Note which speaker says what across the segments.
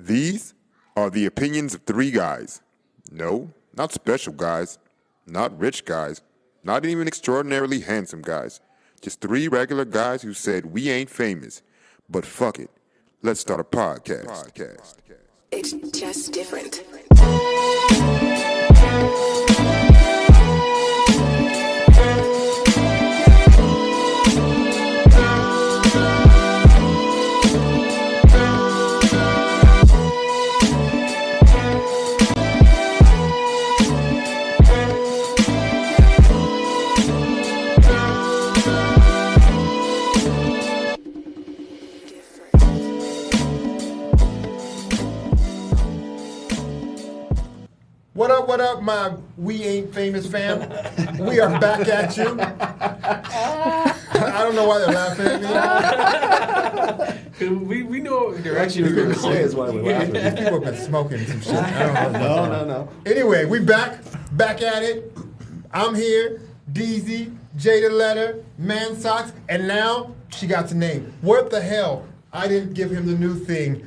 Speaker 1: These are the opinions of three guys. No, not special guys, not rich guys, not even extraordinarily handsome guys. Just three regular guys who said we ain't famous, but fuck it. Let's start a podcast.
Speaker 2: It's just different.
Speaker 3: What up, my We Ain't Famous fam? We are back at you. I don't know why they're laughing at me.
Speaker 4: we know what direction we're going to
Speaker 5: say is why we're laughing.
Speaker 3: These people have been smoking some shit. I don't know.
Speaker 5: No.
Speaker 3: Anyway, we back at it. I'm here, DZ, Jada Letter, Man Socks, and now she got the name. What the hell? I didn't give him the new thing.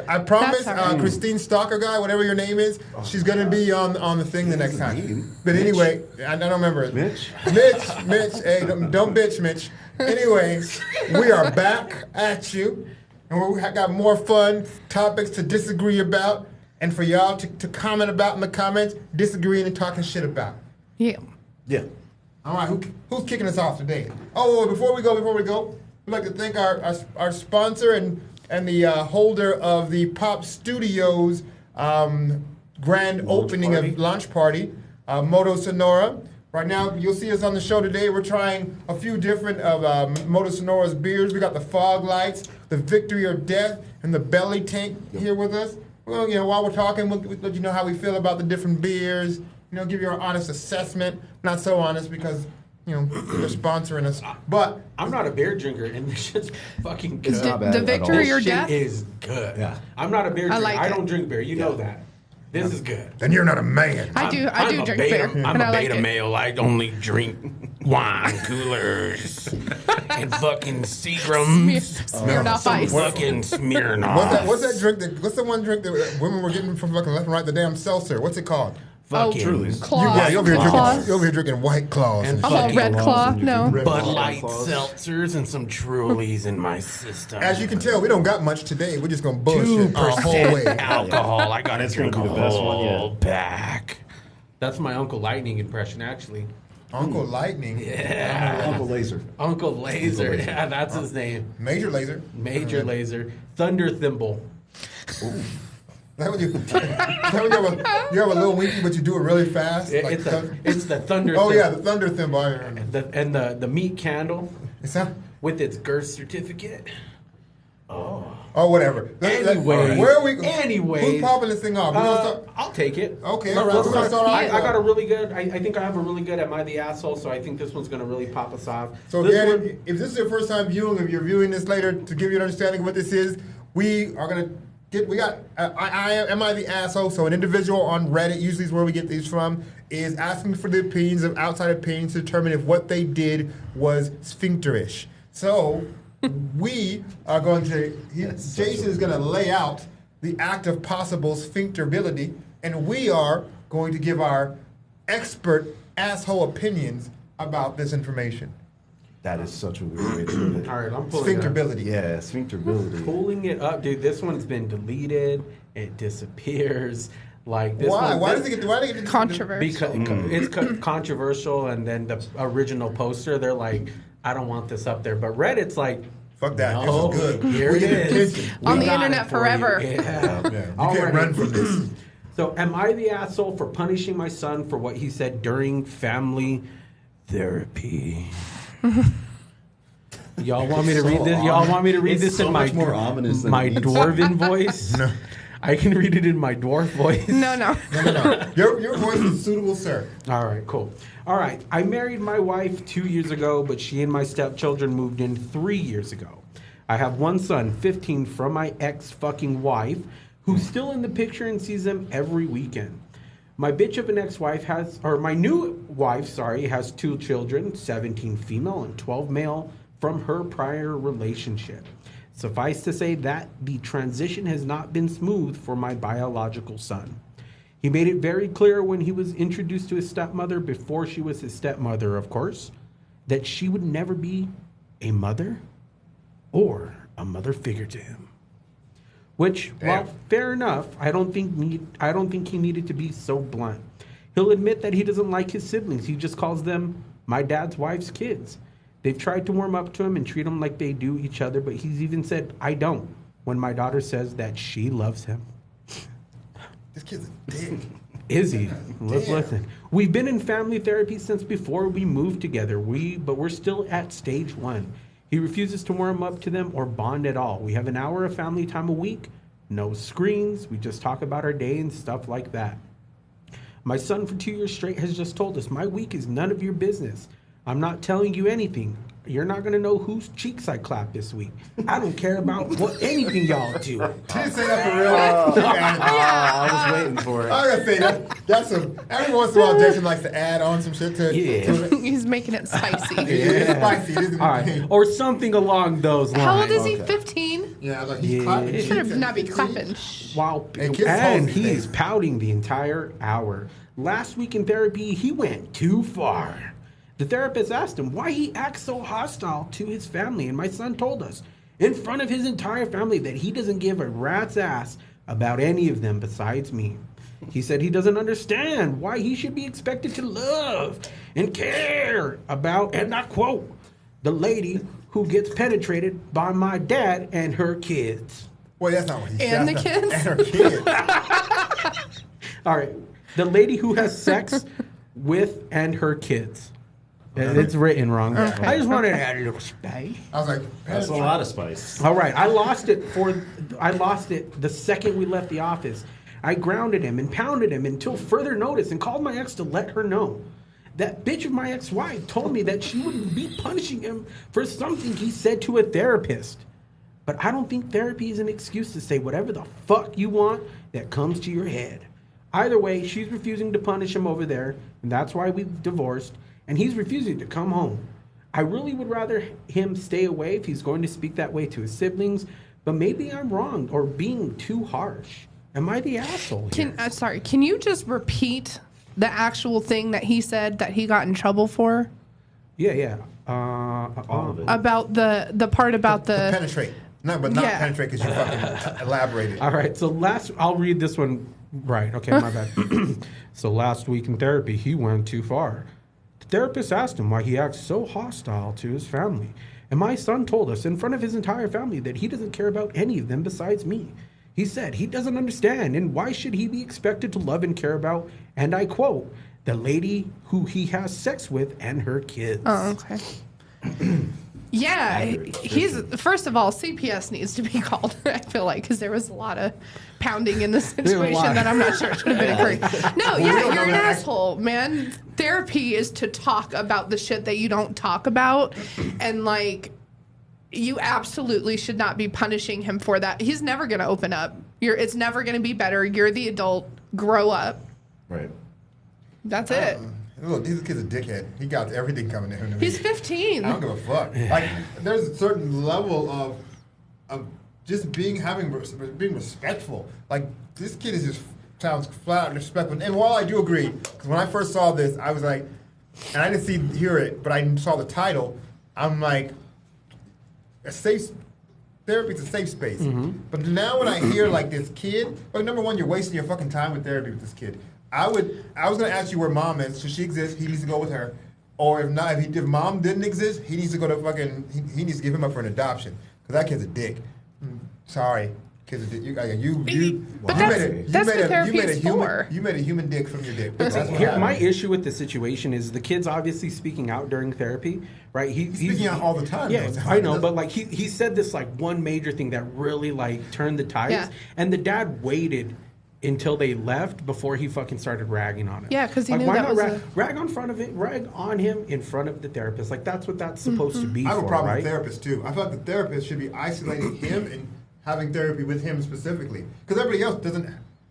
Speaker 3: I promise, Christine Stalker guy, whatever your name is, she's going to be on the thing the next time. But anyway, I don't remember it.
Speaker 5: Mitch.
Speaker 3: Hey, don't bitch, Mitch. Anyway, we are back at you, and we got more fun topics to disagree about, and for y'all to comment about in the comments, disagreeing and talking shit about.
Speaker 5: Yeah.
Speaker 3: All right, who's kicking us off today? Oh, before we go, we'd like to thank our sponsor and the holder of the Pop Studios grand opening launch party, Moto Sonora. Right now, you'll see us on the show today. We're trying a few different of Moto Sonora's beers. We got the Fog Lights, the Victory or Death, and the Belly Tank here with us. Well, while we're talking, we'll let you know how we feel about the different beers. Give you our honest assessment. Not so honest because they're sponsoring us. But
Speaker 4: I'm not a beer drinker, and this shit's fucking good.
Speaker 5: It's not bad
Speaker 6: The
Speaker 5: at
Speaker 6: Victory
Speaker 5: all.
Speaker 6: or
Speaker 4: This shit
Speaker 6: Death?
Speaker 4: is good.
Speaker 5: Yeah.
Speaker 4: I'm not a beer drinker.
Speaker 6: like
Speaker 4: I
Speaker 6: it.
Speaker 4: don't drink beer. You know that. This is good.
Speaker 3: then you're not a man.
Speaker 6: I do
Speaker 4: I'm a
Speaker 6: drink
Speaker 4: beta,
Speaker 6: beer,
Speaker 4: I'm
Speaker 6: and
Speaker 4: a
Speaker 6: I like
Speaker 4: beta
Speaker 6: it.
Speaker 4: male. I only drink wine coolers and fucking Seagrams.
Speaker 6: Smirnoff
Speaker 4: Some
Speaker 6: Ice.
Speaker 4: fucking Smirnoff.
Speaker 3: What's that drink? What's the one drink that women were getting from fucking left and right? The damn seltzer. What's it called?
Speaker 4: Fucking
Speaker 5: Truly's.
Speaker 6: Claw.
Speaker 3: You're over here
Speaker 6: Claws.
Speaker 3: drinking White Claws.
Speaker 4: And
Speaker 6: I'm all
Speaker 4: fucking
Speaker 6: Red Claw. No.
Speaker 4: Bud Light seltzers and some Trulies in my system.
Speaker 3: As you can tell, we don't got much today. We're just gonna bullshit our whole
Speaker 4: 2%
Speaker 3: way.
Speaker 4: alcohol. I gotta
Speaker 5: That's
Speaker 4: drink
Speaker 5: gonna
Speaker 4: a
Speaker 5: be the best one
Speaker 4: whole
Speaker 5: yet.
Speaker 4: pack. That's my Uncle Lightning impression, actually.
Speaker 3: Uncle Lightning.
Speaker 5: Uncle Laser.
Speaker 4: Uncle Laser. Yeah, that's his name.
Speaker 3: Major Laser.
Speaker 4: Major Laser. Thunder Thimble.
Speaker 3: That when you have a little winky, but you do it really fast.
Speaker 4: It's the Thunder
Speaker 3: oh
Speaker 4: Thimble.
Speaker 3: yeah, the thunder thimble. I remember.
Speaker 4: And the meat candle
Speaker 3: It's not.
Speaker 4: with its girth certificate.
Speaker 3: Oh, whatever.
Speaker 4: Anyways.
Speaker 3: Where are we?
Speaker 4: Anyways.
Speaker 3: Who's popping this thing off? We gonna start-
Speaker 4: I'll take it.
Speaker 3: Okay,
Speaker 4: Let's
Speaker 3: all right, we're gonna start off
Speaker 4: I
Speaker 3: with
Speaker 4: got
Speaker 3: that.
Speaker 4: a really good. I think I have a really good Am I the Asshole? So I think this one's gonna really pop us off.
Speaker 3: So
Speaker 4: this
Speaker 3: again,
Speaker 4: one,
Speaker 3: if this is your first time viewing, if you're viewing this later, to give you an understanding of what this is, we are gonna get. We got. Am I the asshole? So an individual on Reddit, usually is where we get these from, is asking for the opinions of outside opinions to determine if what they did was sphincterish. So we are going to. Jason is going to lay out the act of possible sphincterability, and we are going to give our expert asshole opinions about this information.
Speaker 5: That is such a weird way to do it.
Speaker 4: all right, I'm pulling it up.
Speaker 3: Sphincterability.
Speaker 5: Yeah, sphincterability.
Speaker 4: Pulling it up, dude. This one's been deleted. It disappears. Like this
Speaker 3: Why?
Speaker 4: one.
Speaker 3: Why
Speaker 4: this-
Speaker 3: does it get? Why does it get
Speaker 6: Controversy.
Speaker 4: Because it's controversial, and then the original poster, they're like, I don't want this up there. But Reddit's like,
Speaker 3: Fuck that.
Speaker 4: no,
Speaker 3: This is good.
Speaker 4: here
Speaker 3: We
Speaker 4: it
Speaker 3: get
Speaker 4: is.
Speaker 3: attention.
Speaker 4: We
Speaker 6: On the
Speaker 4: got
Speaker 6: internet
Speaker 4: it for you.
Speaker 6: forever.
Speaker 4: Yeah.
Speaker 3: Yeah, you
Speaker 4: Alrighty.
Speaker 3: can't run from this.
Speaker 4: So, am I the asshole for punishing my son for what he said during family therapy? Y'all want me to read this? Y'all want me to read
Speaker 5: It's
Speaker 4: this
Speaker 5: so
Speaker 4: in my
Speaker 5: much more ominous than
Speaker 4: my
Speaker 5: it needs.
Speaker 4: dwarven voice?
Speaker 3: No.
Speaker 4: I can read it in my dwarf voice.
Speaker 6: No.
Speaker 3: No. Your voice is suitable, sir.
Speaker 4: All right, cool. All right, I married my wife 2 years ago, but she and my stepchildren moved in 3 years ago. I have one son, 15, from my ex-fucking wife, who's still in the picture and sees them every weekend. My bitch of an ex-wife my new wife, has 2 children, 17 female and 12 male, from her prior relationship. Suffice to say that the transition has not been smooth for my biological son. He made it very clear when he was introduced to his stepmother, before she was his stepmother, of course, that she would never be a mother or a mother figure to him. Which, while fair enough, I don't think he needed to be so blunt. He'll admit that he doesn't like his siblings. He just calls them my dad's wife's kids. They've tried to warm up to him and treat him like they do each other, but he's even said, I don't, when my daughter says that she loves him.
Speaker 3: This kid's a dick.
Speaker 4: Is he? Let's listen. We've been in family therapy since before we moved together. But we're still at stage 1. He refuses to warm up to them or bond at all. We have an hour of family time a week, no screens. We just talk about our day and stuff like that. My son for 2 years straight has just told us, my week is none of your business. I'm not telling you anything. You're not going to know whose cheeks I clap this week. I don't care about what anything y'all do.
Speaker 3: She didn't say that for real.
Speaker 5: I was waiting for it.
Speaker 3: I gotta say that. That's every once in a while, Jason likes to add on some shit to it.
Speaker 6: He's making it spicy.
Speaker 3: It's spicy. It isn't
Speaker 4: All right. Or something along those lines.
Speaker 6: How old is he? 15?
Speaker 3: Yeah, like he's clapping.
Speaker 6: Should have not be clapping.
Speaker 4: Wow.
Speaker 3: And
Speaker 4: he's pouting the entire hour. Last week in therapy, he went too far. The therapist asked him why he acts so hostile to his family, and my son told us, in front of his entire family, that he doesn't give a rat's ass about any of them besides me. He said he doesn't understand why he should be expected to love and care about, and I quote, the lady who gets penetrated by my dad and her kids.
Speaker 3: Well, that's not what he said.
Speaker 6: And the kids?
Speaker 3: And her kids.
Speaker 4: All right. The lady who has sex with and her kids. It's written wrong.
Speaker 6: Okay.
Speaker 4: I just wanted to add a little spice.
Speaker 3: I was like,
Speaker 5: That's a lot of spice.
Speaker 4: All right. I lost it the second we left the office. I grounded him and pounded him until further notice and called my ex to let her know. That bitch of my ex-wife told me that she wouldn't be punishing him for something he said to a therapist. But I don't think therapy is an excuse to say whatever the fuck you want that comes to your head. Either way, she's refusing to punish him over there, and that's why we've divorced, and he's refusing to come home. I really would rather him stay away if he's going to speak that way to his siblings, but maybe I'm wrong or being too harsh. Am I the asshole here?
Speaker 6: Can you just repeat the actual thing that he said that he got in trouble for?
Speaker 4: Yeah.
Speaker 5: All of it.
Speaker 6: About the part about the
Speaker 3: penetrate. No, but not
Speaker 6: Yeah.
Speaker 3: penetrate because you fucking elaborated.
Speaker 4: All right, so I'll read this one right. Okay, my bad. So last week in therapy, he went too far. The therapist asked him why he acts so hostile to his family. And my son told us in front of his entire family that he doesn't care about any of them besides me. He said he doesn't understand, and why should he be expected to love and care about, and I quote, the lady who he has sex with and her kids.
Speaker 6: Oh, okay. Yeah, he's first of all, CPS needs to be called. I feel like because there was a lot of pounding in the situation that I'm not sure should have been occurring. No, yeah, you're an asshole, man. Therapy is to talk about the shit that you don't talk about, and like, you absolutely should not be punishing him for that. He's never going to open up. It's never going to be better. You're the adult. Grow up.
Speaker 5: Right.
Speaker 6: That's it.
Speaker 3: Look, this kid's a dickhead. He got everything coming to him.
Speaker 6: He's 15.
Speaker 3: I don't give a fuck. Like, there's a certain level of just being respectful. Like, this kid is just sounds flat out disrespectful. And while I do agree, because when I first saw this, I was like, and I didn't hear it, but I saw the title. I'm like, therapy's a safe space. Mm-hmm. But now when I hear like this kid, well, number one, you're wasting your fucking time with therapy with this kid. I was gonna ask you where mom is. So she exists. He needs to go with her. Or if not, if mom didn't exist, he needs to go to fucking. He needs to give him up for an adoption because that kid's a dick. Sorry, kid's a dick.
Speaker 6: But that's what therapy is for.
Speaker 3: You made a human dick from your dick. That's what
Speaker 4: Here,
Speaker 3: happened.
Speaker 4: my issue with the situation is the kid's obviously speaking out during therapy, right?
Speaker 3: He's speaking out all the time.
Speaker 4: Yeah,
Speaker 3: though.
Speaker 4: I know, but like he said this like one major thing that really like turned the tides,
Speaker 6: Yeah.
Speaker 4: and the dad waited until they left before he fucking started ragging on him.
Speaker 6: Yeah, because he
Speaker 4: like,
Speaker 6: knew
Speaker 4: why
Speaker 6: that
Speaker 4: not
Speaker 6: was
Speaker 4: rag on him in front of the therapist. Like that's what that's supposed to be.
Speaker 3: I have
Speaker 4: for,
Speaker 3: a problem
Speaker 4: right?
Speaker 3: with therapists too. I feel like the therapist should be isolating him and having therapy with him specifically, because everybody else doesn't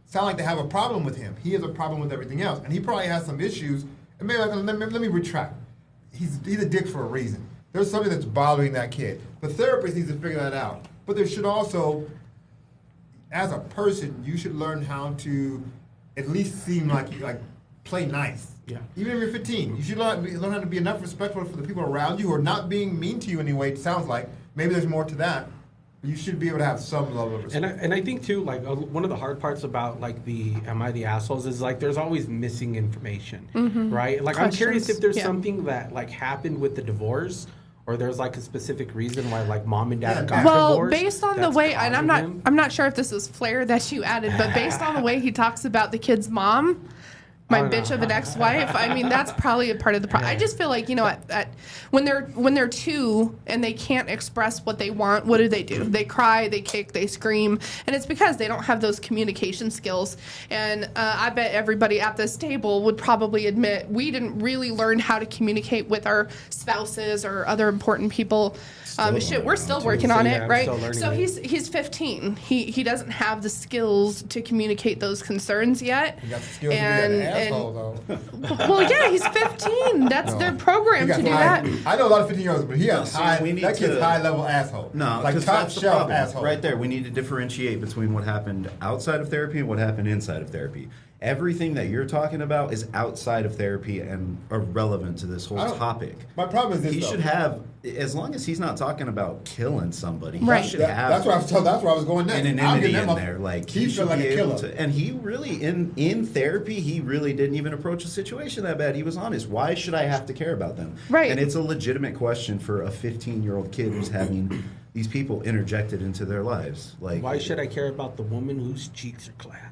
Speaker 3: sound like they have a problem with him. He has a problem with everything else, and he probably has some issues. And maybe let me retract. He's a dick for a reason. There's something that's bothering that kid. The therapist needs to figure that out. but there should also, as a person, you should learn how to at least seem like you play nice.
Speaker 4: Yeah.
Speaker 3: Even if you're 15, you should learn how to be enough respectful for the people around you who are not being mean to you in any way. It sounds like maybe there's more to that. But you should be able to have some level of respect.
Speaker 4: And I think too, like one of the hard parts about like the am I the assholes is like there's always missing information, right? Like I'm curious if there's something that like happened with the divorce. Or there's like a specific reason why like mom and dad got divorced.
Speaker 6: Based on the way, and I'm not sure if this was flair that you added, but based on the way he talks about the kid's mom, my bitch of an ex-wife. I mean, that's probably a part of the problem. I just feel like when they're two and they can't express what they want, what do? They cry, they kick, they scream, and it's because they don't have those communication skills. And I bet everybody at this table would probably admit we didn't really learn how to communicate with our spouses or other important people. We're still working on it, right? So he's 15. He doesn't have the skills to communicate those concerns yet.
Speaker 3: He got the skills to be an asshole, though.
Speaker 6: Well, yeah, he's 15. That's their program to do that.
Speaker 3: I know a lot of 15-year-olds, but he has that kid's high-level asshole.
Speaker 7: No,
Speaker 3: like top-shelf asshole.
Speaker 7: Right there, we need to differentiate between what happened outside of therapy and what happened inside of therapy. Everything that you're talking about is outside of therapy and irrelevant to this whole topic.
Speaker 3: My problem is this,
Speaker 7: he should have, as long as he's not talking about killing somebody, he should have.
Speaker 3: That's where I was going next.
Speaker 7: Anonymity in there, like
Speaker 3: he should like be able
Speaker 7: to. And he really, in therapy, he really didn't even approach the situation that bad. He was honest. Why should I have to care about them?
Speaker 6: Right.
Speaker 7: And it's a legitimate question for a 15-year-old kid who's having these people interjected into their lives. Like,
Speaker 4: why should I care about the woman whose cheeks are clapped?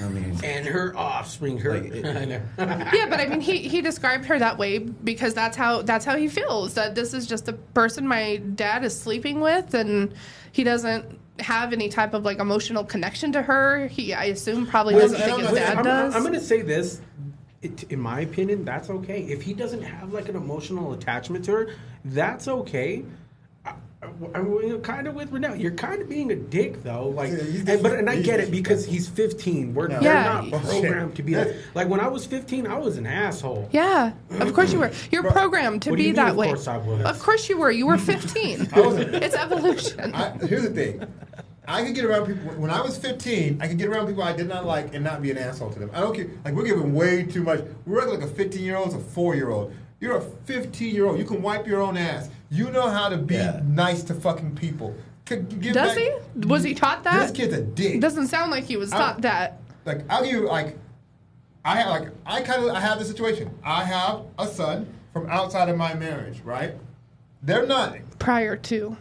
Speaker 7: I mean,
Speaker 4: and her offspring,
Speaker 6: yeah, but I mean, he described her that way because that's how he feels. That this is just a person my dad is sleeping with, and he doesn't have any type of like emotional connection to her. I assume probably doesn't think his dad does.
Speaker 4: I'm going to say this. In my opinion, that's okay. If he doesn't have like an emotional attachment to her, that's okay. I'm kind of with Renell. You're kind of being a dick, though. Like, and I get it because he's 15. They're not programmed to be like when I was 15, I was an asshole.
Speaker 6: Yeah, of course you were. You're programmed to be that way. Of course I was. Of course you were. You were 15. It's evolution.
Speaker 3: Here's the thing. I could get around people when I was 15. I could get around people I did not like and not be an asshole to them. I don't care. Like we're giving way too much. We're like a 15-year-old, a 4-year-old. You're a 15-year-old. You can wipe your own ass. You know how to be nice to fucking people.
Speaker 6: Does he? Was he taught that?
Speaker 3: This kid's a dick.
Speaker 6: Doesn't sound like he was taught that.
Speaker 3: Like I'll give you I have this situation. I have a son from outside of my marriage, right? They're not
Speaker 6: prior to.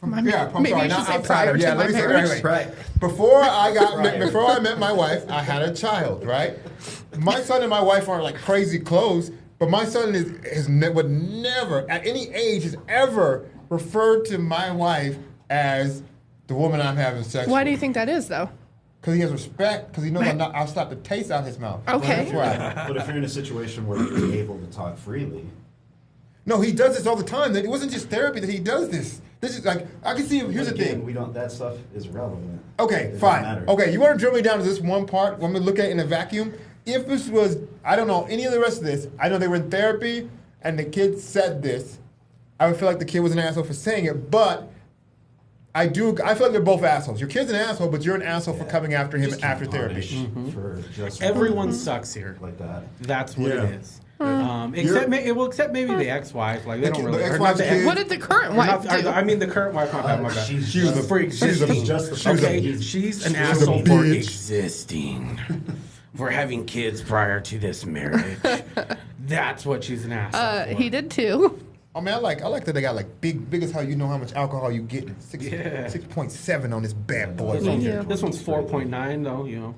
Speaker 3: Maybe you should say prior to my marriage. Right. Before I met my wife, I had a child, right? My son and my wife aren't like crazy close, but my son would never, at any age, has ever referred to my wife as the woman I'm having sex with.
Speaker 6: Why do you think that is, though?
Speaker 3: Because he has respect, because he knows I'll slap the taste out his mouth.
Speaker 6: Okay.
Speaker 3: That's why.
Speaker 7: But if you're in a situation where you're able to talk freely.
Speaker 3: No, he does this all the time. It wasn't just therapy that he does this. This is like, I can see, here's the thing.
Speaker 7: That stuff is relevant.
Speaker 3: Okay, fine. Okay, you want to drill me down to this one part when we look at it in a vacuum? If this was, I don't know any of the rest of this, I know they were in therapy and the kid said this, I would feel like the kid was an asshole for saying it, but I feel like they're both assholes. Your kid's an asshole, but you're an asshole for coming after him after therapy.
Speaker 4: Everyone sucks here.
Speaker 7: Like that.
Speaker 4: That's what it is. Except maybe the ex-wife. Like they don't really.
Speaker 6: What did the current wife do?
Speaker 4: I mean, the current wife. My bad.
Speaker 7: She was
Speaker 4: for existing. She's an asshole for existing. For having kids prior to this marriage. That's what she's an asshole for.
Speaker 6: He did too.
Speaker 3: Oh man, I like that they got like big as hell. You know how much alcohol you get. 6.7 on this bad boy.
Speaker 4: This one's 4.9 though. You know.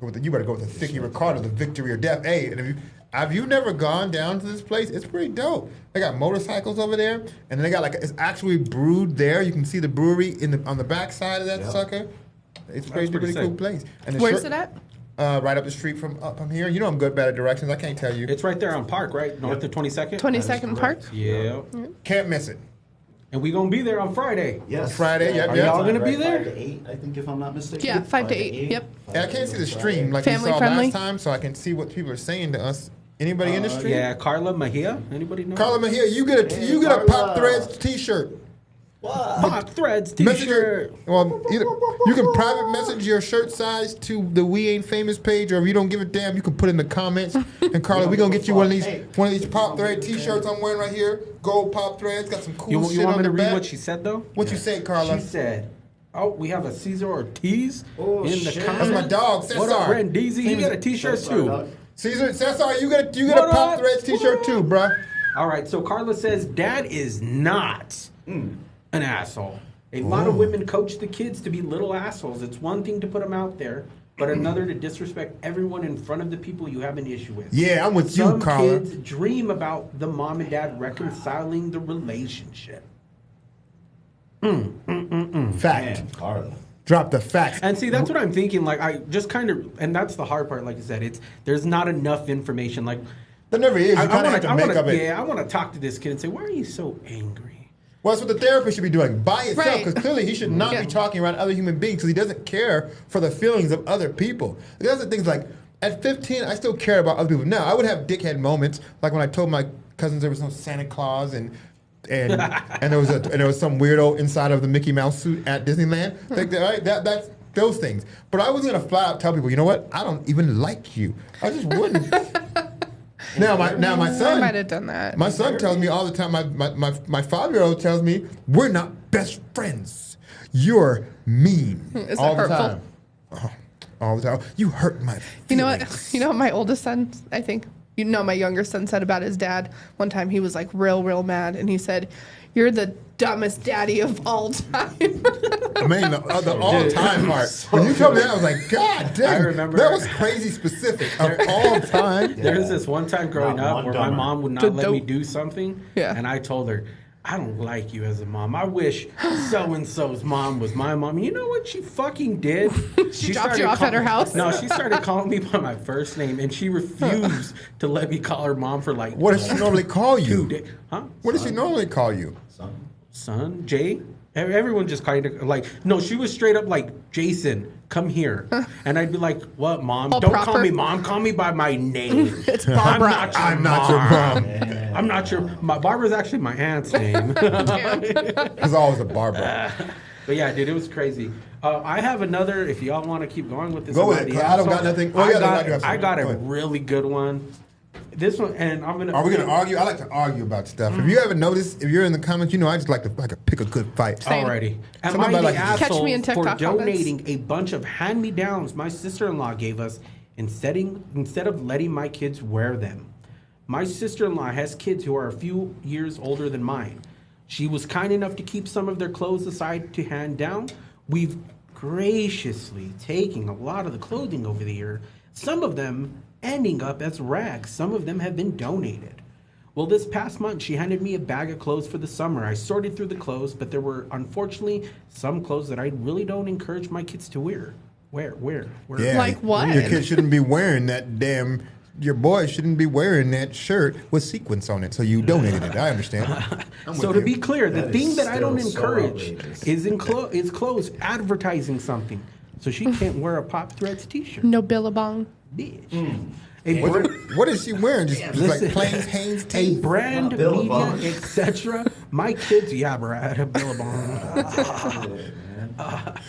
Speaker 3: You better go with the Thicky Ricardo, the victory or death. Hey, and have you never gone down to this place? It's pretty dope. They got motorcycles over there, and then they got it's actually brewed there. You can see the brewery on the back side of that sucker. It's pretty cool place. And
Speaker 6: where's it at?
Speaker 3: Right up the street from here. You know I'm good bad at directions. I can't tell you.
Speaker 4: It's right there on Park, right? North of 22nd?
Speaker 6: 22nd Park?
Speaker 4: Yeah.
Speaker 3: Can't miss it.
Speaker 4: And we going to be there on Friday.
Speaker 7: Yes.
Speaker 3: Friday,
Speaker 4: Are y'all going to be there?
Speaker 7: 5 to 8, I think, if I'm not mistaken.
Speaker 6: Yeah, 5 to 8. Yep.
Speaker 3: And I can't see the stream like
Speaker 6: Family
Speaker 3: we saw
Speaker 6: friendly.
Speaker 3: last time, so I can see what people are saying to us. Anybody in the stream?
Speaker 4: Yeah, Carla Mejia. Anybody know?
Speaker 3: Carla Mejia, you get a Pop Threads t-shirt.
Speaker 4: Pop Threads
Speaker 3: Message
Speaker 4: t-shirt.
Speaker 3: well, either you can private message your shirt size to the We Ain't Famous page, or if you don't give a damn, you can put in the comments. And Carla, we're gonna get you one of these Pop Thread t-shirts I'm wearing right here. Gold Pop Threads, got some cool shit
Speaker 4: You want
Speaker 3: on
Speaker 4: me
Speaker 3: the
Speaker 4: to read
Speaker 3: back.
Speaker 4: what she said though?
Speaker 3: What you say, Carla?
Speaker 4: She said, "Oh, we have a Cesar Ortiz in the
Speaker 7: shit.
Speaker 4: comments.
Speaker 3: That's my dog, Cesar.
Speaker 4: What up, Brandeezy? He got a t-shirt too.
Speaker 3: Caesar, Cesar, you get a
Speaker 4: What
Speaker 3: Pop
Speaker 4: up?
Speaker 3: Threads t-shirt too, bruh.
Speaker 4: All right, so Carla says, Dad is not an asshole. A lot of women coach the kids to be little assholes. It's one thing to put them out there, but another to disrespect everyone in front of the people you have an issue with.
Speaker 3: Yeah, I'm with you,
Speaker 4: Some
Speaker 3: Carla.
Speaker 4: kids dream about the mom and dad reconciling the relationship.
Speaker 3: Fact.
Speaker 7: Man, Carla.
Speaker 3: Drop the facts.
Speaker 4: And see, that's what I'm thinking. Like, I just kind of, and that's the hard part. Like you said, there's not enough information. Like,
Speaker 3: There never is. You kind of have to make up it.
Speaker 4: yeah, I want to talk to this kid and say, why are you so angry?
Speaker 3: Well, that's what the therapist should be doing by itself,
Speaker 6: Right.
Speaker 3: because clearly he should not
Speaker 6: Yeah.
Speaker 3: be talking around other human beings because he doesn't care for the feelings of other people. The other things like, at 15, I still care about other people. Now, I would have dickhead moments, like when I told my cousins there was no Santa Claus and there was some weirdo inside of the Mickey Mouse suit at Disneyland. That's those things. But I wasn't gonna flat out tell people, you know what? I don't even like you. I just wouldn't. Now my son
Speaker 6: I might have done that.
Speaker 3: My son tells me all the time. My 5-year-old tells me we're not best friends. You're mean.
Speaker 6: Is
Speaker 3: all
Speaker 6: it
Speaker 3: the
Speaker 6: hurtful?
Speaker 3: time. Oh, all the time. You hurt my feelings.
Speaker 6: You know what? You know what my oldest son, I think, my younger son said about his dad. One time he was like real mad, and he said, "You're the dumbest daddy of all time."
Speaker 3: I mean, the all-time part. When you told me that, I was like, God damn.
Speaker 4: I remember-
Speaker 3: that was crazy specific of all time.
Speaker 4: There's this one time growing
Speaker 7: Not
Speaker 4: up
Speaker 7: one
Speaker 4: where my
Speaker 7: dumber.
Speaker 4: mom would
Speaker 6: The
Speaker 4: not let me
Speaker 6: dope.
Speaker 4: do something.
Speaker 6: Yeah.
Speaker 4: And I told her, I don't like you as a mom. I wish so-and-so's mom was my mom. You know what she fucking did?
Speaker 6: She dropped
Speaker 4: started
Speaker 6: you off at her house?
Speaker 4: No, she started calling me by my first name, and she refused to let me call her mom for like
Speaker 3: What does she normally call
Speaker 4: 2
Speaker 3: you?
Speaker 4: days. Huh?
Speaker 3: What does she normally call you?
Speaker 4: Son, Jay? Everyone just kind of like, no, she was straight up like, Jason, come here. And I'd be like, what, Mom?
Speaker 6: All
Speaker 4: Don't
Speaker 6: proper.
Speaker 4: call me Mom. Call me by my name.
Speaker 6: It's Barbara.
Speaker 4: I'm not your mom. I'm not your... Barbara's actually my aunt's name.
Speaker 3: There's always a Barbara.
Speaker 4: But yeah, dude, it was crazy. I have another, if y'all want to keep going with this.
Speaker 3: Go with it,
Speaker 4: idea.
Speaker 3: 'cause I don't got nothing. Oh, yeah, I do have
Speaker 4: I got a
Speaker 3: something. Go ahead.
Speaker 4: really good one. This one, and I'm gonna.
Speaker 3: Are we gonna argue? I like to argue about stuff. If you ever notice, if you're in the comments, I just like to pick a good fight.
Speaker 6: Same.
Speaker 4: Alrighty. Am
Speaker 3: Somebody
Speaker 4: I the
Speaker 3: like to
Speaker 6: catch
Speaker 4: asshole
Speaker 6: me in
Speaker 4: for
Speaker 6: TikTok
Speaker 4: donating a bunch of hand-me-downs my sister-in-law gave us instead of letting my kids wear them? My sister-in-law has kids who are a few years older than mine. She was kind enough to keep some of their clothes aside to hand down. We've graciously taken a lot of the clothing over the year, some of them ending up as rags. Some of them have been donated. Well, this past month, she handed me a bag of clothes for the summer. I sorted through the clothes, but there were, unfortunately, some clothes that I really don't encourage my kids to wear. Where?
Speaker 3: Yeah,
Speaker 6: Like what?
Speaker 3: Your kid shouldn't be wearing that damn. Your boy shouldn't be wearing that shirt with sequins on it. So you donated it. I understand. I'm
Speaker 4: So
Speaker 3: with
Speaker 4: to
Speaker 3: you.
Speaker 4: be clear, the
Speaker 7: That
Speaker 4: thing
Speaker 7: is
Speaker 4: that I don't
Speaker 7: still so
Speaker 4: encourage
Speaker 7: outrageous.
Speaker 4: is clothes advertising something. So she can't wear a Pop Threads t-shirt.
Speaker 6: No Billabong.
Speaker 4: Bitch. A
Speaker 3: What,
Speaker 4: br-
Speaker 3: what is she wearing? Just like
Speaker 4: Listen,
Speaker 3: plain Hanes
Speaker 4: a
Speaker 3: tee?
Speaker 4: brand,
Speaker 7: Not
Speaker 4: media,
Speaker 7: Billabong.
Speaker 4: etc. My kids, yeah, Brad, a Billabong.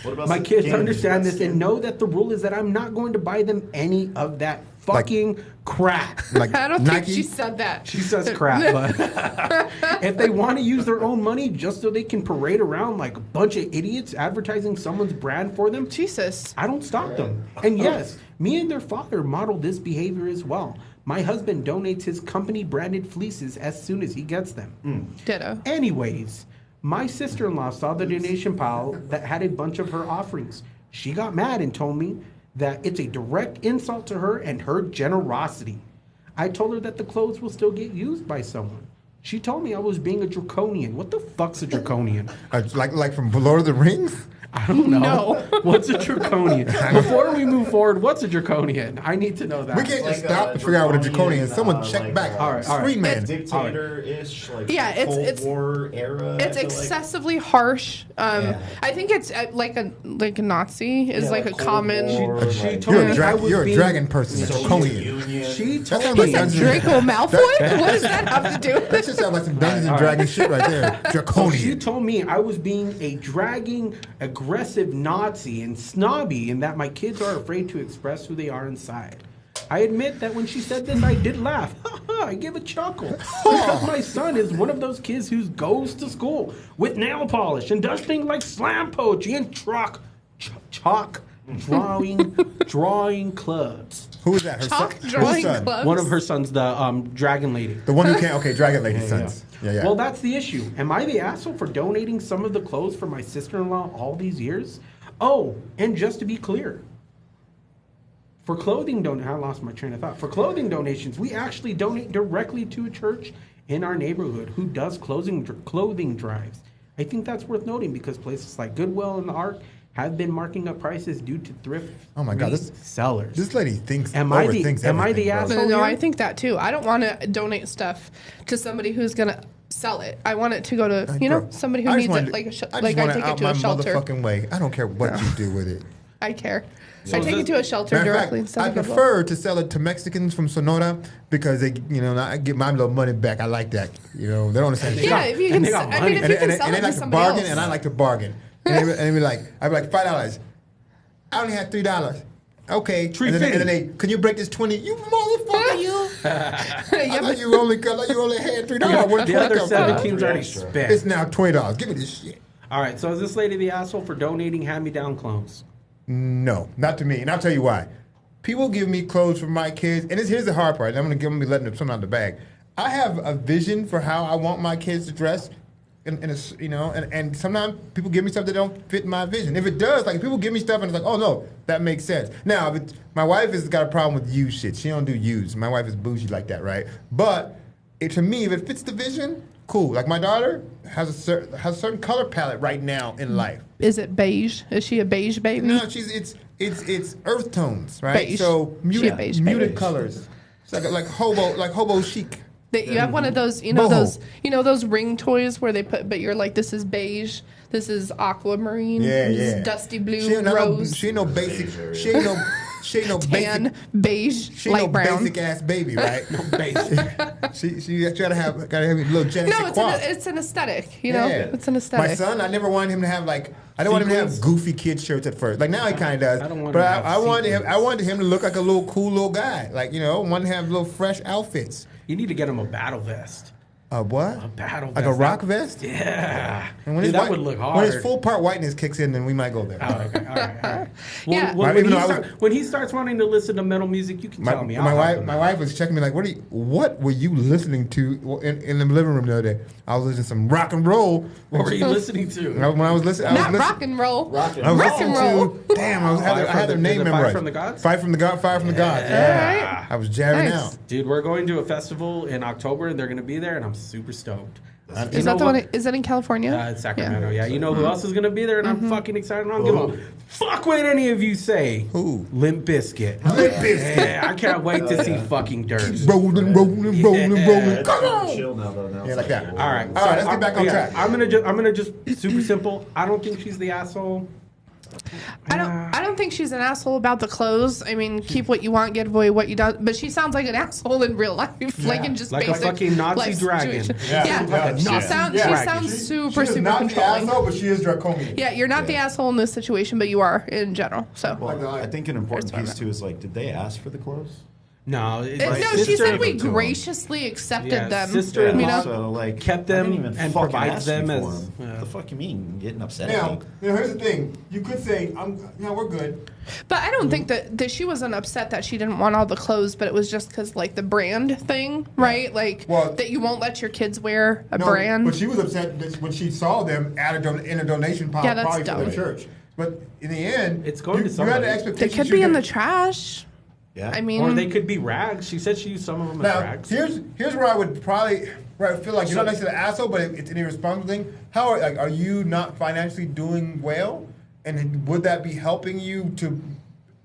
Speaker 7: What about
Speaker 4: My
Speaker 7: some
Speaker 4: kids
Speaker 7: candy?
Speaker 4: understand this
Speaker 7: Skin?
Speaker 4: and know that the rule is that I'm not going to buy them any of that fucking crap.
Speaker 3: Like
Speaker 6: I don't
Speaker 3: Nike?
Speaker 6: think she said that.
Speaker 4: She says crap, but if they want to use their own money just so they can parade around like a bunch of idiots advertising someone's brand for them,
Speaker 6: Jesus.
Speaker 4: I don't stop them. And yes, me and their father model this behavior as well. My husband donates his company branded fleeces as soon as he gets them.
Speaker 6: Ditto.
Speaker 4: Anyways, my sister-in-law saw the donation pile that had a bunch of her offerings. She got mad and told me that it's a direct insult to her and her generosity. I told her that the clothes will still get used by someone. She told me I was being a draconian. What the fuck's a draconian?
Speaker 3: Like from Lord of the Rings?
Speaker 4: I don't know.
Speaker 6: No.
Speaker 4: What's a draconian? Before we move forward, what's a draconian? I need to know that.
Speaker 3: We can't just
Speaker 7: Like
Speaker 3: stop
Speaker 7: a
Speaker 3: to figure out what a draconian is.
Speaker 7: draconian,
Speaker 3: Someone check
Speaker 7: like,
Speaker 3: back.
Speaker 4: all right.
Speaker 3: Screen man.
Speaker 7: Dictator-ish, like
Speaker 6: Yeah,
Speaker 7: Cold War era. I
Speaker 6: It's
Speaker 7: feel like.
Speaker 6: excessively harsh.
Speaker 7: Yeah.
Speaker 6: I think it's like a Nazi is
Speaker 7: Yeah,
Speaker 6: like a
Speaker 7: Cold
Speaker 6: common.
Speaker 7: War,
Speaker 4: She
Speaker 7: like-
Speaker 4: told me I was
Speaker 3: You're a
Speaker 4: being-
Speaker 3: dragon person. A
Speaker 7: Soviet
Speaker 3: draconian.
Speaker 7: Union.
Speaker 4: She
Speaker 3: That
Speaker 4: told
Speaker 3: sounds
Speaker 4: me
Speaker 3: like
Speaker 6: Is that Draco Malfoy? What does that have to do with
Speaker 3: That
Speaker 6: it?
Speaker 3: just sounds like some Dungeons and Dragons shit right there.
Speaker 4: So she
Speaker 3: Draconian.
Speaker 4: told me I was being a dragging, aggressive Nazi and snobby, and that my kids are afraid to express who they are inside. I admit that when she said this, I did laugh. I give a chuckle. Because my son is one of those kids who goes to school with nail polish and does things like slam poetry and chalk drawing clubs.
Speaker 3: Who is that? Her
Speaker 6: Chalk
Speaker 3: son?
Speaker 6: drawing
Speaker 3: Her son?
Speaker 6: clubs.
Speaker 4: One of her sons, the dragon lady.
Speaker 3: The one who can't. Okay, dragon lady sons. Yeah.
Speaker 4: Well, that's the issue. Am I the asshole for donating some of the clothes for my sister-in-law all these years? Oh, and just to be clear, for clothing I lost my train of thought. For clothing donations, we actually donate directly to a church in our neighborhood who does clothing drives. I think that's worth noting because places like Goodwill and the Ark have been marking up prices due to thrift
Speaker 3: Oh my God, this-
Speaker 4: sellers.
Speaker 3: This lady thinks.
Speaker 4: Am I the
Speaker 3: overthinks
Speaker 4: am I
Speaker 3: everything,
Speaker 4: the
Speaker 3: bro.
Speaker 4: asshole?
Speaker 6: No,
Speaker 4: here?
Speaker 6: I think that too. I don't want to donate stuff to somebody who's gonna sell it. I want it to go to
Speaker 3: Bro,
Speaker 6: somebody who
Speaker 3: I just
Speaker 6: needs
Speaker 3: wanna-
Speaker 6: it, like
Speaker 3: I
Speaker 6: like
Speaker 3: just
Speaker 6: I
Speaker 3: wanna
Speaker 6: take it
Speaker 3: out
Speaker 6: to
Speaker 3: my
Speaker 6: a shelter.
Speaker 3: motherfucking way. I don't care what you do with it.
Speaker 6: I care.
Speaker 4: So
Speaker 6: I
Speaker 4: is
Speaker 6: take it
Speaker 4: this-
Speaker 6: to a shelter
Speaker 3: Matter of
Speaker 6: directly
Speaker 3: fact,
Speaker 6: instead
Speaker 3: I
Speaker 6: of Goodwill.
Speaker 3: prefer to sell it to Mexicans from Sonora because they, I get my little money back. I like that. They don't understand. shit.
Speaker 6: Yeah, if you
Speaker 4: and
Speaker 6: can,
Speaker 4: they got
Speaker 6: I
Speaker 4: money.
Speaker 6: mean, if you can sell
Speaker 3: and
Speaker 6: it
Speaker 3: they
Speaker 6: to
Speaker 3: like to
Speaker 6: somebody
Speaker 3: bargain,
Speaker 6: else.
Speaker 3: and I like to bargain. And they'd be like, I'd be like $5. I only had $3. Okay. And then they, can you break this 20? You motherfucker, you. I thought you only had $3. Where'd
Speaker 4: The
Speaker 3: the
Speaker 4: other
Speaker 3: come from?
Speaker 4: 17's already
Speaker 7: Extra.
Speaker 4: spent.
Speaker 3: It's now $20. Give me this shit.
Speaker 4: All right, so is this lady the asshole for donating hand-me-down clothes?
Speaker 3: No, not to me, and I'll tell you why. People give me clothes for my kids, and here's the hard part. I'm gonna letting them something out of the bag. I have a vision for how I want my kids to dress, and sometimes people give me stuff that don't fit my vision. If it does, like if people give me stuff and it's like, oh no, that makes sense. Now, my wife has got a problem with used shit. She don't do used. My wife is bougie like that, right? But to me, if it fits the vision, cool. Like my daughter has a certain color palette right now in life.
Speaker 6: Is it beige? Is she a beige baby?
Speaker 3: No, it's earth tones, right?
Speaker 6: Beige.
Speaker 3: So
Speaker 6: She a beige
Speaker 3: muted
Speaker 6: baby.
Speaker 3: colors. It's like hobo chic.
Speaker 6: You have one of those,
Speaker 3: Boho.
Speaker 6: those ring toys where they put, but you're like, this is beige, this is aquamarine, this is dusty blue,
Speaker 3: She ain't
Speaker 6: rose,
Speaker 3: she ain't no basic. She ain't no
Speaker 6: tan,
Speaker 3: basic.
Speaker 6: beige,
Speaker 3: She ain't
Speaker 6: light
Speaker 3: no
Speaker 6: brown.
Speaker 3: basic ass baby, right?
Speaker 4: Basic.
Speaker 3: she gotta have a little je ne
Speaker 6: No,
Speaker 3: sais quoi.
Speaker 6: it's an aesthetic.
Speaker 3: Yeah.
Speaker 6: It's an aesthetic.
Speaker 3: My son, I never wanted him to have I don't want him to have
Speaker 4: Sequins?
Speaker 3: goofy kid shirts at first. Like now he kind of does.
Speaker 4: I don't want
Speaker 3: but
Speaker 4: him to have
Speaker 3: I
Speaker 4: sequins.
Speaker 3: wanted him to look like a little cool little guy. Want to have little fresh outfits.
Speaker 4: You need to get him a battle vest.
Speaker 3: A what?
Speaker 4: A battle
Speaker 3: Like
Speaker 4: vest.
Speaker 3: a rock vest?
Speaker 4: Yeah.
Speaker 3: And
Speaker 4: Dude,
Speaker 3: his
Speaker 4: that would look hard.
Speaker 3: When his full part whiteness kicks in, then we might go there.
Speaker 4: Oh, okay. All right.
Speaker 6: Yeah.
Speaker 4: Well,
Speaker 3: Even though I
Speaker 4: when he starts wanting to listen to metal music, you can tell me.
Speaker 3: My wife was checking me like, what were you listening to in the living room the other day? I was listening to some rock and roll.
Speaker 4: What were you listening to?
Speaker 3: When I was listening,
Speaker 6: Not rock and roll.
Speaker 7: Rock and
Speaker 3: I was
Speaker 6: rock and
Speaker 3: listening
Speaker 6: roll.
Speaker 3: to. Damn, I had their name
Speaker 4: Is it Fire
Speaker 3: memorized.
Speaker 4: from the Gods?
Speaker 3: Fire from the Gods. Yeah.
Speaker 6: All right.
Speaker 3: I was jamming
Speaker 6: Nice.
Speaker 3: out.
Speaker 4: Dude, we're going to a festival in October, and they're going to be there, and I'm super stoked.
Speaker 6: Is that the one? Is that in California?
Speaker 4: It's Sacramento, yeah. You know who else is going to be there, and I'm fucking excited. I don't give a fuck what any of you say.
Speaker 3: Who?
Speaker 4: Limp Bizkit.
Speaker 3: Limp Bizkit.
Speaker 4: Yeah, I can't wait to see fucking Dirt.
Speaker 3: Rolling.
Speaker 4: Yeah.
Speaker 3: Come on.
Speaker 7: Chill now, though. Now
Speaker 3: Yeah, like that.
Speaker 4: All right,
Speaker 3: All right, let's get back on track.
Speaker 4: I'm gonna just super simple. I don't think she's the asshole.
Speaker 6: I don't think she's an asshole about the clothes. I mean, keep what you want, give away what you don't. But she sounds like an asshole in real life, like in just
Speaker 4: Like a
Speaker 6: basic
Speaker 4: fucking Nazi
Speaker 6: life
Speaker 4: dragon.
Speaker 6: situation.
Speaker 3: Yeah.
Speaker 6: Yeah,
Speaker 3: Like a
Speaker 6: she sounds super controlling.
Speaker 3: but she is draconian.
Speaker 6: Yeah, you're not the asshole in this situation, but you are in general. So
Speaker 7: Well, I think an important
Speaker 6: That's
Speaker 7: piece too is did they ask for the clothes?
Speaker 4: No,
Speaker 6: no, she said we graciously accepted them.
Speaker 4: Sister
Speaker 6: you know?
Speaker 7: So
Speaker 4: kept
Speaker 7: I
Speaker 4: them
Speaker 7: didn't even
Speaker 4: and
Speaker 7: fucking
Speaker 4: provides
Speaker 7: ask
Speaker 4: them
Speaker 7: you for
Speaker 4: as-
Speaker 7: 'em.
Speaker 4: yeah.
Speaker 7: The fuck you mean getting upset at
Speaker 3: Now,
Speaker 7: me?
Speaker 3: here's the thing. You could say, we're good.
Speaker 6: But I don't think that she wasn't upset that she didn't want all the clothes, but it was just because like the brand thing, right? Like
Speaker 3: Well-
Speaker 6: that you won't let your kids wear a
Speaker 3: No,
Speaker 6: brand.
Speaker 3: But she was upset that when she saw them in a donation pile,
Speaker 6: Yeah, that's
Speaker 3: probably for the
Speaker 6: dumb.
Speaker 3: church. But in the end,
Speaker 4: It's going to
Speaker 3: you had
Speaker 4: somebody.
Speaker 3: the
Speaker 6: They
Speaker 3: expectation.
Speaker 6: could
Speaker 3: she
Speaker 6: be
Speaker 3: was
Speaker 6: in the
Speaker 3: gonna-
Speaker 6: trash.
Speaker 7: Yeah.
Speaker 6: I mean,
Speaker 4: Or they could be rags. She said she used some of them as
Speaker 3: Now,
Speaker 4: rags.
Speaker 3: here's where I would probably feel like you're not necessarily an asshole, but it's an irresponsible thing. How are you not financially doing well? And would that be helping you to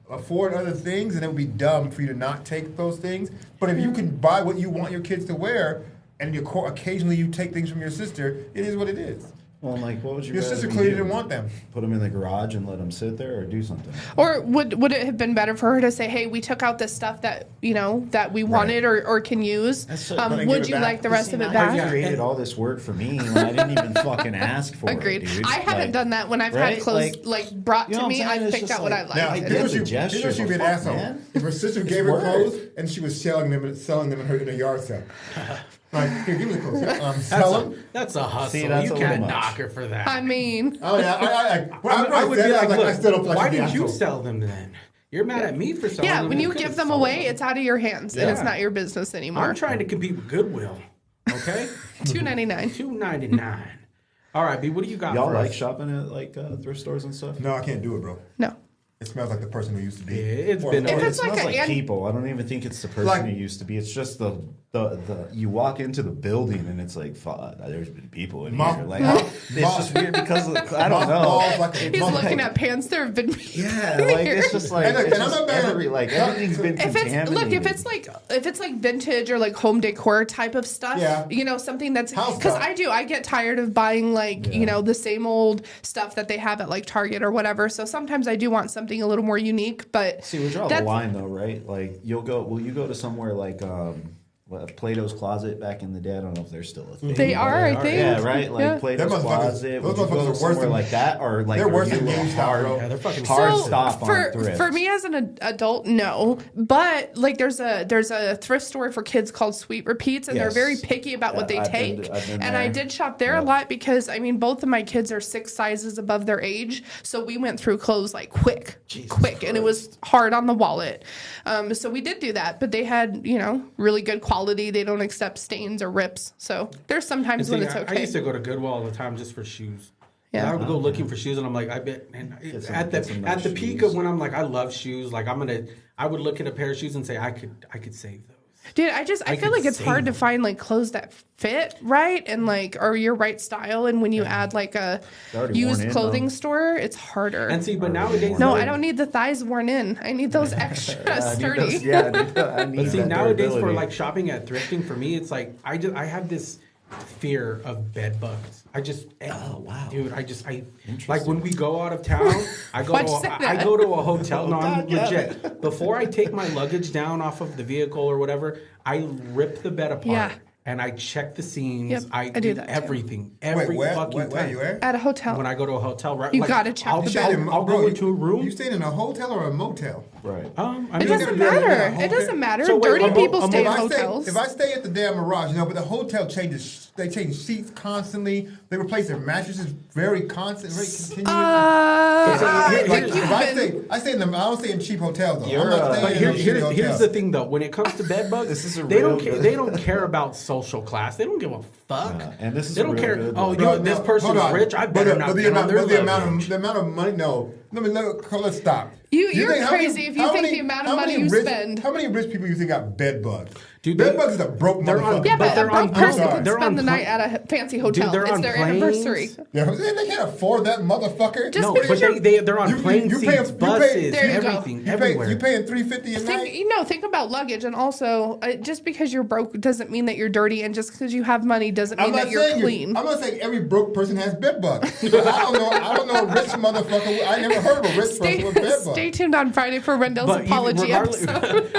Speaker 3: afford other things? And it would be dumb for you to not take those things. But if you can buy what you want your kids to wear, and occasionally you take things from your sister, it is what it is.
Speaker 7: Well, like, what would you
Speaker 3: Your
Speaker 7: rather
Speaker 3: sister
Speaker 7: me
Speaker 3: clearly
Speaker 7: do?
Speaker 3: didn't want them.
Speaker 7: Put them in the garage and let them sit there, or do something?
Speaker 6: Or would it have been better for her to say, "Hey, we took out this stuff that that we wanted or can use.
Speaker 7: That's it.
Speaker 3: But then give
Speaker 6: Would
Speaker 3: it
Speaker 6: you
Speaker 3: back.
Speaker 6: like the rest of it
Speaker 7: I
Speaker 6: back?"
Speaker 7: created all this work for me when I didn't even fucking ask for
Speaker 6: Agreed.
Speaker 7: it, dude.
Speaker 6: I haven't
Speaker 7: Like,
Speaker 6: done that when I've
Speaker 7: right?
Speaker 6: had clothes brought
Speaker 7: you know
Speaker 6: to
Speaker 7: what
Speaker 6: me.
Speaker 7: I'm saying?
Speaker 6: I've
Speaker 7: It's
Speaker 6: picked
Speaker 7: just
Speaker 6: out what I
Speaker 7: like-
Speaker 6: like.
Speaker 3: Now,
Speaker 7: I
Speaker 3: here's
Speaker 7: get
Speaker 3: what
Speaker 7: the
Speaker 3: she-
Speaker 7: gesture,
Speaker 3: here's what she'd be an
Speaker 7: but fuck,
Speaker 3: asshole.
Speaker 7: man.
Speaker 3: If her sister
Speaker 7: It's
Speaker 3: gave her
Speaker 7: work.
Speaker 3: clothes and she was selling them in a yard sale. Like, here, give me the clothes. Sell them.
Speaker 4: That's a hustle.
Speaker 7: See, that's
Speaker 4: you
Speaker 7: a
Speaker 4: can't
Speaker 7: little much.
Speaker 4: knock her for that.
Speaker 6: I mean,
Speaker 3: Oh, yeah.
Speaker 4: I would be like,
Speaker 3: I
Speaker 4: look,
Speaker 3: still don't feel like
Speaker 4: why
Speaker 3: she'd be
Speaker 4: did you
Speaker 3: asshole.
Speaker 4: sell them then? You're mad at me for selling
Speaker 6: yeah,
Speaker 4: them.
Speaker 6: when you
Speaker 4: could've
Speaker 6: give them
Speaker 4: sold
Speaker 6: away, it's out of your hands and it's
Speaker 4: Yeah.
Speaker 6: not your business anymore.
Speaker 4: I'm trying to compete with Goodwill. Okay?
Speaker 6: $2.99.
Speaker 4: $2.99. All right, B, what do you got
Speaker 7: Y'all
Speaker 4: for
Speaker 7: like
Speaker 4: us?
Speaker 7: shopping at like thrift stores and stuff?
Speaker 3: No, I can't do it, bro.
Speaker 6: No.
Speaker 3: It smells like the person who used to be.
Speaker 4: Yeah, it's
Speaker 3: Or-
Speaker 4: been-
Speaker 3: or-
Speaker 6: If
Speaker 7: It
Speaker 6: it's like
Speaker 7: smells
Speaker 6: a
Speaker 7: like
Speaker 6: an-
Speaker 7: people. I don't even think it's the person
Speaker 3: Like-
Speaker 7: it used to be. It's just the you walk into the building and it's like, fuck, there's been people in
Speaker 3: Moth-
Speaker 7: here. Like,
Speaker 3: moth-
Speaker 7: it's just weird because I don't know.
Speaker 3: Mothballs like a-
Speaker 6: He's
Speaker 3: moth-
Speaker 6: looking at pants. There have been
Speaker 7: Yeah, like it's just like
Speaker 3: And look,
Speaker 7: it's
Speaker 3: and I'm
Speaker 7: just
Speaker 3: not bad at-
Speaker 7: everything's been
Speaker 6: if it's
Speaker 7: contaminated.
Speaker 6: look if it's like vintage or like home decor type of stuff,
Speaker 3: Yeah.
Speaker 6: something that's
Speaker 3: House
Speaker 6: because
Speaker 3: stuff.
Speaker 6: I get tired of buying like the same old stuff that they have at like Target or whatever. So sometimes I do want something a little more unique. But
Speaker 7: See, we draw the line though, right? Like will you go to somewhere like Plato's Closet back in the day? I don't know if they're still a thing.
Speaker 6: they are, I think.
Speaker 7: Yeah, right. Like
Speaker 6: Yeah.
Speaker 7: Plato's
Speaker 3: Them motherfuckers-
Speaker 7: Closet.
Speaker 3: those
Speaker 7: Would you
Speaker 3: motherfuckers
Speaker 7: go
Speaker 3: are
Speaker 7: to
Speaker 3: worse
Speaker 7: somewhere
Speaker 3: than-
Speaker 7: like that, or like
Speaker 3: they're worse
Speaker 7: are
Speaker 3: than
Speaker 7: you a
Speaker 3: GameStop,
Speaker 7: hard,
Speaker 3: bro.
Speaker 4: Yeah, they're fucking
Speaker 7: hard
Speaker 6: So
Speaker 7: stop on thrift?
Speaker 6: for me as an adult, no. But like there's a thrift store for kids called Sweet Repeats, and
Speaker 7: Yes.
Speaker 6: they're very picky about what they
Speaker 7: I've been-
Speaker 6: take.
Speaker 7: I've been
Speaker 6: And I
Speaker 7: there.
Speaker 6: did shop there a lot because I mean both of my kids are 6 sizes above their age, so we went through clothes like quick, and it was hard on the wallet. So we did do that, but they had really good quality. They don't accept stains or rips, so there's sometimes when it's
Speaker 4: I
Speaker 6: okay.
Speaker 4: used to go to Goodwill all the time just for shoes.
Speaker 6: Yeah.
Speaker 4: And I would go looking for shoes, and I'm like, I bet. And at
Speaker 7: get some nice
Speaker 4: the peak
Speaker 7: shoes.
Speaker 4: of when I'm like, I love shoes. Like I would look at a pair of shoes and say, I could save those.
Speaker 6: Dude, I feel
Speaker 4: could
Speaker 6: like it's
Speaker 4: save
Speaker 6: hard to
Speaker 4: them.
Speaker 6: find like clothes that fit right and like are your right style. And when you add like a
Speaker 7: already
Speaker 6: used
Speaker 7: worn in,
Speaker 6: clothing
Speaker 7: though.
Speaker 6: store, it's harder.
Speaker 4: And see, but nowadays,
Speaker 6: No, I don't need the thighs worn in. I need those extra sturdy.
Speaker 7: I need
Speaker 4: But see,
Speaker 7: that
Speaker 4: nowadays for
Speaker 7: durability.
Speaker 4: like shopping at thrifting, for me, it's like I have this fear of bed bugs.
Speaker 7: wow.
Speaker 4: Dude, like when we go out of town, I go
Speaker 6: Why'd you say
Speaker 4: I
Speaker 6: that?
Speaker 4: go to a hotel. No, I'm legit. Before I take my luggage down off of the vehicle or whatever, I rip the bed apart.
Speaker 6: Yeah.
Speaker 4: And I check the seams.
Speaker 6: Yep,
Speaker 4: I
Speaker 6: I
Speaker 4: do
Speaker 6: do that too.
Speaker 4: everything. Every
Speaker 3: Wait,
Speaker 4: fucking
Speaker 3: where
Speaker 4: time.
Speaker 3: you at?
Speaker 6: At a hotel.
Speaker 4: When I go to a hotel, right?
Speaker 6: You gotta check
Speaker 4: I'll,
Speaker 6: the
Speaker 3: Stayed
Speaker 6: bed.
Speaker 3: in-
Speaker 4: I'll
Speaker 3: bro,
Speaker 4: go into a room.
Speaker 3: You stayed in a hotel or a motel?
Speaker 7: Right.
Speaker 4: I
Speaker 6: It
Speaker 4: mean,
Speaker 6: doesn't
Speaker 3: never
Speaker 6: matter.
Speaker 3: been in a
Speaker 6: It doesn't matter.
Speaker 4: So wait,
Speaker 6: Dirty
Speaker 4: I'm-
Speaker 6: people
Speaker 4: I'm-
Speaker 6: stay in
Speaker 3: If
Speaker 6: hotels.
Speaker 3: I stay at the damn Mirage, but the hotel changes. They change seats constantly. They replace their mattresses very constant, very continuous.
Speaker 6: I
Speaker 3: Like,
Speaker 6: think you've
Speaker 3: if I
Speaker 6: been.
Speaker 3: stay in them. I don't stay in cheap hotels though.
Speaker 7: You're,
Speaker 3: I'm not
Speaker 7: but
Speaker 3: staying in
Speaker 4: Here-
Speaker 3: no shitty
Speaker 4: here's
Speaker 3: hotels.
Speaker 4: the thing, though. When it comes to bed bugs,
Speaker 7: This is a
Speaker 4: they don't
Speaker 7: real
Speaker 4: care.
Speaker 7: good-
Speaker 4: They don't care about social class. They don't give a fuck.
Speaker 7: and this is
Speaker 4: they
Speaker 7: a
Speaker 4: don't
Speaker 7: real
Speaker 4: care.
Speaker 7: good
Speaker 4: Oh,
Speaker 7: one.
Speaker 4: you know, this
Speaker 3: hold
Speaker 4: person's
Speaker 3: on.
Speaker 4: rich. I
Speaker 3: But
Speaker 4: better
Speaker 3: the-
Speaker 4: not
Speaker 3: but the
Speaker 4: get on
Speaker 3: amount,
Speaker 4: their
Speaker 3: but the amount
Speaker 4: luggage.
Speaker 3: of money. No, let's stop.
Speaker 6: You're
Speaker 3: think- how
Speaker 6: crazy if you
Speaker 3: how
Speaker 6: think the amount of
Speaker 3: how
Speaker 6: money
Speaker 3: many
Speaker 6: you
Speaker 3: rich,
Speaker 6: spend.
Speaker 3: How many rich people you think got bed bugs?
Speaker 4: Dude,
Speaker 3: bed
Speaker 4: they-
Speaker 3: bugs is a broke
Speaker 4: they're on-
Speaker 3: motherfucker.
Speaker 6: Yeah, but
Speaker 4: they're
Speaker 6: a
Speaker 4: on-
Speaker 6: broke person
Speaker 3: I'm
Speaker 6: could
Speaker 4: sorry.
Speaker 6: spend the
Speaker 4: They're on
Speaker 6: night at a fancy hotel.
Speaker 4: they're
Speaker 6: It's
Speaker 4: on
Speaker 6: their
Speaker 4: planes.
Speaker 6: anniversary.
Speaker 3: Yeah, they can't afford that motherfucker.
Speaker 6: Just
Speaker 4: No,
Speaker 6: because
Speaker 4: but they're on
Speaker 3: You-
Speaker 4: plane
Speaker 3: you pay-
Speaker 4: seats,
Speaker 3: you pay-
Speaker 4: buses,
Speaker 6: There you go.
Speaker 4: everything,
Speaker 3: you
Speaker 4: everywhere.
Speaker 3: paying $350 a night.
Speaker 6: Think about luggage, and also just because you're broke doesn't mean that you're dirty, and just because you have money doesn't mean that you're clean.
Speaker 3: I'm not saying every broke person has bed bugs. But I don't know a rich motherfucker. I never heard of a rich person with bed bugs.
Speaker 6: Stay tuned on Friday for Rendell's
Speaker 4: But even
Speaker 6: apology
Speaker 4: regardless-
Speaker 6: episode.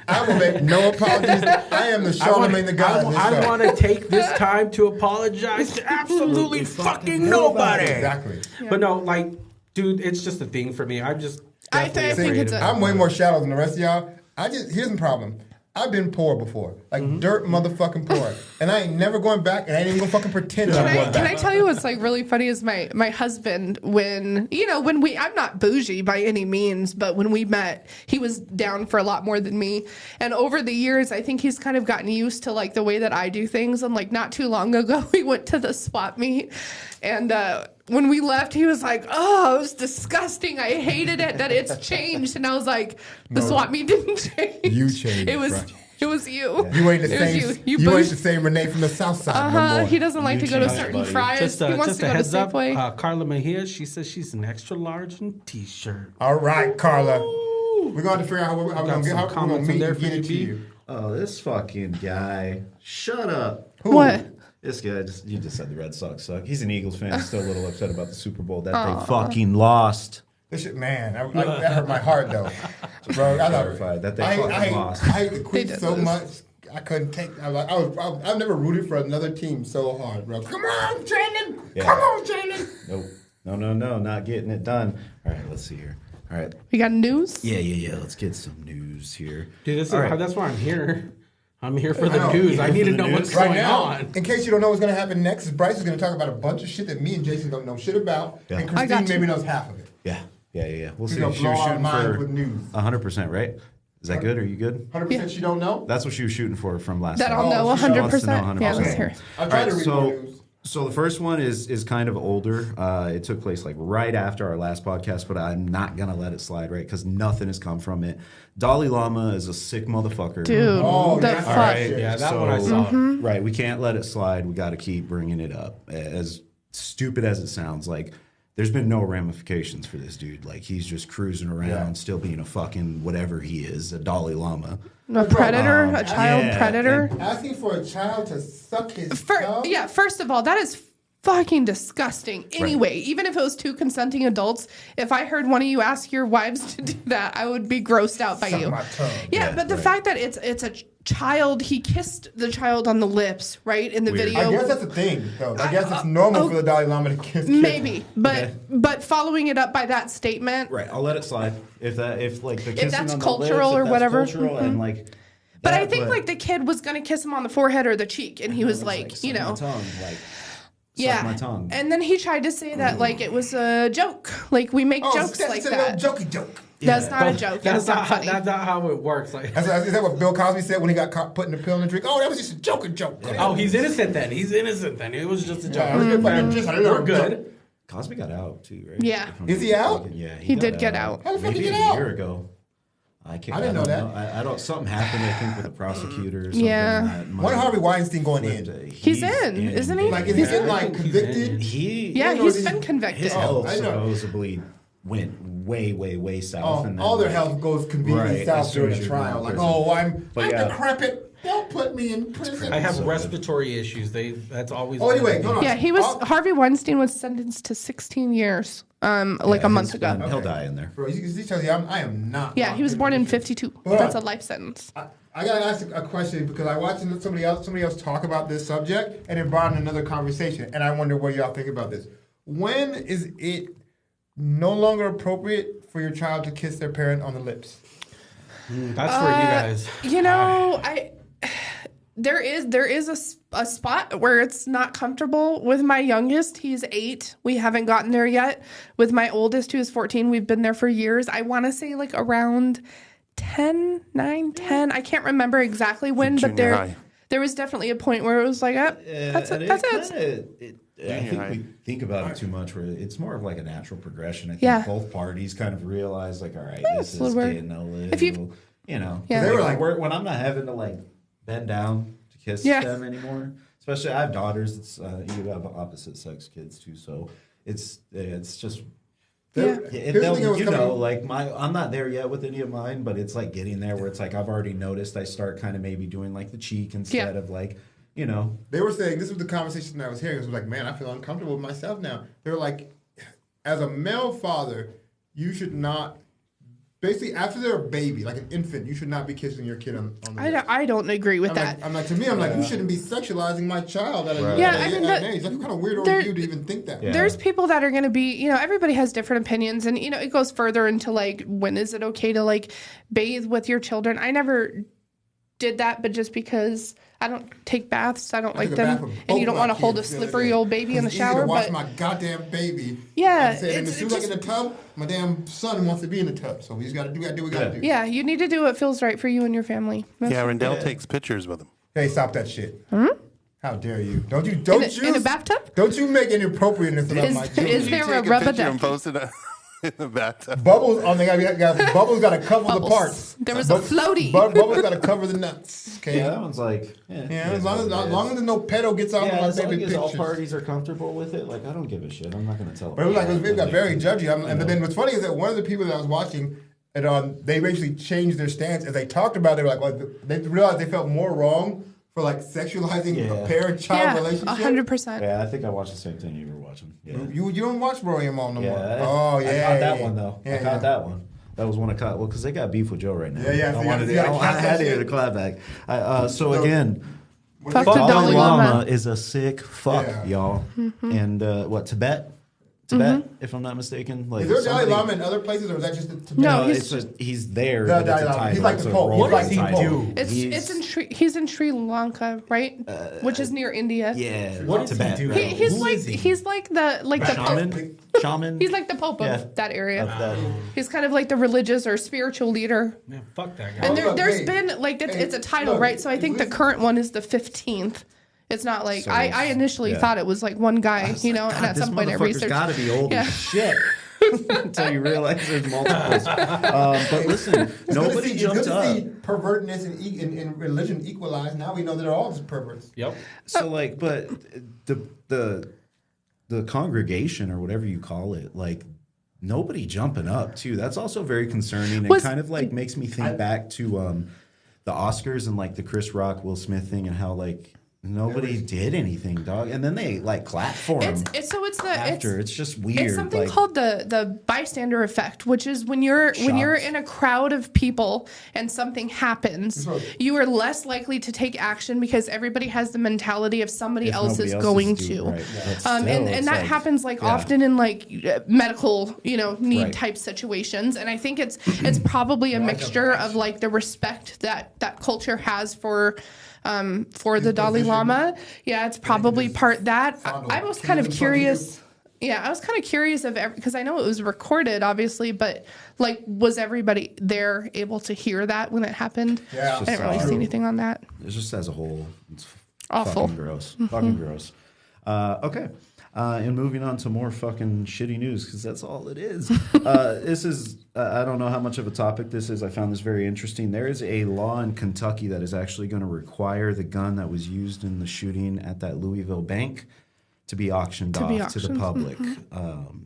Speaker 3: I will make no apologies. I am the Charlemagne the God. of this
Speaker 4: I
Speaker 3: show.
Speaker 4: want to take this time to apologize to absolutely fucking nobody.
Speaker 3: Exactly.
Speaker 4: But no, like, dude, it's just a thing for me. I'm just.
Speaker 6: I
Speaker 4: definitely
Speaker 6: think
Speaker 4: afraid
Speaker 6: it's
Speaker 4: of
Speaker 6: a-
Speaker 4: it.
Speaker 3: I'm way more shallow than the rest of y'all. Here's the problem. I've been poor before, like dirt motherfucking poor, and I ain't never going back, and I ain't even gonna fucking pretend that I'm going
Speaker 6: Can I
Speaker 3: back.
Speaker 6: tell you what's like really funny is my husband when I'm not bougie by any means, but when we met, he was down for a lot more than me. And over the years, I think he's kind of gotten used to like the way that I do things. And like not too long ago, we went to the swap meet, and when we left, he was like, "Oh, it was disgusting. I hated it that it's changed." And I was like, "The swap meet didn't change.
Speaker 3: You changed,
Speaker 6: It was
Speaker 3: right.
Speaker 6: It was you.
Speaker 3: You ain't the
Speaker 6: It was
Speaker 3: same.
Speaker 6: You
Speaker 3: You ain't
Speaker 6: pushed.
Speaker 3: the same Renee from the South Side no more.
Speaker 6: He doesn't like to go to
Speaker 7: changed,
Speaker 6: certain
Speaker 7: buddy.
Speaker 6: fries. He wants
Speaker 4: Just
Speaker 6: to
Speaker 4: a
Speaker 6: go to
Speaker 4: heads up,
Speaker 6: Safeway.
Speaker 4: Carla Mejia, she says she's an extra large in t-shirt.
Speaker 3: All right, Carla. We're going to figure out how we're going to
Speaker 4: comments
Speaker 3: meet
Speaker 4: in there
Speaker 3: and
Speaker 4: for
Speaker 3: get
Speaker 4: you,
Speaker 3: it to
Speaker 4: B?
Speaker 3: you.
Speaker 7: Oh, this fucking guy. Shut up.
Speaker 6: What?
Speaker 7: This guy, you just said the Red Sox suck. He's an Eagles fan. He's still a little upset about the Super Bowl that they fucking lost.
Speaker 3: This shit, man, that hurt my heart though, bro. I
Speaker 7: Terrified that they fucking lost.
Speaker 3: I hate the Queens
Speaker 6: did
Speaker 3: so
Speaker 6: lose.
Speaker 3: much. I couldn't take. I've never rooted for another team so hard, bro. Come on, Shannon.
Speaker 7: Yeah.
Speaker 3: Come on, Shannon.
Speaker 7: Nope. No, not getting it done. All right, let's see here. All right.
Speaker 6: We got news?
Speaker 7: Yeah. Let's get some news here.
Speaker 4: Dude,
Speaker 7: All right.
Speaker 4: that's why I'm here. I'm here for
Speaker 3: I
Speaker 4: the
Speaker 3: know.
Speaker 4: news.
Speaker 7: You're
Speaker 4: I
Speaker 7: here
Speaker 4: need
Speaker 7: for
Speaker 4: to
Speaker 7: the
Speaker 4: know
Speaker 7: news?
Speaker 4: what's
Speaker 3: Right
Speaker 4: going
Speaker 3: now,
Speaker 4: on.
Speaker 3: in case you don't know what's going to happen next, Bryce is going to talk about a bunch of shit that me and Jason don't know shit about,
Speaker 7: Yeah.
Speaker 3: and
Speaker 6: I got
Speaker 3: Christine
Speaker 6: you.
Speaker 3: maybe knows half of it.
Speaker 7: Yeah. We'll
Speaker 3: She's
Speaker 7: see.
Speaker 3: gonna
Speaker 7: She
Speaker 3: blow
Speaker 7: was
Speaker 3: our
Speaker 7: shooting
Speaker 3: minds
Speaker 7: for
Speaker 3: with news.
Speaker 7: 100%, right? Is that good? Are you good?
Speaker 3: 100% she don't know.
Speaker 7: That's what she was shooting for from last
Speaker 6: That
Speaker 7: time.
Speaker 6: I'll know
Speaker 3: Oh, she wants to know
Speaker 6: 100%. Yeah, let's
Speaker 7: 100%.
Speaker 6: hear it.
Speaker 3: I tried to
Speaker 7: All
Speaker 3: read
Speaker 7: right,
Speaker 3: more news.
Speaker 7: So the first one is kind of older. It took place like right after our last podcast, but I'm not gonna let it slide, right? Because nothing has come from it. Dalai Lama is a sick motherfucker.
Speaker 6: Dude,
Speaker 3: Oh,
Speaker 6: the
Speaker 3: that's
Speaker 6: fuck.
Speaker 3: right.
Speaker 4: Yeah, that one I saw.
Speaker 7: Right, we can't let it slide. We got to keep bringing it up. As stupid as it sounds, like there's been no ramifications for this dude. Like he's just cruising around, still being a fucking whatever he is, a Dalai Lama.
Speaker 6: A predator? A child
Speaker 7: yeah,
Speaker 6: predator?
Speaker 3: Asking for a child to suck his thumb?
Speaker 6: Yeah, first of all, that is fucking disgusting. Anyway, even if it was two consenting adults, if I heard one of you ask your wives to do that, I would be grossed out by
Speaker 3: Suck
Speaker 6: you.
Speaker 3: my tongue.
Speaker 6: Yeah, but the fact that it's a child, he kissed the child on the lips, right, in the
Speaker 7: Weird.
Speaker 6: video.
Speaker 3: I guess that's a thing, though. I guess it's normal for the Dalai Lama to kiss kids.
Speaker 6: Maybe, but
Speaker 7: Okay.
Speaker 6: but following it up by that statement.
Speaker 7: Right, I'll let it slide. If like the kissing
Speaker 6: that's
Speaker 7: on the
Speaker 6: cultural
Speaker 7: lips,
Speaker 6: or
Speaker 7: if that's
Speaker 6: whatever.
Speaker 7: cultural and like.
Speaker 6: But I
Speaker 7: that,
Speaker 6: think like the kid was gonna kiss him on the forehead or the cheek, and he was like,
Speaker 7: suck
Speaker 6: you know,
Speaker 7: my tongue, like
Speaker 6: yeah.
Speaker 7: suck my tongue.
Speaker 6: And then he tried to say that like it was a joke, like we make jokes
Speaker 3: that's
Speaker 6: like
Speaker 3: a
Speaker 6: that.
Speaker 3: little jokey joke.
Speaker 6: That's not a joke. That's not funny.
Speaker 4: That's not how it works. Like,
Speaker 3: Is that what Bill Cosby said when he got caught putting the pill in the drink? Oh, that was just a joke.
Speaker 4: oh, he's innocent then. It was just a joke.
Speaker 3: Yeah,
Speaker 4: We're good.
Speaker 7: Cosby got out too, right?
Speaker 6: Yeah.
Speaker 7: If I'm
Speaker 3: Is he out?
Speaker 7: mistaken. Yeah,
Speaker 6: He did get out.
Speaker 3: How the fuck
Speaker 7: Maybe
Speaker 3: did he
Speaker 7: a
Speaker 3: get out?
Speaker 7: year ago. I
Speaker 3: didn't know that.
Speaker 7: I don't. Something happened. I think with the prosecutor. Or something
Speaker 6: Yeah.
Speaker 7: that
Speaker 3: When
Speaker 7: might-
Speaker 3: Harvey Weinstein going in?
Speaker 6: He's in, isn't he?
Speaker 3: Like, is he getting like convicted?
Speaker 7: He.
Speaker 6: Yeah,
Speaker 3: know,
Speaker 6: he's
Speaker 3: these-
Speaker 6: been convicted.
Speaker 7: His health
Speaker 3: I know.
Speaker 7: supposedly went way south. and then,
Speaker 3: All their
Speaker 7: like,
Speaker 3: health goes conveniently
Speaker 7: right,
Speaker 3: south
Speaker 7: as soon
Speaker 3: during
Speaker 7: as
Speaker 3: a
Speaker 7: you're
Speaker 3: trial.
Speaker 7: in
Speaker 3: Like,
Speaker 7: prison.
Speaker 3: oh, I'm
Speaker 7: But yeah.
Speaker 3: decrepit. Don't put me in prison.
Speaker 4: I have
Speaker 7: So-
Speaker 4: respiratory issues. That's always.
Speaker 3: Oh, anyway, hold on.
Speaker 6: Yeah, he was.
Speaker 3: Oh,
Speaker 6: Harvey Weinstein was sentenced to 16 years, like
Speaker 7: yeah,
Speaker 6: a month
Speaker 7: he's
Speaker 6: ago.
Speaker 7: been- He'll die in there.
Speaker 3: Bro, he tells you I am not.
Speaker 6: Yeah, he was born in 52.
Speaker 3: Hold
Speaker 6: That's a
Speaker 3: on.
Speaker 6: life sentence.
Speaker 3: I gotta ask a question because I watched somebody else talk about this subject and it brought in another conversation, and I wonder what y'all think about this. When is it no longer appropriate for your child to kiss their parent on the lips?
Speaker 4: That's for you guys.
Speaker 6: You know, there is a spot where it's not comfortable with my youngest. He's 8. We haven't gotten there yet. With my oldest, who is 14, we've been there for years. I want to say like around 9, 10. I can't remember exactly when, but there was definitely a point where it was like, that's it.
Speaker 7: I think we think about it too much. Where it's more of like a natural progression. I think
Speaker 6: Yeah.
Speaker 7: both parties kind of realize, like, all right, this is
Speaker 6: slower.
Speaker 7: getting a little,
Speaker 6: If you-
Speaker 7: you know.
Speaker 6: Yeah.
Speaker 3: They were like,
Speaker 7: when I'm not having to like bend down to kiss
Speaker 6: Yeah.
Speaker 7: them anymore. Especially, I have daughters. It's you have opposite sex kids too, so it's just.
Speaker 6: Yeah.
Speaker 3: Here's the thing that was coming-
Speaker 7: Like I'm not there yet with any of mine, but it's like getting there where it's like I've already noticed I start kind of maybe doing like the cheek instead of like, you know.
Speaker 3: They were saying, this was the conversation that I was hearing. It was like, man, I feel uncomfortable with myself now. They were like, as a male father, you should not, basically after they're a baby, like an infant, you should not be kissing your kid on the lips.
Speaker 6: I don't agree with that.
Speaker 3: I'm like, you shouldn't be sexualizing my child at an
Speaker 6: Yeah, I mean,
Speaker 3: age. That's kind of weird
Speaker 6: there-
Speaker 3: of you to even think that.
Speaker 7: Yeah.
Speaker 6: There's people that are going to be, everybody has different opinions, and it goes further into like, when is it okay to like bathe with your children? I never did that, but just because I don't take baths, I don't like
Speaker 3: took a bath
Speaker 6: them,
Speaker 3: with
Speaker 6: and
Speaker 3: both
Speaker 6: you don't
Speaker 3: my
Speaker 6: want to hold a
Speaker 3: kids the other
Speaker 6: slippery
Speaker 3: day.
Speaker 6: old baby in the
Speaker 3: It's easy to
Speaker 6: shower.
Speaker 3: watch
Speaker 6: But
Speaker 3: my goddamn baby.
Speaker 6: Yeah,
Speaker 3: I said, and
Speaker 6: it's-
Speaker 3: as soon
Speaker 6: it
Speaker 3: as I get in the tub, my damn son wants to be in the tub. So we just got to do what we got to do.
Speaker 6: yeah, you need to do what feels right for you and your family. That's-
Speaker 8: Yeah, Rendell takes pictures with him.
Speaker 3: Hey, stop that shit. How dare you? Don't
Speaker 6: in a bathtub?
Speaker 3: Don't you make inappropriateness about my children.
Speaker 6: Is there a
Speaker 8: Take a
Speaker 6: rub a
Speaker 8: picture and
Speaker 6: ducky?
Speaker 8: post it. in the bathtub.
Speaker 3: Bubbles, Bubbles got to cover the
Speaker 6: Bubbles.
Speaker 3: parts.
Speaker 6: There was a floaty.
Speaker 3: Bubbles got to cover the nuts. Okay.
Speaker 7: Yeah, that one's like,
Speaker 3: Yeah, as long as no pedo gets out of my
Speaker 7: as long
Speaker 3: baby
Speaker 7: as all
Speaker 3: pictures.
Speaker 7: parties are comfortable with it, like I don't give a shit. I'm not gonna tell.
Speaker 3: But it got very judgy. But then what's funny is that one of the people that I was watching, they basically changed their stance as they talked about it. They were like, they realized they felt more wrong for like sexualizing a parent-child relationship.
Speaker 6: 100%.
Speaker 7: Yeah, I think I watched the same thing you were watching. Yeah.
Speaker 3: You don't watch Rory and Mom no more.
Speaker 7: Yeah.
Speaker 3: Oh yeah.
Speaker 7: I caught that one though.
Speaker 3: Yeah,
Speaker 7: I caught that one. That was one I caught. Well, because they got beef with Joe right now.
Speaker 3: Yeah.
Speaker 7: I had to hear the clap back. So again,
Speaker 6: Fuck the Dalai Lama.
Speaker 7: is a sick fuck, y'all. And what, Tibet? If I'm not mistaken. Like,
Speaker 3: is there a Dalai Lama in other places, or is that just Tibet?
Speaker 6: No,
Speaker 7: he's there.
Speaker 3: The
Speaker 7: But
Speaker 3: Dalai
Speaker 7: it's a
Speaker 3: Lama.
Speaker 7: title.
Speaker 3: He's like
Speaker 7: It's
Speaker 3: the
Speaker 7: a
Speaker 3: Pope.
Speaker 7: role
Speaker 3: What does he
Speaker 7: title.
Speaker 3: do?
Speaker 6: He's in Sri Lanka, right? Which is near India.
Speaker 7: Yeah.
Speaker 5: What does he
Speaker 7: Tibet.
Speaker 5: do?
Speaker 6: He's
Speaker 5: Who
Speaker 6: like
Speaker 5: is he?
Speaker 6: he's like the
Speaker 7: Shaman?
Speaker 6: Pope.
Speaker 7: Shaman?
Speaker 6: He's like the Pope
Speaker 7: Yeah.
Speaker 6: of that area.
Speaker 7: Of that.
Speaker 6: He's kind of like the religious or spiritual leader.
Speaker 4: Man, fuck that guy.
Speaker 6: And
Speaker 3: look,
Speaker 6: there's
Speaker 3: hey,
Speaker 6: been like it's a title,
Speaker 3: look,
Speaker 6: right? So I think the current one is the 15th. It's not like
Speaker 7: So
Speaker 6: I initially thought it was like one guy, you know, and at some point I researched.
Speaker 7: Got to be old
Speaker 6: Yeah.
Speaker 7: as shit. Until you realize there's multiples. But listen, nobody jumped
Speaker 3: It's good
Speaker 7: up.
Speaker 3: to see pervertness in religion equalized. Now we know they're all just perverts.
Speaker 4: Yep.
Speaker 7: So like, but the congregation or whatever you call it, like nobody jumping up too. That's also very concerning and kind of like makes me think back to the Oscars and like the Chris Rock Will Smith thing and how like nobody did anything, dog. And then they like clap for him. It's just weird.
Speaker 6: It's something
Speaker 7: like,
Speaker 6: called the bystander effect, which is when you're in a crowd of people and something happens, you are less likely to take action because everybody has the mentality of somebody else is going to.
Speaker 7: Right.
Speaker 6: And that happens like often in like medical, need type situations. And I think it's probably a mixture of like the respect that culture has for the Dalai Lama. Yeah, it's probably part that. I was kind of curious. Yeah, I was kind of curious because I know it was recorded, obviously, but like, was everybody there able to hear that when it happened?
Speaker 3: Yeah.
Speaker 6: I didn't really see anything on that.
Speaker 7: It's just as a whole, it's
Speaker 6: Awful.
Speaker 7: fucking gross. Fucking gross. Okay. And moving on to more fucking shitty news, because that's all it is. This is, I don't know how much of a topic this is. I found this very interesting. There is a law in Kentucky that is actually going to require the gun that was used in the shooting at that Louisville bank to be auctioned off to the public.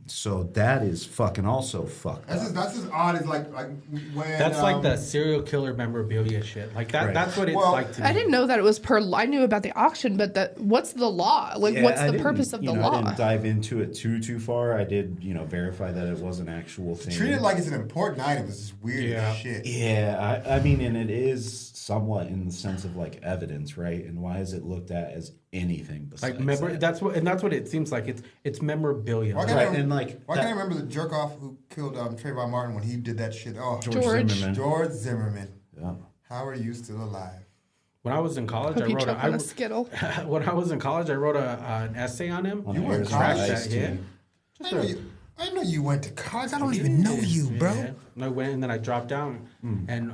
Speaker 7: So that is fucking also fucked up.
Speaker 3: That's as odd as like when.
Speaker 4: That's like the serial killer memorabilia shit. Like that.
Speaker 7: Right.
Speaker 4: That's what it's like to me.
Speaker 6: I didn't know that it was I knew about the auction, but what's the law? Like, what's the purpose of the law?
Speaker 7: I didn't dive into it too far. I did, verify that it was an actual thing.
Speaker 3: Treat it like it's an important item. It's just weird as shit.
Speaker 7: Yeah, I mean, and it is somewhat in the sense of like evidence, right? And why is it looked at as anything besides that?
Speaker 4: That's what it seems like. It's memorabilia.
Speaker 3: Why can't I remember the jerk off who killed Trayvon Martin when he did that shit? Oh,
Speaker 6: George
Speaker 3: Zimmerman.
Speaker 7: Yeah.
Speaker 3: How are you still alive?
Speaker 4: When I was in college,
Speaker 6: Hope you choke on a Skittle.
Speaker 4: When I was in college, I wrote an essay on him.
Speaker 3: You were in college? I didn't know you went to college. I don't even know you, bro.
Speaker 4: Yeah. And I went and then I dropped down and.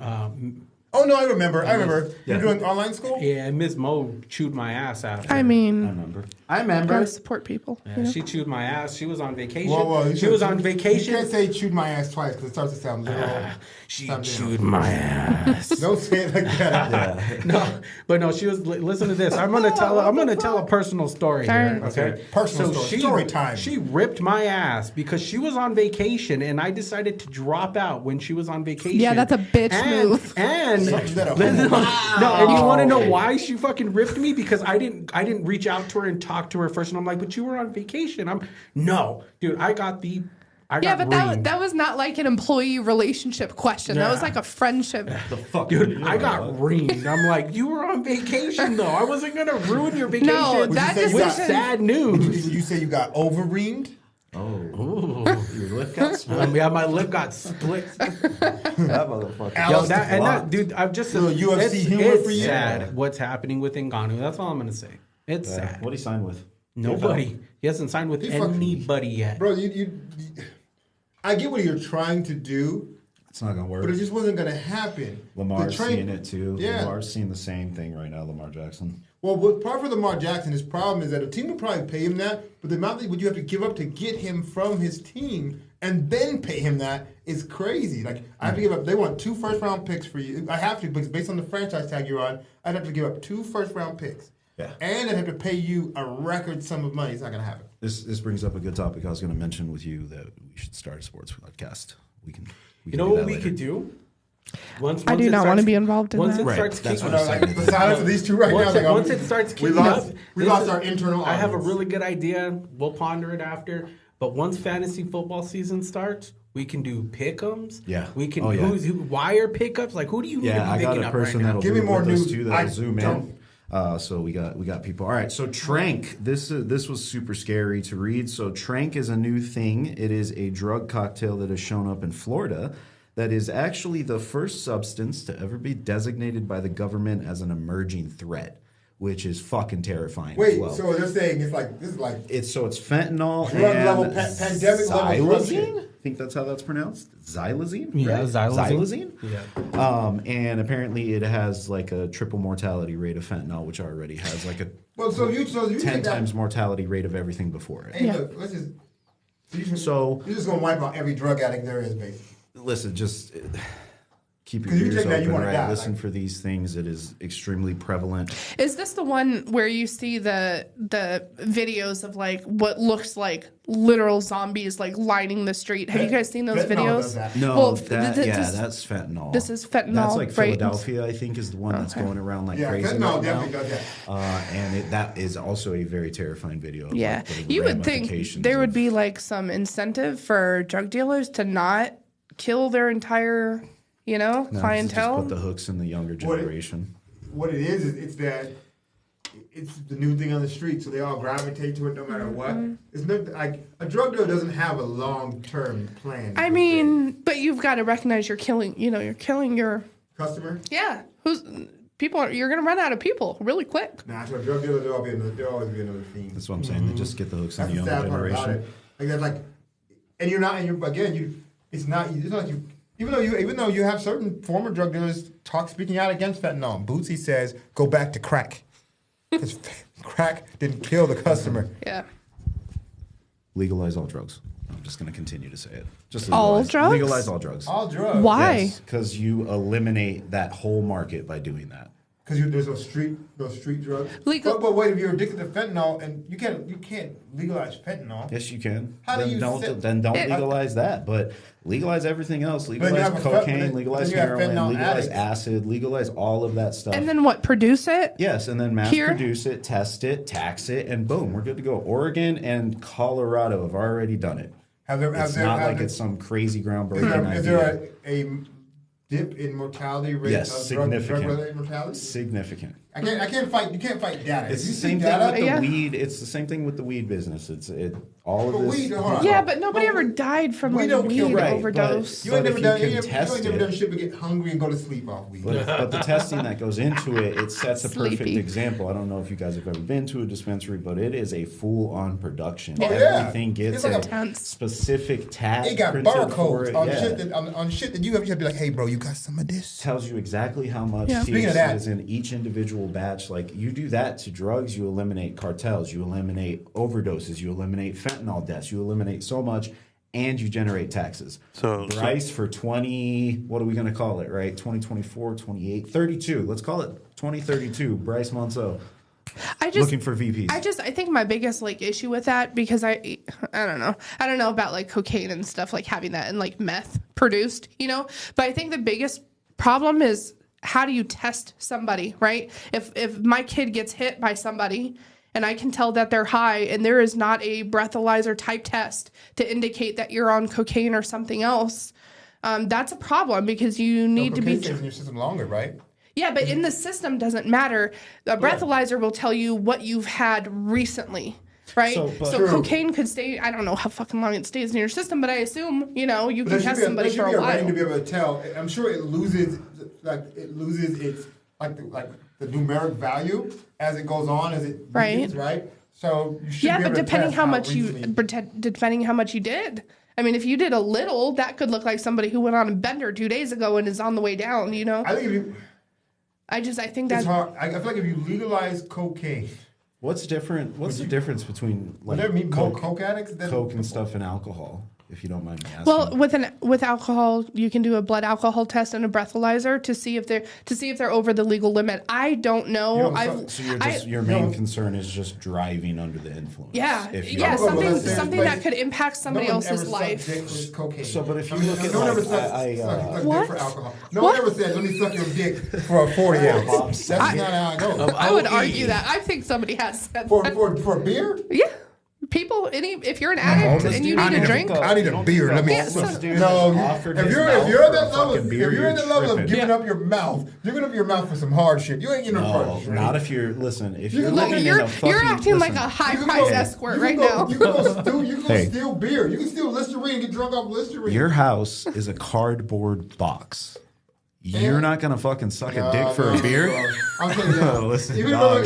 Speaker 3: Oh no, I remember. You're doing online school?
Speaker 4: Yeah, and Ms. Mo chewed my ass after.
Speaker 6: I mean,
Speaker 7: I remember.
Speaker 6: gotta support people.
Speaker 4: Yeah, she chewed my ass. She was on vacation.
Speaker 3: Whoa,
Speaker 4: she was on vacation.
Speaker 3: You can't say chewed my ass twice because it starts to sound literal.
Speaker 4: She chewed my ass.
Speaker 3: Don't say it like that.
Speaker 4: No, she was. Listen to this. I'm gonna tell a personal story here. Okay,
Speaker 3: personal story time.
Speaker 4: She ripped my ass because she was on vacation, and I decided to drop out when she was on vacation.
Speaker 6: Yeah, that's a bitch move.
Speaker 4: And no, and you want to know why she fucking ripped me? Because I didn't reach out to her and talk to her first, and I'm like, but you were on vacation. Dude, I got
Speaker 6: that was not like an employee relationship question. That was like a friendship.
Speaker 7: The fuck,
Speaker 4: dude, I got reamed. I'm like, you were on vacation though. I wasn't gonna ruin your vacation.
Speaker 6: No, that
Speaker 4: with sad news.
Speaker 3: Did you say you got over-reamed?
Speaker 7: Oh, your lip got split.
Speaker 4: Yeah, my lip got split.
Speaker 7: That motherfucker.
Speaker 4: Dude, I've just
Speaker 3: little UFC humor for you.
Speaker 4: It's sad what's happening with Ngannou. That's all I'm gonna say. It's sad.
Speaker 7: What did he sign with?
Speaker 4: Nobody. He hasn't signed with anybody yet.
Speaker 3: Bro, I get what you're trying to do.
Speaker 7: It's not gonna work.
Speaker 3: But it just wasn't gonna happen.
Speaker 7: Lamar's seeing it too.
Speaker 3: Yeah.
Speaker 7: Lamar's seeing the same thing right now, Lamar Jackson.
Speaker 3: Well, part for Lamar Jackson, his problem is that a team would probably pay him that, but the amount that would you have to give up to get him from his team and then pay him that is crazy. Like I have to give up. They want 2 first-round picks for you. I have to because based on the franchise tag you're on, I'd have to give up 2 first-round picks.
Speaker 7: Yeah.
Speaker 3: And I'd have to pay you a record sum of money. It's not going to happen.
Speaker 7: This brings up a good topic. I was going to mention with you that we should start a sports podcast. We can
Speaker 4: You know
Speaker 7: do
Speaker 4: what
Speaker 7: that
Speaker 4: we
Speaker 7: later.
Speaker 4: could do? Once
Speaker 6: I do
Speaker 4: it
Speaker 6: not want
Speaker 4: starts-
Speaker 6: to be involved in
Speaker 4: once
Speaker 6: that.
Speaker 4: It
Speaker 7: Right,
Speaker 4: starts
Speaker 7: that's
Speaker 4: kicking
Speaker 7: what I'm
Speaker 4: up,
Speaker 7: saying.
Speaker 3: The silence of these two right now.
Speaker 4: once it starts kicking
Speaker 3: lost-
Speaker 4: up,
Speaker 3: we
Speaker 4: this
Speaker 3: lost
Speaker 4: is-
Speaker 3: our internal
Speaker 4: I have a
Speaker 3: audience.
Speaker 4: really good idea. We'll ponder it after. But once fantasy football season starts, we can do pick'ems.
Speaker 7: Yeah.
Speaker 4: We can.
Speaker 7: Oh, yeah.
Speaker 4: Wire pickups. Like who do you need to
Speaker 7: Yeah,
Speaker 4: be
Speaker 7: I got
Speaker 4: picking
Speaker 7: a
Speaker 4: up
Speaker 7: person
Speaker 4: right now?
Speaker 7: that'll
Speaker 3: Give me
Speaker 7: do it
Speaker 3: more
Speaker 7: with us
Speaker 3: news.
Speaker 7: too.
Speaker 3: I
Speaker 7: That'll zoom
Speaker 3: don't-
Speaker 7: in. So we got people. All right. So Trank, this was super scary to read. So Trank is a new thing. It is a drug cocktail that has shown up in Florida. That is actually the first substance to ever be designated by the government as an emerging threat, which is fucking terrifying.
Speaker 3: Wait,
Speaker 7: as well.
Speaker 3: so they're saying it's like
Speaker 7: It's fentanyl
Speaker 3: Drug
Speaker 7: and
Speaker 3: level, pandemic level drug shit.
Speaker 7: xylazine. I think that's how that's pronounced. Xylazine.
Speaker 4: Yeah,
Speaker 7: right?
Speaker 4: xylazine. Yeah.
Speaker 7: And apparently it has like a triple mortality rate of fentanyl, which already has like a
Speaker 3: well, so you
Speaker 7: 10
Speaker 3: take that-
Speaker 7: times mortality rate of everything before it.
Speaker 3: Hey,
Speaker 6: Yeah.
Speaker 3: look, let's just.
Speaker 7: So
Speaker 3: You're just gonna wipe out every drug addict there is, basically.
Speaker 7: listen, just keep your
Speaker 3: 'Cause you
Speaker 7: ears
Speaker 3: take that, you
Speaker 7: open,
Speaker 3: wanna
Speaker 7: right?
Speaker 3: die,
Speaker 7: Listen
Speaker 3: like-
Speaker 7: for these things. It is extremely prevalent.
Speaker 6: Is this the one where you see the videos of like what looks like literal zombies like lining the street? Have you guys seen those
Speaker 3: Fentanyl does
Speaker 6: videos?
Speaker 3: that.
Speaker 7: No,
Speaker 6: Well,
Speaker 7: that's fentanyl.
Speaker 6: this is fentanyl,
Speaker 7: That's like
Speaker 6: right?
Speaker 7: Philadelphia, I think, is the one that's
Speaker 6: Okay.
Speaker 7: going around like
Speaker 3: Yeah,
Speaker 7: crazy
Speaker 3: fentanyl
Speaker 7: right
Speaker 3: definitely
Speaker 7: now.
Speaker 3: does that.
Speaker 7: And that is also a very terrifying video. Of
Speaker 6: Yeah,
Speaker 7: like, the
Speaker 6: you would think
Speaker 7: ramifications
Speaker 6: there would
Speaker 7: of-
Speaker 6: be like some incentive for drug dealers to not kill their entire,
Speaker 7: No,
Speaker 6: clientele.
Speaker 7: Just put the hooks in the younger generation.
Speaker 3: What it is it's that it's the new thing on the street, so they all gravitate to it no matter what.
Speaker 6: Mm-hmm.
Speaker 3: It's not like a drug dealer doesn't have a long term plan.
Speaker 6: I mean, but you've got to recognize you're killing. You're killing your
Speaker 3: customer.
Speaker 6: You're gonna run out of people really quick.
Speaker 3: Nah, so a drug dealer there'll always be another fiend.
Speaker 7: That's what I'm saying. They just get the hooks in
Speaker 3: That's
Speaker 7: the
Speaker 3: the
Speaker 7: younger
Speaker 3: sad part about
Speaker 7: generation.
Speaker 3: it. Like that's like, and you're not, and you're again, it's not like you. Even though you have certain former drug dealers speaking out against fentanyl, Bootsy says go back to crack because crack didn't kill the customer.
Speaker 6: Yeah.
Speaker 7: Legalize all drugs. I'm just going to continue to say it. Just
Speaker 6: All
Speaker 7: legalize,
Speaker 6: drugs?
Speaker 7: Legalize all drugs.
Speaker 3: All drugs.
Speaker 6: Why?
Speaker 7: Because you eliminate that whole market by doing that.
Speaker 3: Because there's those street drugs.
Speaker 6: Legal-
Speaker 3: But wait, if you're addicted to fentanyl and you can't legalize fentanyl.
Speaker 7: Yes, you can.
Speaker 3: How do
Speaker 7: then
Speaker 3: you
Speaker 7: don't
Speaker 3: sit-
Speaker 7: then don't
Speaker 6: It-
Speaker 7: legalize that, but legalize everything else.
Speaker 3: you
Speaker 7: Legalize
Speaker 3: have a
Speaker 7: cocaine,
Speaker 3: then
Speaker 7: legalize
Speaker 3: you have
Speaker 7: heroin,
Speaker 3: fentanyl
Speaker 7: legalize
Speaker 3: addicts.
Speaker 7: acid, legalize all of that stuff.
Speaker 6: And then what? Produce it?
Speaker 7: Yes, and then mass
Speaker 6: Here?
Speaker 7: produce it, test it, tax it, and boom, we're good to go. Oregon and Colorado have already done it. It's not like it's some crazy groundbreaking
Speaker 3: Is
Speaker 7: idea.
Speaker 3: there a dip in mortality rate
Speaker 7: Yes,
Speaker 3: of drug
Speaker 7: significant.
Speaker 3: related mortality?
Speaker 7: Significant.
Speaker 3: I can't fight. You can't fight data.
Speaker 7: It's
Speaker 3: If
Speaker 7: the
Speaker 3: you see
Speaker 7: same thing
Speaker 3: data,
Speaker 7: with the
Speaker 6: Yeah.
Speaker 7: weed. It's the same thing with the weed business. All of
Speaker 3: But
Speaker 7: this.
Speaker 3: weed, hold on.
Speaker 6: Yeah, but nobody
Speaker 3: But
Speaker 6: ever died from
Speaker 3: we
Speaker 6: a
Speaker 3: don't kill-
Speaker 6: weed
Speaker 7: Right,
Speaker 6: overdose.
Speaker 3: You ain't
Speaker 7: But
Speaker 3: never
Speaker 7: if
Speaker 3: done.
Speaker 7: you
Speaker 3: You
Speaker 7: can
Speaker 3: ain't
Speaker 7: test
Speaker 3: never
Speaker 7: it-
Speaker 3: done shit but get hungry and go to sleep off weed.
Speaker 7: But the testing that goes into it, it sets a perfect
Speaker 6: Sleepy.
Speaker 7: example. I don't know if you guys have ever been to a dispensary, but it is a full-on production.
Speaker 3: Oh, yeah.
Speaker 7: Everything gets
Speaker 3: It's like
Speaker 7: a
Speaker 6: Intense.
Speaker 7: specific tag.
Speaker 3: It got
Speaker 7: printed for
Speaker 3: barcodes
Speaker 7: it.
Speaker 3: on
Speaker 7: Yeah.
Speaker 3: shit that on shit that you have to be like, hey, bro, you got some of this?
Speaker 7: Tells you exactly how much
Speaker 6: Yeah.
Speaker 3: Speaking of
Speaker 7: THC
Speaker 3: that-
Speaker 7: is in each individual batch. Like you do that to drugs, you eliminate cartels, you eliminate overdoses, you eliminate fentanyl deaths, you eliminate so much, and you generate taxes.
Speaker 8: So-
Speaker 7: Bryce for 20, what are we going to call it, right? 2024, 28, 32. Let's call it 2032. Bryce Monceau looking for VPs.
Speaker 6: I think my biggest issue with that, because I don't know about cocaine and stuff, having that and meth produced, but I think the biggest problem is, how do you test somebody, right? If my kid gets hit by somebody and I can tell that they're high and there is not a breathalyzer type test to indicate that you're on cocaine or something else, that's a problem, because you need to be...
Speaker 3: Cocaine stays in your system longer, right?
Speaker 6: Yeah, but in the system doesn't matter. A breathalyzer will tell you what you've had recently, right?
Speaker 7: So, but-
Speaker 6: So
Speaker 3: True.
Speaker 6: cocaine could stay, I don't know how fucking long it stays in your system, but I assume, you
Speaker 3: But
Speaker 6: can
Speaker 3: there should
Speaker 6: test
Speaker 3: be
Speaker 6: somebody for a
Speaker 3: range
Speaker 6: while.
Speaker 3: to be able to tell. I'm sure it loses its the numeric value as it goes on, as it
Speaker 6: Right.
Speaker 3: weakens, right? So you should
Speaker 6: Yeah,
Speaker 3: be
Speaker 6: but
Speaker 3: able to
Speaker 6: depending
Speaker 3: test
Speaker 6: how much
Speaker 3: recently-
Speaker 6: depending how much you did. I mean, if you did a little, that could look like somebody who went on a bender 2 days ago and is on the way down,
Speaker 3: I think if you,
Speaker 6: I think
Speaker 3: it's
Speaker 6: that
Speaker 3: hard. I feel like if you legalize cocaine,
Speaker 7: What's different? What's the difference between
Speaker 3: would there be more
Speaker 7: coke,
Speaker 3: coke addicts?
Speaker 7: coke and stuff and alcohol? if you don't mind me asking.
Speaker 6: Well, with alcohol, you can do a blood alcohol test and a breathalyzer to see if they're over the legal limit. I don't know.
Speaker 7: Your main concern is just driving under the influence.
Speaker 6: Yeah, something that could impact somebody else's life.
Speaker 7: So, but if you look at
Speaker 3: no one ever sucked dick for alcohol. No one ever said, "Let me suck your dick for a 40 ounce." That's not how it goes.
Speaker 6: I would argue that. I think somebody has said
Speaker 3: For beer.
Speaker 6: Yeah. People, if you're an addict and you need a drink,
Speaker 3: I need a beer. Let me.
Speaker 6: Yeah,
Speaker 3: No, if you're at that level of giving up your mouth, you're giving up your mouth for some hard shit. You ain't getting no hard shit.
Speaker 7: Not if you're if you're
Speaker 6: look,
Speaker 7: living
Speaker 6: you're
Speaker 7: in a fucking,
Speaker 6: acting like a high price escort right now.
Speaker 3: You can go steal beer. You can steal Listerine and get drunk off Listerine.
Speaker 7: Your house is a cardboard box. You're not gonna fucking suck a dick for a beer?
Speaker 3: I'm telling you.
Speaker 7: Listen, dog.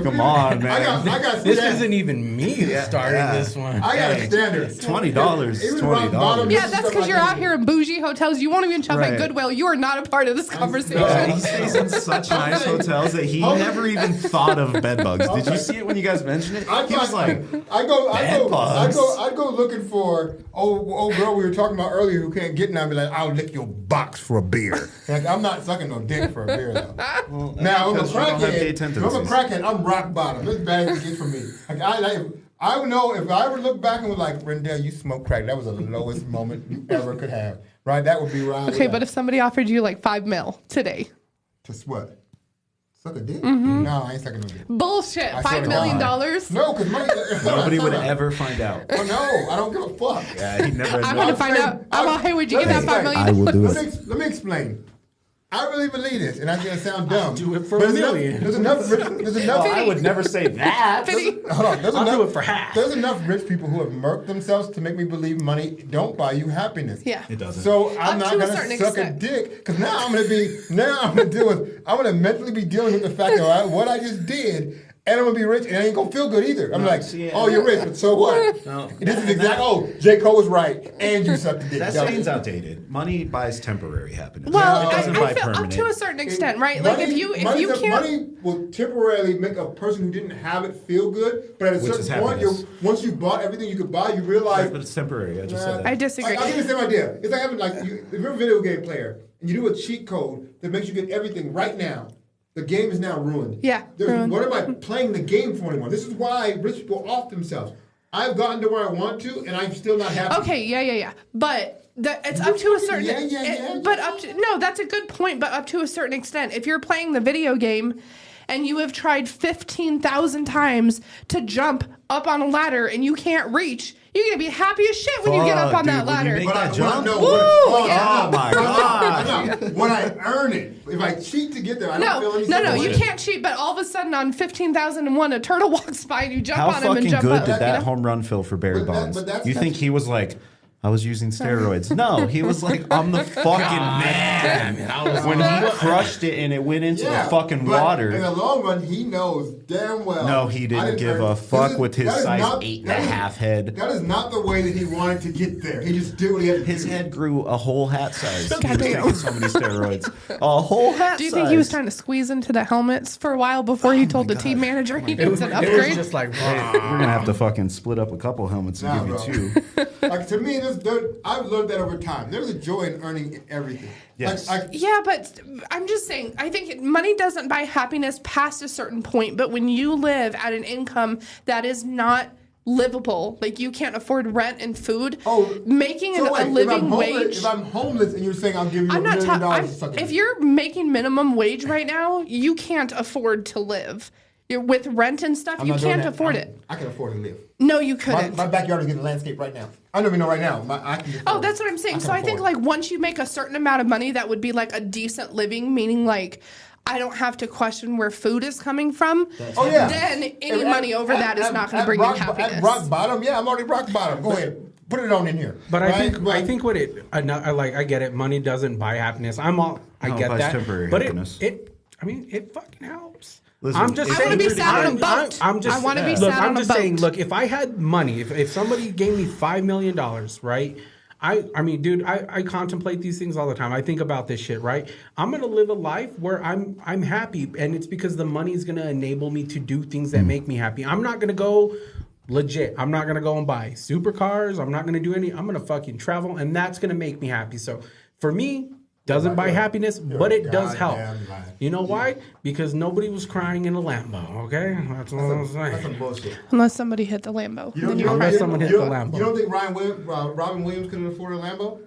Speaker 7: Come on, man.
Speaker 3: I got
Speaker 4: This isn't even me that started this one.
Speaker 3: I got standards.
Speaker 7: $20.
Speaker 6: Yeah, that's because you're out here in bougie hotels. You won't even shop at Goodwill. You are not a part of this conversation.
Speaker 7: He stays in such nice hotels that he never even thought of bed bugs. Did you see it when you guys mentioned it? He was like,
Speaker 3: I go looking for old girl we were talking about earlier who can't get now and be like, I'll lick your box for a beer. Like, I'm not sucking no dick for a beer though. Now I'm a crackhead. I'm rock bottom. This bad as it gets for me. Like, I would know if I ever look back and was like, Rendell, you smoke crack. That was the lowest moment you ever could have. Right? That would be right.
Speaker 6: Okay, but if somebody offered you like $5 million today.
Speaker 3: To what? Suck a dick? Mm-hmm. No, I ain't sucking no dick.
Speaker 6: Bullshit. $5 million?
Speaker 3: No, because money.
Speaker 7: Nobody would ever find out.
Speaker 3: Oh, no, I don't give a fuck.
Speaker 7: Yeah, he never.
Speaker 6: I'm gonna find out. Hey, would you get that $5 million?
Speaker 7: I will do it.
Speaker 3: Let me explain. I really believe this, and I'm gonna sound dumb.
Speaker 4: I'll do it for $1 million.
Speaker 3: There's enough.
Speaker 7: I would never say that.
Speaker 4: I'll do it for half.
Speaker 3: There's enough rich people who have murked themselves to make me believe money don't buy you happiness.
Speaker 6: Yeah,
Speaker 7: it doesn't.
Speaker 3: So I'm not gonna suck a dick because now I'm gonna mentally be dealing with the fact that what I just did. And I'm gonna be rich, and I ain't gonna feel good either. I'm you're rich, but so what?
Speaker 7: No.
Speaker 3: This is exactly. J. Cole was right, and you sucked the dick.
Speaker 7: That saying's outdated. Money buys temporary happiness.
Speaker 6: Well,
Speaker 7: it doesn't buy
Speaker 6: I feel
Speaker 7: permanent.
Speaker 6: up to a certain extent, right?
Speaker 3: Money,
Speaker 6: like if you can't,
Speaker 3: money will temporarily make a person who didn't have it feel good, but at a certain point, once you bought everything you could buy, you realize.
Speaker 7: But it's temporary. I just said that.
Speaker 6: I disagree.
Speaker 3: I'll give you the same idea. It's like having if you're a video game player and you do a cheat code that makes you get everything right now. The game is now ruined.
Speaker 6: Yeah, ruined.
Speaker 3: What am I playing the game for anymore? This is why rich people off themselves. I've gotten to where I want to, and I'm still not happy.
Speaker 6: Okay, yeah. But it's up to a certain. But that's a good point. But up to a certain extent, if you're playing the video game, and you have tried 15,000 times to jump up on a ladder and you can't reach. You're going to be happy as shit when you get up on that ladder.
Speaker 7: When you make that jump?
Speaker 6: Oh
Speaker 7: my God.
Speaker 3: When I earn it. If I cheat to get there, I don't feel anything.
Speaker 6: No, you can't cheat, but all of a sudden on 15,001, a turtle walks by and you jump on him and jump up.
Speaker 7: How fucking good did that home run feel for Barry Bonds? You think he was like, I was using steroids. No, he was like, I'm the fucking man. When he crushed it and it went into the fucking water.
Speaker 3: In the long run, he knows damn well.
Speaker 7: No, he didn't give a fuck with his size 8.5 head.
Speaker 3: That is not the way that he wanted to get there. He just did what he had to do.
Speaker 7: His head grew a whole hat size. He was taking so many steroids. A whole hat size.
Speaker 6: Do you think he was trying to squeeze into the helmets for a while before he told the team manager he needs an upgrade?
Speaker 4: It was just like,
Speaker 7: we're going to have to fucking split up a couple helmets and give you 2.
Speaker 3: Like, to me, I've learned that over time. There's a joy in earning everything.
Speaker 7: Yes.
Speaker 6: Yeah, but I'm just saying, I think money doesn't buy happiness past a certain point, but when you live at an income that is not livable, like you can't afford rent and food, making a living wage.
Speaker 3: If I'm homeless and you're saying I'll give you $1 million,
Speaker 6: if you're making minimum wage right now, you can't afford to live. With rent and stuff, you can't afford it.
Speaker 3: I can afford to live.
Speaker 6: No, you couldn't.
Speaker 3: My backyard is getting landscaped right now. I don't even know right now.
Speaker 6: That's what I'm saying. So I think like once you make a certain amount of money, that would be like a decent living, meaning like I don't have to question where food is coming from. Then any money over that is not going to bring you happiness.
Speaker 3: At rock bottom, I'm already rock bottom. Go ahead. Put it on in here.
Speaker 4: But I think what I get it. Money doesn't buy happiness. I get that. But it fucking helps.
Speaker 7: Listen,
Speaker 6: I'm just saying. I want to be sat on a boat. I want to be sat on a boat.
Speaker 4: I'm just saying. Look, if I had money, if somebody gave me $5 million, right? I mean, dude, I contemplate these things all the time. I think about this shit, right? I'm gonna live a life where I'm happy, and it's because the money is gonna enable me to do things that make me happy. I'm not gonna go Legit. I'm not going to go and buy supercars. I'm not going to do I'm going to fucking travel, and that's going to make me happy. So for me, doesn't buy happiness, but it does help. You know why? Because nobody was crying in a Lambo, okay? That's what I'm saying.
Speaker 3: That's some bullshit.
Speaker 6: Unless somebody hit the Lambo.
Speaker 4: Unless someone hit the Lambo.
Speaker 3: You don't think Robin Williams could afford a Lambo?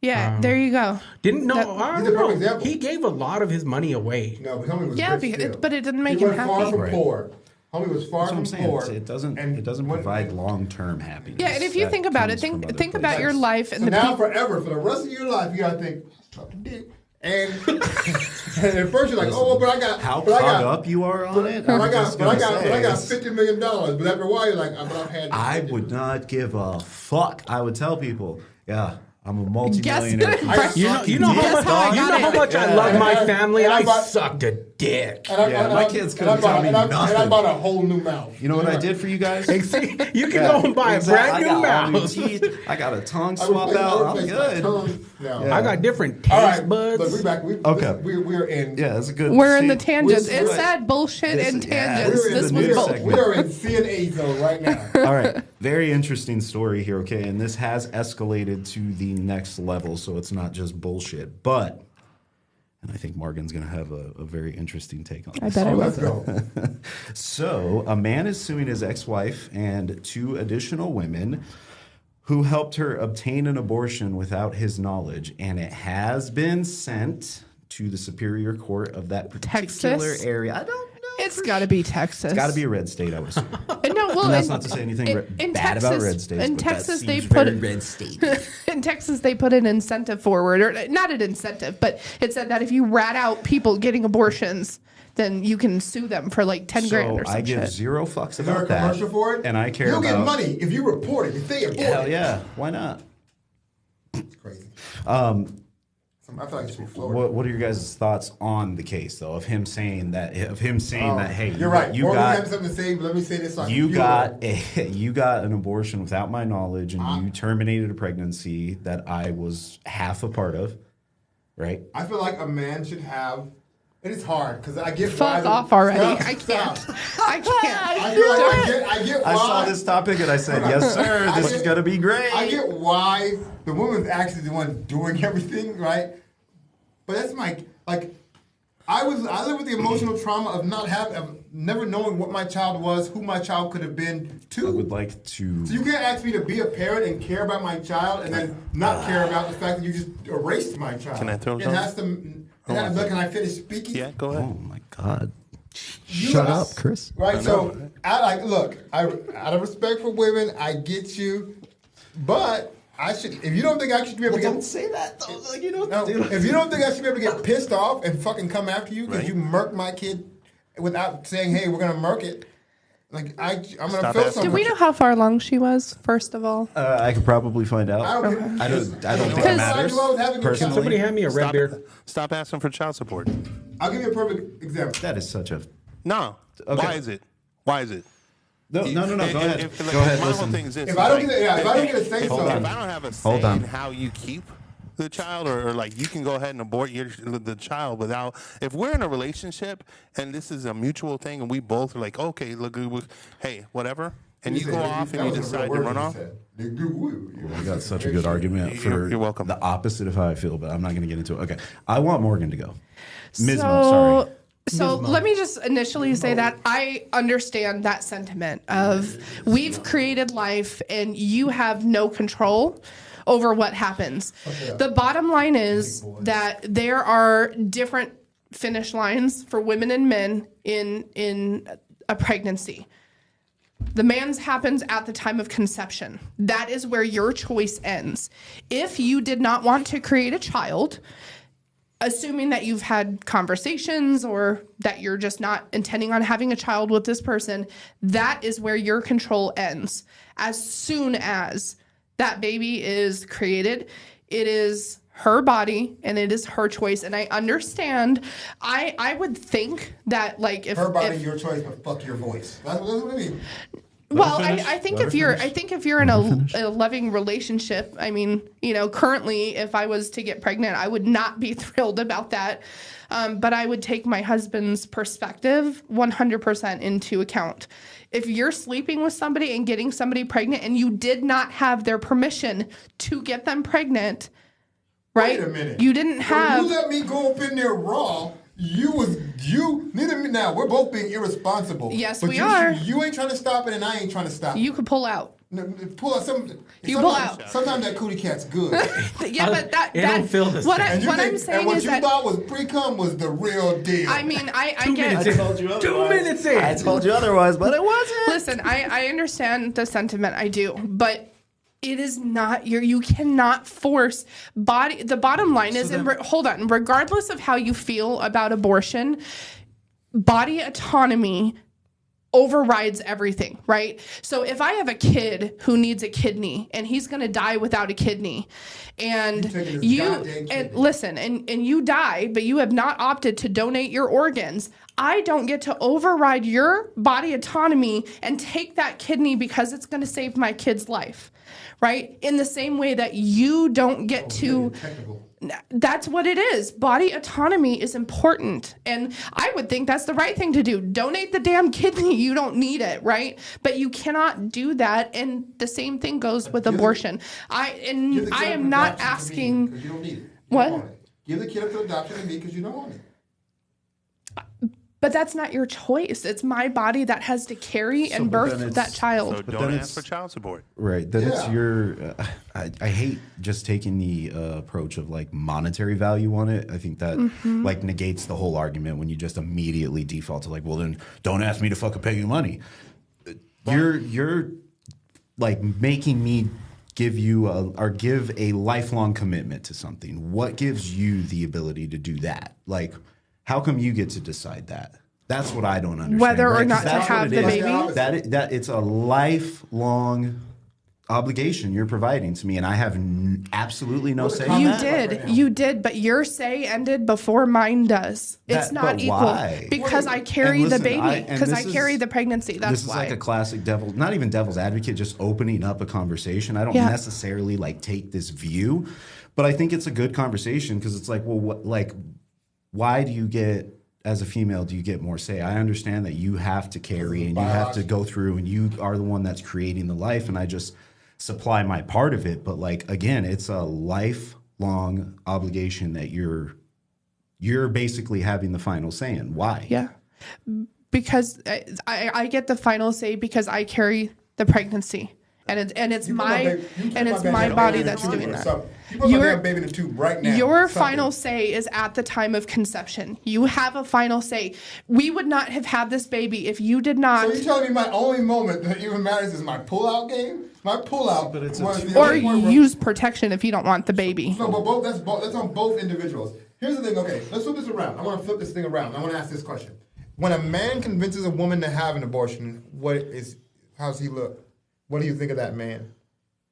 Speaker 6: Yeah, there you go.
Speaker 4: I
Speaker 3: He's
Speaker 4: don't
Speaker 3: a perfect
Speaker 4: know.
Speaker 3: example.
Speaker 4: He gave a lot of his money away.
Speaker 3: No, but homie was
Speaker 6: Yeah,
Speaker 3: rich still.
Speaker 6: but it didn't make
Speaker 3: he
Speaker 6: him
Speaker 3: went
Speaker 6: happy.
Speaker 3: far from
Speaker 7: Right.
Speaker 3: poor. Homie was far
Speaker 7: That's what I'm
Speaker 3: from
Speaker 7: saying.
Speaker 3: poor.
Speaker 7: It doesn't
Speaker 3: and
Speaker 7: provide long-term happiness.
Speaker 6: Yeah, and if you
Speaker 7: That
Speaker 6: think about it,
Speaker 7: comes from other
Speaker 6: think about your
Speaker 7: places.
Speaker 6: life and
Speaker 3: So
Speaker 6: the
Speaker 3: now
Speaker 6: people.
Speaker 3: forever, for the rest of your life, you gotta think, suck a dick. And, and at first you're like, oh, but I got
Speaker 7: How
Speaker 3: but I
Speaker 7: caught
Speaker 3: got,
Speaker 7: up you are on it?
Speaker 3: But I
Speaker 7: I'm
Speaker 3: got,
Speaker 7: just
Speaker 3: but I
Speaker 7: gonna
Speaker 3: got,
Speaker 7: say,
Speaker 3: but I got
Speaker 7: it's-
Speaker 3: $50 million. But after a while, you're like, but I've had.
Speaker 7: I would not give a fuck. I would tell people, yeah, I'm a multi-millionaire.
Speaker 6: Guess-
Speaker 4: You know how much,
Speaker 6: how I got
Speaker 4: how
Speaker 6: it.
Speaker 4: much I
Speaker 7: Yeah.
Speaker 4: love my
Speaker 3: And-
Speaker 4: family.
Speaker 3: and I
Speaker 4: I
Speaker 3: bought-
Speaker 4: sucked a dick.
Speaker 3: And I,
Speaker 7: Yeah,
Speaker 3: and
Speaker 7: my
Speaker 3: I-
Speaker 7: kids
Speaker 3: and
Speaker 7: couldn't
Speaker 3: I bought-
Speaker 7: tell me
Speaker 3: and I- And I
Speaker 7: nothing.
Speaker 3: bought a whole new mouth.
Speaker 7: You know what I
Speaker 3: Right.
Speaker 7: did for you guys?
Speaker 4: See, you can go and buy a brand new
Speaker 7: I got all new
Speaker 4: mouse.
Speaker 7: teeth. I got a tongue
Speaker 3: I
Speaker 7: swap
Speaker 3: replaced- I
Speaker 7: out. I'm
Speaker 3: replaced my
Speaker 7: good.
Speaker 3: tongue. No.
Speaker 4: I got different
Speaker 3: All
Speaker 4: taste
Speaker 3: right,
Speaker 4: buds.
Speaker 3: look, we back.
Speaker 7: Okay.
Speaker 3: We're in.
Speaker 7: Yeah, that's a good.
Speaker 6: We're in the
Speaker 7: see,
Speaker 6: tangents.
Speaker 3: we're-
Speaker 6: It's
Speaker 3: right.
Speaker 6: that bullshit
Speaker 7: This-
Speaker 6: and
Speaker 7: yeah,
Speaker 6: tangents.
Speaker 7: we're in
Speaker 6: This
Speaker 7: the
Speaker 6: was
Speaker 7: news
Speaker 6: both.
Speaker 7: segment.
Speaker 3: We are in C&A zone right now.
Speaker 7: All right, very interesting story here. Okay, and this has escalated to the next level, so it's not just bullshit. But, and I think Morgan's going to have a very interesting take on
Speaker 6: I
Speaker 7: this.
Speaker 6: bet I
Speaker 3: Oh,
Speaker 6: will.
Speaker 3: let's go.
Speaker 7: So, a man is suing his ex-wife and 2 additional women who helped her obtain an abortion without his knowledge, and it has been sent to the Superior Court of that particular
Speaker 6: Texas?
Speaker 7: area. I don't know.
Speaker 6: It's got to be Texas.
Speaker 7: It's got to be a red state, I would assume.
Speaker 6: No, well,
Speaker 7: And that's
Speaker 6: in-
Speaker 7: not to say anything
Speaker 6: in
Speaker 7: bad
Speaker 6: Texas,
Speaker 7: about red states.
Speaker 6: in
Speaker 7: but
Speaker 6: Texas,
Speaker 7: that
Speaker 6: they
Speaker 7: seems
Speaker 6: put
Speaker 7: very
Speaker 6: it-
Speaker 7: red state.
Speaker 6: In Texas, they put an incentive forward, or not an incentive, but it said that if you rat out people getting abortions, then you can sue them for like 10 grand or some
Speaker 7: I give
Speaker 6: shit.
Speaker 7: 0 fucks
Speaker 3: Is there a
Speaker 7: about that.
Speaker 3: commercial for it?
Speaker 7: And I care
Speaker 3: You'll
Speaker 7: about.
Speaker 3: get money if you report it. If they abort
Speaker 7: Hell
Speaker 3: it.
Speaker 7: yeah, why not?
Speaker 3: It's crazy. I feel like it should be Florida.
Speaker 7: What are your guys' thoughts on the case, though, of him saying that? Hey,
Speaker 3: You're right.
Speaker 7: you
Speaker 3: Morgan
Speaker 7: got
Speaker 3: has something to say, but let me say this. So
Speaker 7: you got an abortion without my knowledge, and you terminated a pregnancy that I was half a part of, right?
Speaker 3: I feel like a man should have. It is hard because I get.
Speaker 6: Fuck
Speaker 3: why
Speaker 6: off already.
Speaker 3: Stop,
Speaker 6: I can't.
Speaker 3: stop.
Speaker 6: I can't.
Speaker 3: I feel like I get why.
Speaker 7: I saw this topic and I said, yes, sir.
Speaker 3: I
Speaker 7: This is
Speaker 3: get-
Speaker 7: gonna be great.
Speaker 3: I get why the woman's actually the one doing everything, right? But that's I live with the emotional trauma of never knowing what my child was, who my child could have been.
Speaker 7: I would like to.
Speaker 3: So you can't ask me to be a parent and care about my child, and then not care about the fact that you just erased my child.
Speaker 8: Can I throw
Speaker 3: It
Speaker 8: something?
Speaker 3: has to. Look, can I finish speaking?
Speaker 8: Yeah, go ahead.
Speaker 7: Oh my God!
Speaker 3: You
Speaker 7: Shut
Speaker 3: guys-
Speaker 7: up, Chris.
Speaker 3: Right. So out of respect for women, I get you, but I should. If you don't think I should be able to get.
Speaker 7: say that though. Like, you don't
Speaker 3: No, if you don't think I should be able to get pissed off and fucking come after you because
Speaker 8: Right.
Speaker 3: you murked my kid without saying, "Hey, we're gonna murk it," I'm gonna
Speaker 8: Stop
Speaker 3: feel
Speaker 8: asking.
Speaker 3: something.
Speaker 6: Do we know how far along she was, first of all?
Speaker 7: I could probably find out.
Speaker 3: I don't.
Speaker 7: I don't think it
Speaker 6: Because-
Speaker 7: matters. Personally,
Speaker 4: Somebody hand me a red beer.
Speaker 8: Stop asking for child support.
Speaker 3: I'll give you a perfect example.
Speaker 7: that is such a.
Speaker 8: No.
Speaker 7: Okay.
Speaker 8: Why is it? Why is it?
Speaker 7: No. Go ahead.
Speaker 8: Like,
Speaker 7: Go ahead.
Speaker 8: My whole
Speaker 7: Listen.
Speaker 8: thing is this.
Speaker 3: If I don't
Speaker 8: like,
Speaker 3: get a- if I don't get a say
Speaker 8: if
Speaker 3: so-
Speaker 8: I don't have a say
Speaker 7: Hold on.
Speaker 8: in how you keep the child, or like you can go ahead and abort the child without. If we're in a relationship and this is a mutual thing, and we both are like, okay, look, hey, whatever, and you go off and you decide to run off.
Speaker 7: We got such a good argument for
Speaker 8: You're welcome.
Speaker 7: the opposite of how I feel, but I'm not going to get into it. Okay, I want Morgan to go. Ms. Mo,
Speaker 6: So,
Speaker 7: sorry.
Speaker 6: so let me just initially say that I understand that sentiment of we've created life and you have no control over what happens. The bottom line is that there are different finish lines for women and men in a pregnancy. The man's happens at the time of conception. That is where your choice ends. If you did not want to create a child, assuming that you've had conversations or that you're just not intending on having a child with this person, that is where your control ends. As soon as that baby is created, it is her body and it is her choice. And I understand. I would think that like if
Speaker 3: Her body,
Speaker 6: if-
Speaker 3: your choice, but fuck your voice. That's what I mean.
Speaker 6: Well, I think if you're in a loving relationship, I mean, currently, if I was to get pregnant, I would not be thrilled about that. But I would take my husband's perspective 100% into account. If you're sleeping with somebody and getting somebody pregnant and you did not have their permission to get them pregnant, right?
Speaker 3: Wait a minute.
Speaker 6: You didn't have.
Speaker 3: When you let me go up in there raw. Neither me now. We're both being irresponsible.
Speaker 6: Yes,
Speaker 3: but
Speaker 6: we are.
Speaker 3: You ain't trying to stop it, and I ain't trying to stop it.
Speaker 6: You could pull out.
Speaker 3: No, pull out
Speaker 6: pull out.
Speaker 3: Sometimes that cootie cat's good.
Speaker 6: Yeah, but that
Speaker 4: don't feel the
Speaker 6: what,
Speaker 4: same.
Speaker 6: I'm saying
Speaker 3: and what
Speaker 6: is
Speaker 3: you
Speaker 6: that
Speaker 3: thought was pre-cum was the real deal.
Speaker 6: I mean, I
Speaker 4: minutes
Speaker 6: get.
Speaker 4: in.
Speaker 5: told you
Speaker 4: 2
Speaker 5: otherwise.
Speaker 4: minutes in.
Speaker 5: I told you otherwise, but it wasn't.
Speaker 6: Listen, I understand the sentiment. I do, but it is not you cannot force body. The bottom line is, hold on, regardless of how you feel about abortion, body autonomy overrides everything, right? So if I have a kid who needs a kidney and he's going to die without a kidney, and listen, and you die, but you have not opted to donate your organs, I don't get to override your body autonomy and take that kidney because it's going to save my kid's life, right? In the same way that you don't get to. That's what it is. Body autonomy is important. And I would think that's the right thing to do. Donate the damn kidney. You don't need it, right? But you cannot do that. And the same thing goes with abortion. I am not asking.
Speaker 3: Because you don't need it.
Speaker 6: What?
Speaker 3: Give the kid up to adoption to me because you don't want it.
Speaker 6: But that's not your choice. It's my body that has to carry and birth that child.
Speaker 8: So don't ask for child support.
Speaker 7: Right. Then it's your. I hate just taking the approach of like monetary value on it. I think that like negates the whole argument when you just immediately default to like, well, then don't ask me to fucking pay you money. You're like making me give you give a lifelong commitment to something. What gives you the ability to do that? Like, how come you get to decide that? That's what I don't understand.
Speaker 6: Whether or
Speaker 7: right?
Speaker 6: not to have the baby?
Speaker 7: That it's a lifelong obligation you're providing to me, and I have absolutely no say in that.
Speaker 6: You did, but your say ended before mine does. It's not equal.
Speaker 7: Why?
Speaker 6: Because I carry the baby. Because I carry the pregnancy. That's
Speaker 7: this
Speaker 6: why.
Speaker 7: This is like a classic not even devil's advocate, just opening up a conversation. I don't necessarily like take this view, but I think it's a good conversation because it's like, well, why do you get, as a female, do you get more say? I understand that you have to carry and you have to go through and you are the one that's creating the life and I just supply my part of it. But like, again, it's a lifelong obligation that you're basically having the final say in. Why?
Speaker 6: Yeah. Because I get the final say because I carry the pregnancy. And it's my body that's doing that.
Speaker 3: You put my damn baby in the tube right now.
Speaker 6: Your final say is at the time of conception. You have a final say. We would not have had this baby if you did not.
Speaker 3: So you're telling me my only moment that even matters is my pull-out game? My pull-out
Speaker 6: or use protection if you don't want the baby.
Speaker 3: No, but that's on both individuals. Here's the thing. Okay, let's flip this around. I want to flip this thing around. I want to ask this question. When a man convinces a woman to have an abortion, how's he look? What do you think of that man?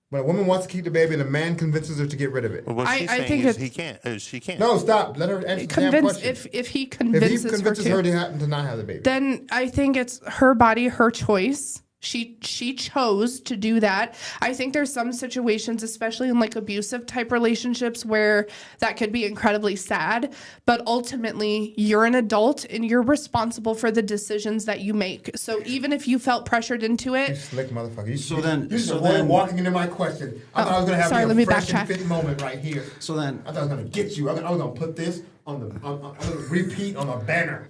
Speaker 3: When a woman wants to keep the baby and a man convinces her to get rid of it.
Speaker 8: Well, what she's saying is he can't. She can't.
Speaker 3: No, stop. Let her answer the damn question.
Speaker 6: If he convinces her
Speaker 3: to not have the baby.
Speaker 6: Then I think it's her body, her choice. She chose to do that. I think there's some situations, especially in like abusive type relationships, where that could be incredibly sad. But ultimately, you're an adult and you're responsible for the decisions that you make. So even if you felt pressured into it,
Speaker 3: you slick motherfucker.
Speaker 7: So
Speaker 3: then walking into my question. I thought I was going to have a fresh and fit moment right here.
Speaker 7: So then
Speaker 3: I thought I was going to get you. I was going to put this on the repeat on a banner.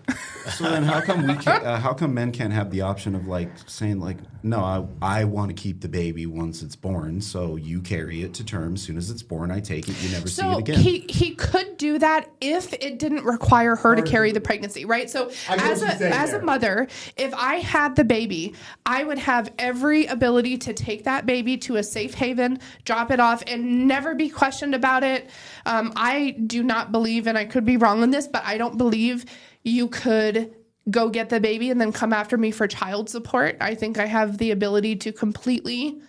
Speaker 7: So then, how come men can't have the option of like saying like, no, I want to keep the baby once it's born, so you carry it to term. As soon as it's born, I take it. You never see it again.
Speaker 6: He could do that if it didn't require her to carry the pregnancy, right? So as a mother, if I had the baby, I would have every ability to take that baby to a safe haven, drop it off, and never be questioned about it. I do not believe, and I could be wrong on this, but I don't believe you could go get the baby and then come after me for child support. I think I have the ability to completely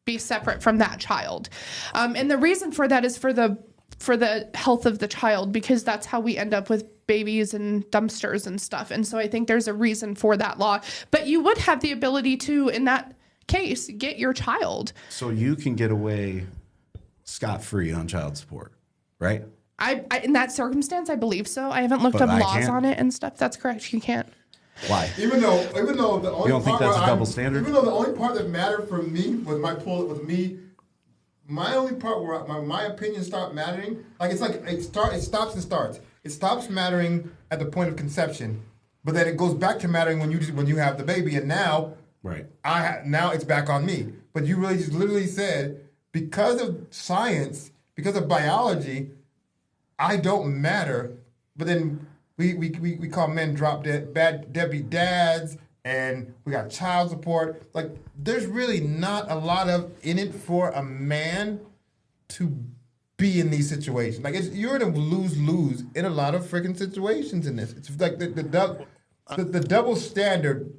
Speaker 6: be separate from that child. And the reason for that is for the health of the child, because that's how we end up with babies in dumpsters and stuff. And so I think there's a reason for that law. But you would have the ability to, in that case, get your child.
Speaker 7: So you can get away scot-free on child support, right?
Speaker 6: I in that circumstance, I believe so. I haven't looked
Speaker 7: But
Speaker 6: up
Speaker 7: I
Speaker 6: laws
Speaker 7: can't?
Speaker 6: on it and stuff. That's correct. You can't.
Speaker 7: Why?
Speaker 3: Even though the only
Speaker 7: You don't think
Speaker 3: part
Speaker 7: that's
Speaker 3: where
Speaker 7: a double standard?
Speaker 3: Even though the only part that mattered for me was my only part where my opinion stopped mattering. Like it stops and starts. It stops mattering at the point of conception, but then it goes back to mattering when you have the baby, and now
Speaker 7: Right.
Speaker 3: now it's back on me. But you really just literally said, because of science, because of biology, I don't matter. But then we call men drop dead bad deadbeat dads, and we got child support. Like, there's really not a lot of in it for a man to be in these situations. Like, you're in a lose-lose in a lot of freaking situations in this. It's like the double standard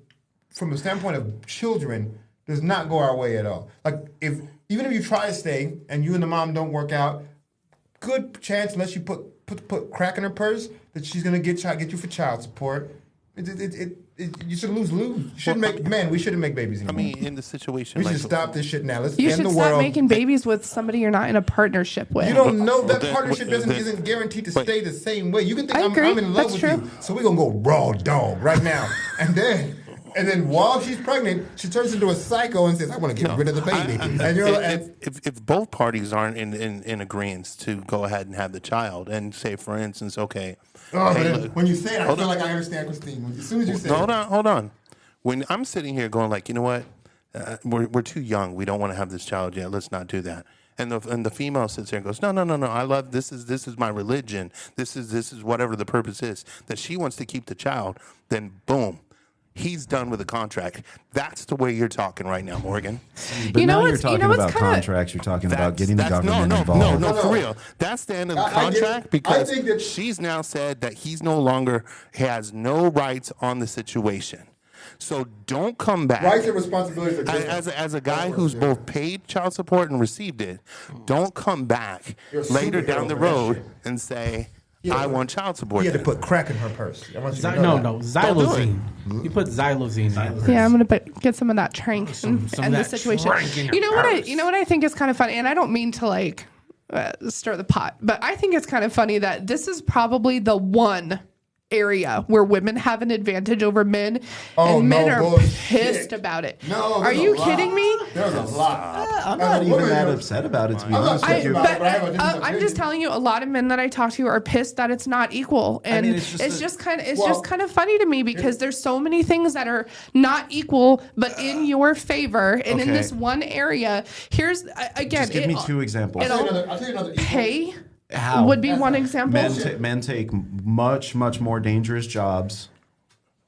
Speaker 3: from the standpoint of children does not go our way at all. Like, even if you try to stay and you and the mom don't work out, good chance, unless you put crack in her purse, that she's gonna get you for child support. You should lose-lose. We shouldn't make babies anymore.
Speaker 8: I mean, in the situation,
Speaker 3: we
Speaker 8: like,
Speaker 3: should stop this shit now. Let's
Speaker 6: You
Speaker 3: end
Speaker 6: should
Speaker 3: the
Speaker 6: stop
Speaker 3: world.
Speaker 6: making babies with somebody you're not in a partnership with.
Speaker 3: You don't know that
Speaker 8: the-
Speaker 3: partnership
Speaker 8: the-
Speaker 3: isn't guaranteed to
Speaker 8: wait.
Speaker 3: stay the same way. You can think
Speaker 6: I
Speaker 3: I'm
Speaker 6: agree.
Speaker 3: in love
Speaker 6: That's
Speaker 3: with
Speaker 6: true.
Speaker 3: you, so we're gonna go raw dog right now, and then while she's pregnant, she turns into a psycho and says, "I want to get rid of the baby." And you're like,
Speaker 8: if both parties aren't in agreement to go ahead and have the child, and say, for instance, okay,
Speaker 3: but
Speaker 8: hey,
Speaker 3: then
Speaker 8: look,
Speaker 3: when you say it, I
Speaker 8: hold
Speaker 3: feel
Speaker 8: on.
Speaker 3: like I understand Christine. As soon as you say
Speaker 8: hold
Speaker 3: it,
Speaker 8: on. When I'm sitting here going like, you know what, we're too young. We don't want to have this child yet. Let's not do that. And the female sits there and goes, no. I love this is my religion. This is whatever the purpose is, that she wants to keep the child. Then boom, he's done with the contract. That's the way you're talking right now, Morgan.
Speaker 7: But
Speaker 6: You know
Speaker 7: now you're
Speaker 6: what's- you
Speaker 7: talking
Speaker 6: know what's
Speaker 7: about
Speaker 6: kinda-
Speaker 7: contracts. You're talking about getting the government
Speaker 8: no,
Speaker 7: involved.
Speaker 8: No, for real. That's the end of the
Speaker 3: I get it.
Speaker 8: contract,
Speaker 3: I
Speaker 8: because
Speaker 3: think that-
Speaker 8: she's now said that he's no longer has no rights on the situation. So don't come back.
Speaker 3: rights and responsibilities are different.
Speaker 8: As a guy who's both paid child support and received it, don't come back
Speaker 3: You're a
Speaker 8: later
Speaker 3: superhero
Speaker 8: down the
Speaker 3: for that
Speaker 8: road
Speaker 3: shit.
Speaker 8: and say,
Speaker 3: Yeah,
Speaker 8: I
Speaker 3: but
Speaker 8: want child support.
Speaker 3: He had to
Speaker 8: then.
Speaker 3: put crack in her purse. I want you to know that.
Speaker 4: Xylozine. You put xylozine in.
Speaker 6: Yeah, I'm gonna get some of that trank and
Speaker 4: some of
Speaker 6: end the
Speaker 4: that
Speaker 6: situation.
Speaker 4: trank in your
Speaker 6: You know what
Speaker 4: purse.
Speaker 6: you know what I think is kind of funny, and I don't mean to like stir the pot, but I think it's kind of funny that this is probably the one area where women have an advantage over men,
Speaker 3: Oh,
Speaker 6: and men
Speaker 3: no
Speaker 6: are
Speaker 3: bullshit.
Speaker 6: pissed about it.
Speaker 3: No,
Speaker 6: are
Speaker 3: there's a
Speaker 6: you
Speaker 3: lot.
Speaker 6: kidding me?
Speaker 3: There's a lot.
Speaker 7: I'm
Speaker 3: As
Speaker 7: not
Speaker 3: a
Speaker 7: even
Speaker 3: woman,
Speaker 7: that
Speaker 3: you're-
Speaker 7: upset about it, to be
Speaker 3: I'm not
Speaker 7: honest
Speaker 3: upset
Speaker 7: with you.
Speaker 3: about it, but I have a different
Speaker 6: I'm just
Speaker 3: opinion.
Speaker 6: telling you, a lot of men that I talk to are pissed that it's not equal, and
Speaker 7: mean,
Speaker 6: it's just kind of
Speaker 3: Well,
Speaker 6: funny to me because there's so many things that are not equal, but in your favor, and in
Speaker 7: Okay.
Speaker 6: this one area. Here's again,
Speaker 7: Just give me two examples.
Speaker 6: it'll-
Speaker 3: I'll tell you another equal.
Speaker 6: Pay
Speaker 7: How?
Speaker 6: would be one example.
Speaker 7: Men take much more dangerous jobs.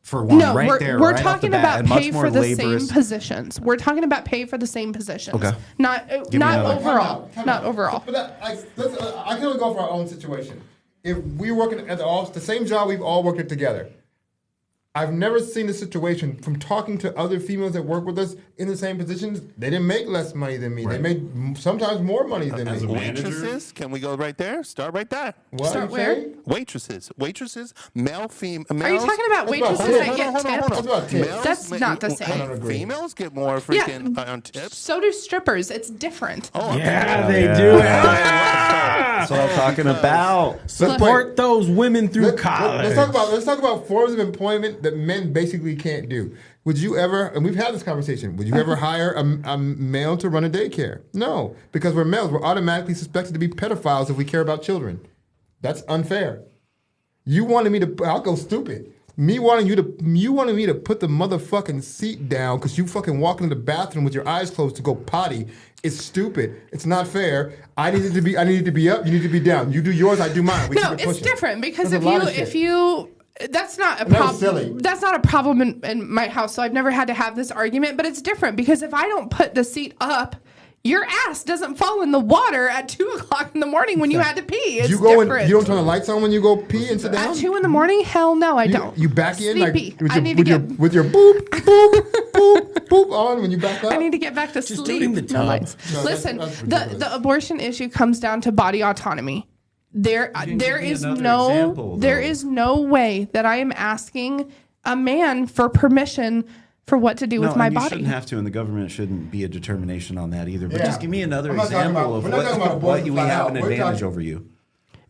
Speaker 7: For one,
Speaker 6: No,
Speaker 7: right
Speaker 6: we're,
Speaker 7: there,
Speaker 6: we're
Speaker 7: right off
Speaker 6: talking
Speaker 7: the bat,
Speaker 6: about
Speaker 7: and much
Speaker 6: pay
Speaker 7: more
Speaker 6: for the
Speaker 7: laborious.
Speaker 6: same positions. We're talking about pay for the same positions.
Speaker 7: Okay.
Speaker 6: Not
Speaker 7: me
Speaker 6: not
Speaker 7: another.
Speaker 6: overall.
Speaker 3: Time
Speaker 6: Not
Speaker 3: out.
Speaker 6: overall.
Speaker 3: But I can only go for our own situation. If we're working at the same job, we've all worked it together. I've never seen a situation from talking to other females that work with us in the same positions. They didn't make less money than me. They made sometimes more money than
Speaker 7: As a
Speaker 3: me.
Speaker 7: manager?
Speaker 8: Waitresses, can we go right there? Start right there.
Speaker 3: What
Speaker 6: Start
Speaker 3: you
Speaker 6: where?
Speaker 3: say?
Speaker 8: Waitresses, male, female.
Speaker 6: Are you talking about waitresses
Speaker 3: hold on,
Speaker 6: that get tipped?
Speaker 3: That's about tips.
Speaker 6: That's not the same.
Speaker 3: I don't agree.
Speaker 8: Females get more freaking on tips.
Speaker 6: So do strippers. It's different.
Speaker 8: Oh,
Speaker 4: Yeah, they
Speaker 7: Yeah.
Speaker 4: do.
Speaker 7: That's what I'm talking about.
Speaker 4: Support those women through college.
Speaker 3: Let's talk about forms of employment that men basically can't do. Would you ever, and we've had this conversation, would you ever hire a male to run a daycare? No, because we're males. We're automatically suspected to be pedophiles if we care about children. That's unfair. You wanted me to, I'll go stupid. You wanted me to put the motherfucking seat down because you fucking walk into the bathroom with your eyes closed to go potty. It's stupid. It's not fair. I needed to be up. You need to be down. You do yours. I do mine. We
Speaker 6: No,
Speaker 3: keep it
Speaker 6: it's
Speaker 3: pushing.
Speaker 6: different because
Speaker 3: That's a lot of shit.
Speaker 6: if you that's not a
Speaker 3: That was
Speaker 6: problem.
Speaker 3: silly.
Speaker 6: That's not a problem in my house. So I've never had to have this argument, but it's different because if I don't put the seat up, your ass doesn't fall in the water at 2:00 in the morning when you had to pee. It's
Speaker 3: You go
Speaker 6: different.
Speaker 3: and you don't turn the lights on when you go pee and sit down.
Speaker 6: At 2 in the morning? Hell no, I
Speaker 3: You-
Speaker 6: don't.
Speaker 3: You back in like
Speaker 6: Sleepy.
Speaker 3: with
Speaker 6: I
Speaker 3: your,
Speaker 6: need to
Speaker 3: with, your,
Speaker 6: get.
Speaker 3: with your boop boop boop boop on when you back up.
Speaker 6: I need to get back to
Speaker 4: Just
Speaker 6: sleep.
Speaker 4: do it in the
Speaker 6: No
Speaker 4: tub.
Speaker 6: lights.
Speaker 3: No,
Speaker 6: Listen,
Speaker 3: that's
Speaker 6: the abortion issue comes down to body autonomy. there
Speaker 7: didn't give me
Speaker 6: is
Speaker 7: another
Speaker 6: no
Speaker 7: example,
Speaker 6: there
Speaker 7: though.
Speaker 6: is no way that I am asking a man for permission for what to do with my
Speaker 7: and you
Speaker 6: body.
Speaker 7: shouldn't have to, and the government shouldn't be a determination on that either. But
Speaker 3: Yeah.
Speaker 7: just give me another
Speaker 3: I'm not talking
Speaker 7: example
Speaker 3: about-
Speaker 7: of
Speaker 3: we're not talking about
Speaker 7: what
Speaker 3: abortion
Speaker 7: we
Speaker 3: flat
Speaker 7: have
Speaker 3: out.
Speaker 7: an
Speaker 3: We're
Speaker 7: advantage
Speaker 3: talking-
Speaker 7: over you.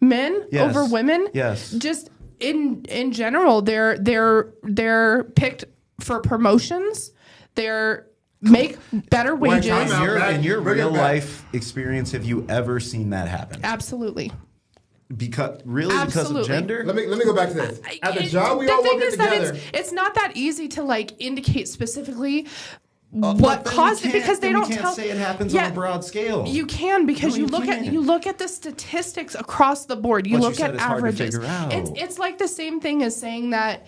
Speaker 6: Men
Speaker 7: Yes.
Speaker 6: over women.
Speaker 7: Yes.
Speaker 6: Just in general, they're picked for promotions. They're make better wages.
Speaker 3: time out.
Speaker 7: In your
Speaker 3: Bring it
Speaker 7: real
Speaker 3: back.
Speaker 7: life experience, have you ever seen that happen?
Speaker 6: Absolutely.
Speaker 7: Because
Speaker 6: Absolutely.
Speaker 7: of gender?
Speaker 3: Let me go back to this. At the
Speaker 6: It-
Speaker 3: job we
Speaker 6: the
Speaker 3: all
Speaker 6: thing
Speaker 3: working
Speaker 6: is that
Speaker 3: together.
Speaker 6: it's not that easy to like indicate specifically
Speaker 7: But
Speaker 6: what
Speaker 7: then
Speaker 6: caused
Speaker 7: we
Speaker 6: it because
Speaker 7: can't-
Speaker 6: they
Speaker 7: then
Speaker 6: don't
Speaker 7: we can't
Speaker 6: tell.
Speaker 7: say it happens on a broad scale.
Speaker 6: You can because
Speaker 7: No,
Speaker 6: you
Speaker 7: you
Speaker 6: look
Speaker 7: can't.
Speaker 6: at the statistics across the board. You
Speaker 7: But you
Speaker 6: look
Speaker 7: said
Speaker 6: at
Speaker 7: it's hard to
Speaker 6: averages.
Speaker 7: figure out.
Speaker 6: It's like the same thing as saying that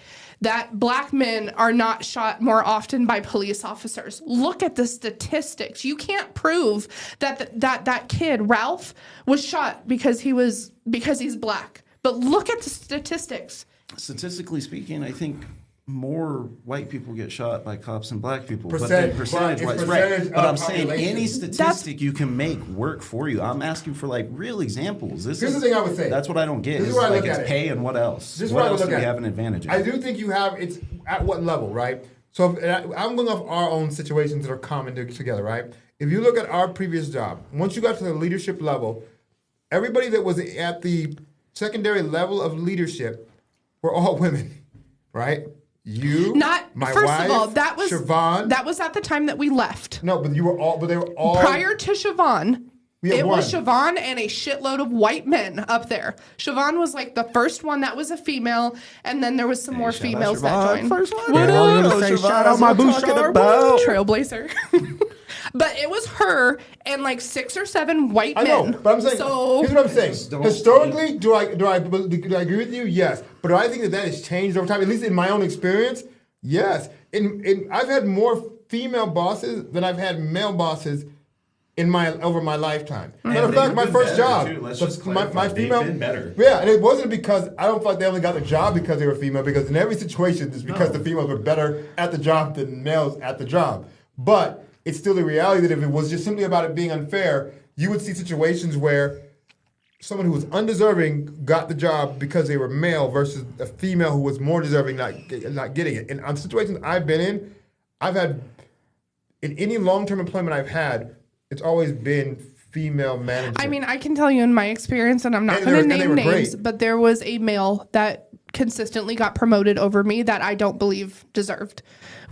Speaker 6: black men are not shot more often by police officers. Look at the statistics. You can't prove that kid Ralph was shot because he's black. But look at the statistics.
Speaker 7: Statistically speaking, I think more white people get shot by cops than black people.
Speaker 3: Percent-
Speaker 7: but percentage
Speaker 3: but
Speaker 7: wise,
Speaker 3: it's
Speaker 7: right?
Speaker 3: percentage
Speaker 7: But
Speaker 3: of
Speaker 7: I'm saying
Speaker 3: population.
Speaker 7: any statistic you can make work for you. I'm asking for like real examples.
Speaker 3: Here's the thing I would say.
Speaker 7: That's what I don't get.
Speaker 3: This is
Speaker 7: Is
Speaker 3: where I
Speaker 7: like
Speaker 3: look
Speaker 7: it's
Speaker 3: at it.
Speaker 7: pay and what else?
Speaker 3: This is
Speaker 7: What
Speaker 3: where I
Speaker 7: else
Speaker 3: look
Speaker 7: do we
Speaker 3: at
Speaker 7: have
Speaker 3: it.
Speaker 7: an advantage in?
Speaker 3: I do think you have. It's at what level, right? So I'm going off our own situations that are common together, right? If you look at our previous job, once you got to the leadership level, everybody that was at the secondary level of leadership were all women, right? You,
Speaker 6: Not
Speaker 3: my
Speaker 6: first
Speaker 3: wife,
Speaker 6: of all, that was
Speaker 3: Siobhan.
Speaker 6: at the time that we left.
Speaker 3: No, but they were all.
Speaker 6: Prior to Siobhan,
Speaker 3: We had
Speaker 6: it was
Speaker 3: one.
Speaker 6: Siobhan and a shitload of white men up there. Siobhan was like the first one that was a female, and then there was some more females that joined.
Speaker 7: First one.
Speaker 4: Yeah, I was gonna say, shout out my Bouchard.
Speaker 6: Trailblazer. But it was her and like 6 or 7 white
Speaker 3: I
Speaker 6: men.
Speaker 3: know, but I'm saying.
Speaker 6: So
Speaker 3: Here's what I'm saying.
Speaker 7: Just don't-
Speaker 3: Historically, do I agree with you? Yes, but do I think that has changed over time? At least in my own experience, yes. I've had more female bosses than I've had male bosses over my lifetime. Matter of
Speaker 7: they've
Speaker 3: fact, my
Speaker 7: been
Speaker 3: first
Speaker 7: better,
Speaker 3: job,
Speaker 7: too. Let's
Speaker 3: the-
Speaker 7: just
Speaker 3: my
Speaker 7: clarify. They've
Speaker 3: female,
Speaker 7: been better.
Speaker 3: yeah, and it wasn't because I don't feel like they only got the job because they were female. Because in every situation, it's because the females were better at the job than males at the job. But it's still the reality that if it was just simply about it being unfair, you would see situations where someone who was undeserving got the job because they were male versus a female who was more deserving not getting it. And on situations I've been in, I've had in any long-term employment I've had, it's always been female management.
Speaker 6: I mean, I can tell you in my experience, and I'm not
Speaker 3: And they
Speaker 6: going to
Speaker 3: were- and they
Speaker 6: name
Speaker 3: were
Speaker 6: names,
Speaker 3: great.
Speaker 6: but there was a male that consistently got promoted over me that I don't believe deserved.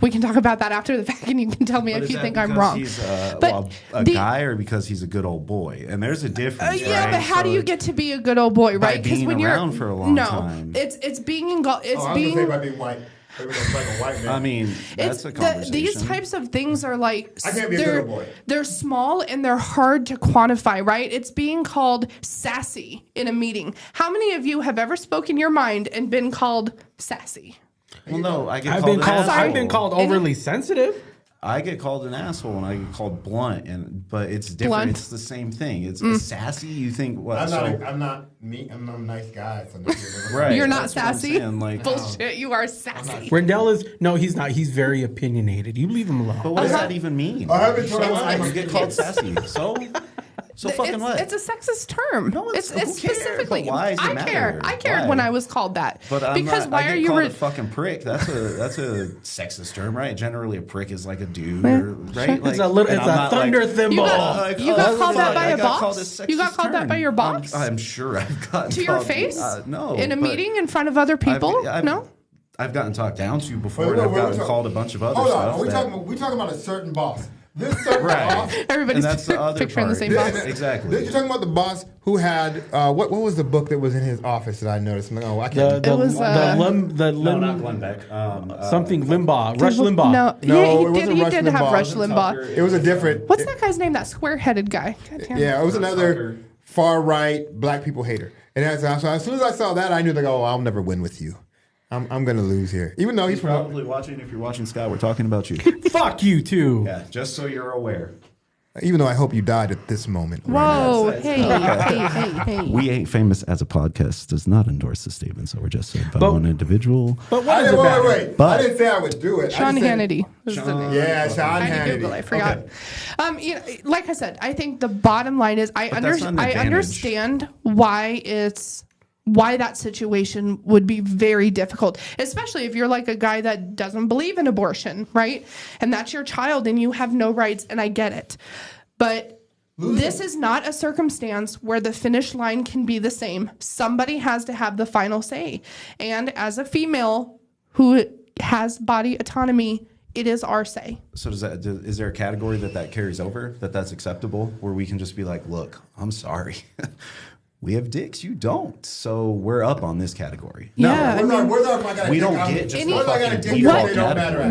Speaker 6: We can talk about that after the fact, and you can tell me
Speaker 7: But
Speaker 6: if
Speaker 7: is
Speaker 6: you
Speaker 7: that
Speaker 6: think I'm
Speaker 7: because
Speaker 6: wrong.
Speaker 7: He's
Speaker 6: But
Speaker 7: a
Speaker 6: the-
Speaker 7: guy, or because he's a good old boy? And there's a difference.
Speaker 6: Yeah,
Speaker 7: right?
Speaker 6: but how do
Speaker 7: So
Speaker 6: you get to be a good old boy,
Speaker 7: by
Speaker 6: right? Because
Speaker 7: being
Speaker 6: when you're
Speaker 7: around for a long time.
Speaker 6: it's being engulfed. It's
Speaker 3: I was
Speaker 6: being.
Speaker 3: going to say by being white. Maybe that's like a white man.
Speaker 7: I mean, that's
Speaker 6: It's
Speaker 7: a conversation.
Speaker 6: these types of things are like
Speaker 3: I can't be a
Speaker 6: they're,
Speaker 3: good old boy.
Speaker 6: they're small and they're hard to quantify, right? It's being called sassy in a meeting. How many of you have ever spoken your mind and been called sassy?
Speaker 7: Well, no, I get
Speaker 4: I've
Speaker 7: called
Speaker 4: been
Speaker 7: an
Speaker 4: called.
Speaker 7: asshole.
Speaker 4: I've been called overly sensitive.
Speaker 7: I get called an asshole and I get called blunt, but it's different.
Speaker 6: Blunt.
Speaker 7: It's the same thing. It's sassy. You think what?
Speaker 3: I'm not me. I'm a nice guy. So
Speaker 7: right.
Speaker 6: You're not
Speaker 7: that's what I'm
Speaker 6: sassy.
Speaker 7: saying, like,
Speaker 6: Bullshit, you are sassy.
Speaker 4: Rendell is no, he's not. He's very opinionated. You leave him alone.
Speaker 7: but what does that even mean?
Speaker 3: I haven't told
Speaker 7: So
Speaker 3: you
Speaker 7: what?
Speaker 3: I'm a-
Speaker 7: You get called sassy. So fucking what?
Speaker 6: It's a sexist term.
Speaker 7: No,
Speaker 6: it's
Speaker 7: who cares?
Speaker 6: specifically.
Speaker 7: But why does it
Speaker 6: I care.
Speaker 7: matter?
Speaker 6: I cared
Speaker 7: Why?
Speaker 6: when I was called that.
Speaker 7: But I'm
Speaker 6: because
Speaker 7: not,
Speaker 6: why
Speaker 7: I get
Speaker 6: are you?
Speaker 7: called a fucking prick? That's a sexist term, right? Generally, a prick is like a dude, or, right? Like,
Speaker 4: It's a little.
Speaker 7: and
Speaker 4: It's
Speaker 7: I'm
Speaker 4: a
Speaker 7: not like,
Speaker 4: thunder
Speaker 6: You
Speaker 4: thimble.
Speaker 6: got, you got called that by
Speaker 7: I
Speaker 6: a
Speaker 7: got called
Speaker 6: boss.
Speaker 7: a
Speaker 6: You got
Speaker 7: sexist
Speaker 6: called that
Speaker 7: term.
Speaker 6: by your boss.
Speaker 7: I'm sure I've gotten
Speaker 6: to your
Speaker 7: called-
Speaker 6: face?
Speaker 7: No,
Speaker 6: in a
Speaker 7: but
Speaker 6: meeting in front of other people?
Speaker 7: I've-
Speaker 6: No.
Speaker 7: I've gotten talked down to before,
Speaker 3: Wait,
Speaker 7: and I've
Speaker 3: wait,
Speaker 7: gotten
Speaker 3: wait,
Speaker 7: called a bunch of other
Speaker 3: Hold
Speaker 7: stuff.
Speaker 3: on. We talking about a certain boss. This certain
Speaker 7: Right.
Speaker 3: boss.
Speaker 6: Everybody's
Speaker 7: And that's the other
Speaker 6: picturing the
Speaker 7: part.
Speaker 6: same
Speaker 7: Yeah,
Speaker 6: boss.
Speaker 7: exactly.
Speaker 3: You're talking about the boss who had what was the book that was in his office that I noticed? I'm like, oh, I can't.
Speaker 4: The
Speaker 6: It was,
Speaker 7: No, not Glenn Beck.
Speaker 4: something Limbaugh, Rush Limbaugh.
Speaker 6: No,
Speaker 3: No, it
Speaker 6: he
Speaker 3: wasn't Rush
Speaker 6: did have
Speaker 3: Limbaugh.
Speaker 6: Rush
Speaker 3: It was
Speaker 6: Limbaugh.
Speaker 3: it was a different.
Speaker 6: What's that guy's name? That square-headed guy. God damn.
Speaker 3: Yeah, it was another
Speaker 7: Tucker.
Speaker 3: far right black people hater. And as soon as I saw that, I knew like, oh, I'll never win with you. I'm gonna lose here, even though he's
Speaker 7: He's probably watching. If you're watching, Scott, we're talking about you.
Speaker 4: Fuck you too.
Speaker 7: Yeah, just so you're aware.
Speaker 3: Even though I hope you died at this moment.
Speaker 6: Whoa, hey.
Speaker 7: We Ain't Famous as a podcast does not endorse the statements that were just said by one individual.
Speaker 4: But what is it about?
Speaker 3: Wait.
Speaker 7: But-
Speaker 3: I didn't say I would do it.
Speaker 6: Sean
Speaker 3: I just said-
Speaker 6: Hannity. Was the name.
Speaker 3: Yeah, Sean
Speaker 6: I had to
Speaker 3: Hannity.
Speaker 6: Google. I forgot.
Speaker 3: Okay.
Speaker 6: Like I said, I think the bottom line is I
Speaker 7: that's not an advantage.
Speaker 6: understand why that situation would be very difficult, especially if you're like a guy that doesn't believe in abortion, right? And that's your child and you have no rights, and I get it. But this is not a circumstance where the finish line can be the same. Somebody has to have the final say. And as a female who has body autonomy, it is our say.
Speaker 7: So is there a category that carries over, that's acceptable, where we can just be like, look, I'm sorry. We have dicks, you don't. So we're up on this category.
Speaker 6: Yeah,
Speaker 7: We don't get just the fucking
Speaker 3: Any-
Speaker 7: default
Speaker 3: What-
Speaker 7: category.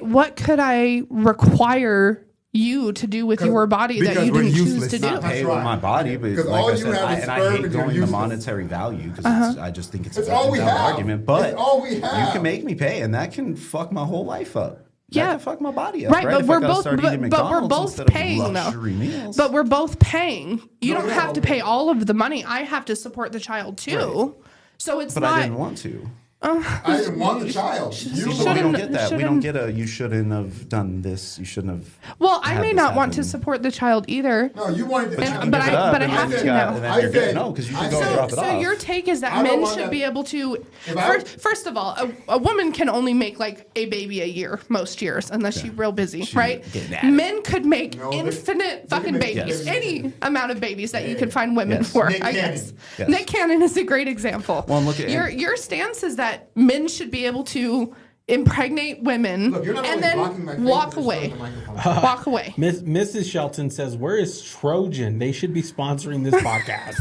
Speaker 6: what could I require you to do with your body that
Speaker 3: because
Speaker 6: you
Speaker 3: we're
Speaker 6: didn't choose
Speaker 3: useless.
Speaker 6: to
Speaker 3: Not
Speaker 6: do?
Speaker 7: Pay
Speaker 3: right.
Speaker 7: with my body, but
Speaker 3: Because
Speaker 7: like
Speaker 3: all
Speaker 7: I
Speaker 3: you
Speaker 7: said,
Speaker 3: have is
Speaker 7: I
Speaker 3: sperm
Speaker 7: hate
Speaker 3: and you're
Speaker 7: going the
Speaker 3: useless.
Speaker 7: monetary value because I just think it's
Speaker 3: It's all we
Speaker 7: a valid
Speaker 3: have.
Speaker 7: argument. But
Speaker 3: It's all we
Speaker 7: you
Speaker 3: have.
Speaker 7: can make me pay, and that can fuck my whole life up.
Speaker 6: Yeah.
Speaker 7: That can fuck my body up.
Speaker 6: Right, but
Speaker 7: If
Speaker 6: we're
Speaker 7: I gotta
Speaker 6: both
Speaker 7: start eating
Speaker 6: but we're
Speaker 7: McDonald's
Speaker 6: both
Speaker 7: instead of
Speaker 6: paying though.
Speaker 7: luxury meals.
Speaker 6: But we're both paying. You
Speaker 3: No,
Speaker 6: don't
Speaker 3: yeah,
Speaker 6: have to pay all of the money. I have to support the child too. So it's
Speaker 7: But
Speaker 6: not.
Speaker 7: I didn't want to.
Speaker 3: I didn't want the child.
Speaker 7: But we don't get that. We don't get a. You shouldn't have done this. You shouldn't have.
Speaker 6: Well, I
Speaker 7: had
Speaker 6: may
Speaker 7: this
Speaker 6: not want to
Speaker 7: happen.
Speaker 6: support the child either.
Speaker 3: No, you wanted the child.
Speaker 6: But
Speaker 7: Give it up,
Speaker 6: I
Speaker 7: and
Speaker 6: have
Speaker 7: then
Speaker 6: to
Speaker 7: you got-
Speaker 6: now.
Speaker 7: and then
Speaker 3: I
Speaker 7: you're good.
Speaker 3: said-
Speaker 7: No, because you
Speaker 3: I
Speaker 7: can go
Speaker 3: said-
Speaker 7: and drop it
Speaker 6: So
Speaker 7: off.
Speaker 6: your take is that
Speaker 3: I don't
Speaker 6: men
Speaker 3: want
Speaker 6: should
Speaker 3: that.
Speaker 6: be able to.
Speaker 3: If I-
Speaker 6: First of all, a woman can only make like a baby a year most years, unless she's real busy, right?
Speaker 7: getting at it.
Speaker 6: Men could make
Speaker 3: No, they-
Speaker 6: infinite
Speaker 3: they
Speaker 6: fucking
Speaker 3: can make
Speaker 6: babies,
Speaker 3: yes.
Speaker 6: any amount of babies that you can find women
Speaker 7: Yes.
Speaker 6: for.
Speaker 3: Nick
Speaker 6: I
Speaker 3: Cannon.
Speaker 6: guess
Speaker 7: Yes.
Speaker 6: Nick Cannon is a great example.
Speaker 7: Well, look at-
Speaker 6: your stance is that men should be able to impregnate women
Speaker 3: Look, you're not
Speaker 6: and
Speaker 3: only blocking my
Speaker 6: then
Speaker 3: face,
Speaker 6: walk
Speaker 3: you're
Speaker 6: away.
Speaker 3: showing the microphone.
Speaker 6: Walk away.
Speaker 4: Mrs. Shelton says, "Where is Trojan? They should be sponsoring this podcast."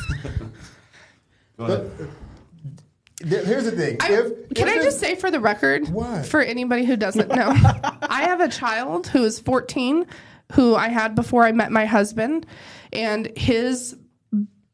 Speaker 3: Here's the thing.
Speaker 6: Can I just say for the record,
Speaker 3: What?
Speaker 6: for anybody who doesn't know, I have a child who is 14 who I had before I met my husband, and his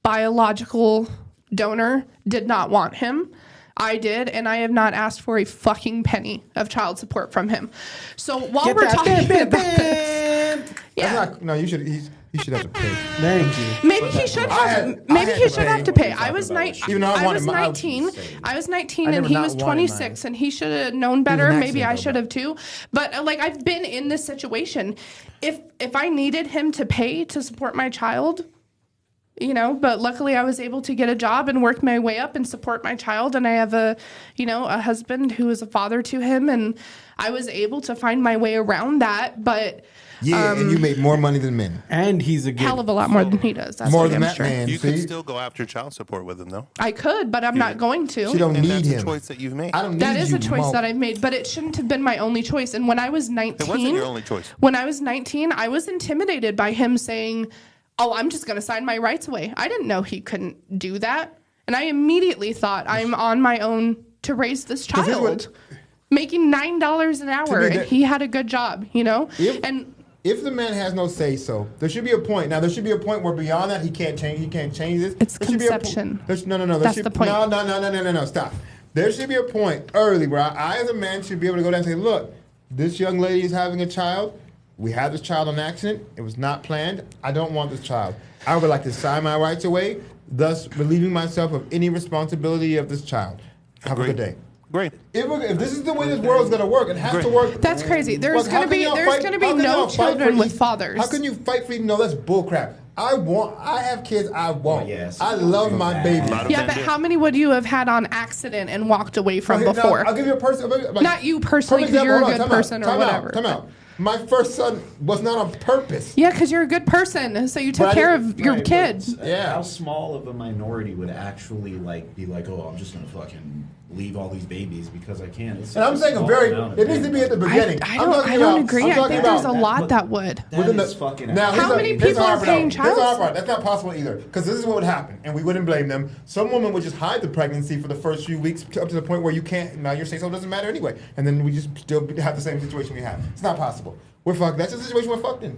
Speaker 6: biological donor did not want him. I did, and I have not asked for a fucking penny of child support from him. So while we're talking about this, yeah,
Speaker 3: No, you should. He should have to pay.
Speaker 4: Thank you.
Speaker 6: maybe he should
Speaker 3: I
Speaker 6: have.
Speaker 3: had-
Speaker 6: Maybe
Speaker 3: I had
Speaker 6: he
Speaker 3: to
Speaker 6: should
Speaker 3: pay.
Speaker 6: have to pay. I was
Speaker 3: Even though I
Speaker 6: I
Speaker 3: wanted
Speaker 6: was
Speaker 3: my-
Speaker 6: 19. I was 19
Speaker 5: I
Speaker 6: and
Speaker 5: never
Speaker 6: he
Speaker 5: not
Speaker 6: was
Speaker 5: wanted
Speaker 6: 26, and he should have known better.
Speaker 3: an
Speaker 6: Maybe I
Speaker 3: accident,
Speaker 6: should have too. But like I've been in this situation. If I needed him to pay to support my child, you know, but luckily I was able to get a job and work my way up and support my child, and I have a husband who is a father to him, and I was able to find my way around that. But
Speaker 3: Yeah, and you make more money than men.
Speaker 4: And he's a good.
Speaker 6: hell of a lot more than he does. That's
Speaker 3: More
Speaker 6: for
Speaker 3: than
Speaker 6: damn
Speaker 3: that
Speaker 6: sure.
Speaker 3: man.
Speaker 8: You
Speaker 3: See,
Speaker 8: could still go after child support with him, though.
Speaker 6: I could, but I'm not going to.
Speaker 3: she don't
Speaker 8: And
Speaker 3: need
Speaker 8: that's a
Speaker 3: him.
Speaker 8: choice that you've made.
Speaker 3: I don't need
Speaker 6: That is
Speaker 3: you,
Speaker 6: a choice
Speaker 3: Mo.
Speaker 6: that I've made, but it shouldn't have been my only choice. And when I was 19,
Speaker 8: It wasn't your only choice.
Speaker 6: When I was 19, I was intimidated by him saying, "Oh, I'm just going to sign my rights away." I didn't know he couldn't do that, and I immediately thought I'm on my own to raise this
Speaker 3: here's
Speaker 6: child,
Speaker 3: what-
Speaker 6: making $9 an hour,
Speaker 3: me,
Speaker 6: and
Speaker 3: that-
Speaker 6: he had a good job, you know.
Speaker 3: If the man has no say so, there should be a point. Now there should be a point where beyond that he can't change. He can't change this.
Speaker 6: It's
Speaker 3: There should be a po-
Speaker 6: conception.
Speaker 3: No. There
Speaker 6: That's
Speaker 3: should,
Speaker 6: the point.
Speaker 3: No. Stop. There should be a point early where I as a man should be able to go down and say, look, this young lady is having a child. We had this child on accident. It was not planned. I don't want this child. I would like to sign my rights away, thus relieving myself of any responsibility of this child. Have a good day.
Speaker 8: Great.
Speaker 3: If this is the way this world's going to work, it has to work.
Speaker 6: That's crazy. There's
Speaker 3: Look, how
Speaker 6: going to
Speaker 3: can
Speaker 6: be
Speaker 3: y'all
Speaker 6: there's
Speaker 3: fight-
Speaker 6: going to be
Speaker 3: how can
Speaker 6: no
Speaker 3: y'all fight
Speaker 6: children
Speaker 3: for
Speaker 6: with
Speaker 3: each-
Speaker 6: fathers.
Speaker 3: How can you fight for each? No, that's bullcrap. I have kids. I won't.
Speaker 7: yes.
Speaker 3: I love my baby.
Speaker 8: Lot of
Speaker 6: Yeah,
Speaker 8: men
Speaker 6: but
Speaker 8: do.
Speaker 6: how many would you have had on accident and walked away from
Speaker 3: Okay, now,
Speaker 6: before?
Speaker 3: I'll give you a person. Like,
Speaker 6: Not you personally,
Speaker 3: perfect
Speaker 6: 'cause you're a
Speaker 3: example. Hold
Speaker 6: good
Speaker 3: on, time
Speaker 6: person or
Speaker 3: out,
Speaker 6: whatever.
Speaker 3: Time out. My first son was not on purpose.
Speaker 6: Yeah, because you're a good person, so you took
Speaker 3: But I
Speaker 6: care
Speaker 3: didn't-
Speaker 6: of your
Speaker 7: Right,
Speaker 6: kid.
Speaker 7: but
Speaker 3: Yeah.
Speaker 7: How small of a minority would actually be like, oh, I'm just gonna fucking leave all these babies because I can. It's
Speaker 3: And I'm
Speaker 7: such
Speaker 3: saying a
Speaker 7: small
Speaker 3: very.
Speaker 7: amount of
Speaker 3: It needs to be at the
Speaker 7: people.
Speaker 3: beginning.
Speaker 6: I
Speaker 3: I'm
Speaker 6: don't
Speaker 3: talking
Speaker 6: agree.
Speaker 3: I'm
Speaker 6: I
Speaker 3: talking
Speaker 6: think there's a
Speaker 3: about-
Speaker 6: lot that would.
Speaker 7: That
Speaker 3: Within
Speaker 7: is
Speaker 3: the-
Speaker 7: fucking.
Speaker 3: Now,
Speaker 6: How
Speaker 3: here's
Speaker 6: many
Speaker 3: the- here's
Speaker 6: people
Speaker 3: the
Speaker 6: are
Speaker 3: hard part.
Speaker 6: paying
Speaker 3: Here's the
Speaker 6: child
Speaker 3: hard part. That's not possible either. Because this is what would happen, and we wouldn't blame them. Some woman would just hide the pregnancy for the first few weeks up to the point where you can't. Now your say so doesn't matter anyway, and then we just still have the same situation we have. It's not possible. We're fucked. That's the situation we're fucked in.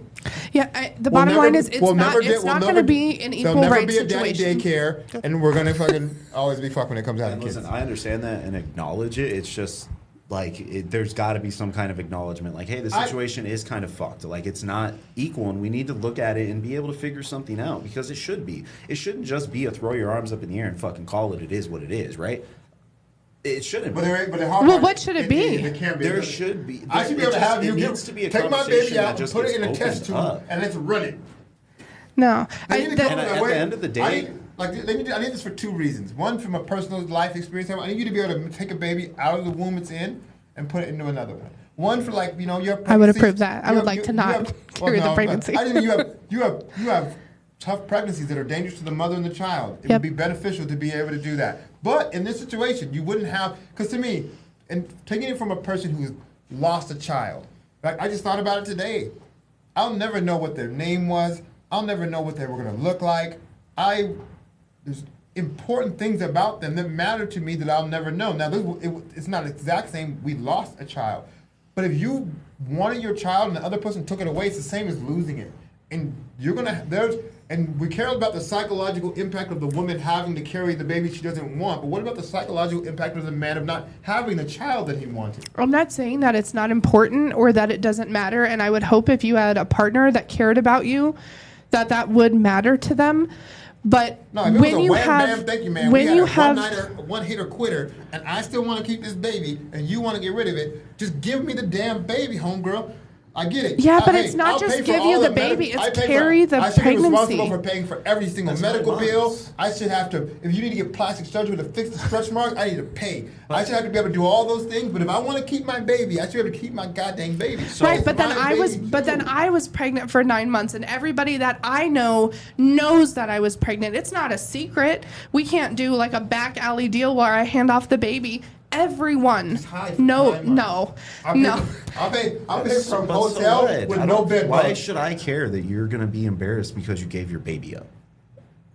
Speaker 6: Yeah, the bottom line is it's
Speaker 3: we'll
Speaker 6: not
Speaker 3: never get-
Speaker 6: it's
Speaker 3: we'll
Speaker 6: not
Speaker 3: never-
Speaker 6: going to be an equal
Speaker 3: There'll never
Speaker 6: rights
Speaker 3: be a daddy
Speaker 6: situation.
Speaker 3: daycare, and we're gonna fucking always be fucked when it comes out of
Speaker 7: And
Speaker 3: kids.
Speaker 7: listen, I understand that and acknowledge it. It's just Like, there's got to be some kind of acknowledgement. Like, hey, the situation is kind of fucked. Like, it's not equal, and we need to look at it and be able to figure something out, because it should be. It shouldn't just be a throw your arms up in the air and fucking call it. It is what it is, right? It shouldn't be.
Speaker 6: Well, what should it be?
Speaker 3: It can't be.
Speaker 7: There should be.
Speaker 3: I should be able to have you
Speaker 7: take
Speaker 3: my baby out, put it in a test tube, and let's run it.
Speaker 6: No.
Speaker 7: At the end of the day,
Speaker 3: I need this for two reasons. One, from a personal life experience, I need you to be able to take a baby out of the womb it's in and put it into another one. One for your.
Speaker 6: I would approve that. I would like to not carry the pregnancy.
Speaker 3: I think you have tough pregnancies that are dangerous to the mother and the child. It would be beneficial to be able to do that. But in this situation, you wouldn't have, because to me, and taking it from a person who's lost a child, like I just thought about it today. I'll never know what their name was. I'll never know what they were going to look like. There's important things about them that matter to me that I'll never know. Now, it's not the exact same. We lost a child. But if you wanted your child and the other person took it away, it's the same as losing it. And and we care about the psychological impact of the woman having to carry the baby she doesn't want. But what about the psychological impact of the man of not having the child that he wanted?
Speaker 6: I'm not saying that it's not important or that it doesn't matter. And I would hope if you had a partner that cared about you, that would matter to them. But when you have,
Speaker 3: thank you, man. When you have one hitter quitter, and I still want to keep this baby, and you want to get rid of it, just give me the damn baby, homegirl. I get it.
Speaker 6: Yeah, but it's not just give you the baby; it's carry the pregnancy. I should be responsible for paying for every single medical bill. I should have to. If you need to get plastic surgery to fix the stretch marks, I need to pay. I should have to be able to do all those things. But if I want to keep my baby, I should be able to keep my goddamn baby. So right, but then I was pregnant for 9 months, and everybody that I know knows that I was pregnant. It's not a secret. We can't do like a back alley deal where I hand off the baby. Everyone. No.
Speaker 3: I'll pay for a hotel with no bed.
Speaker 7: Why should I care that you're going to be embarrassed because you gave your baby up?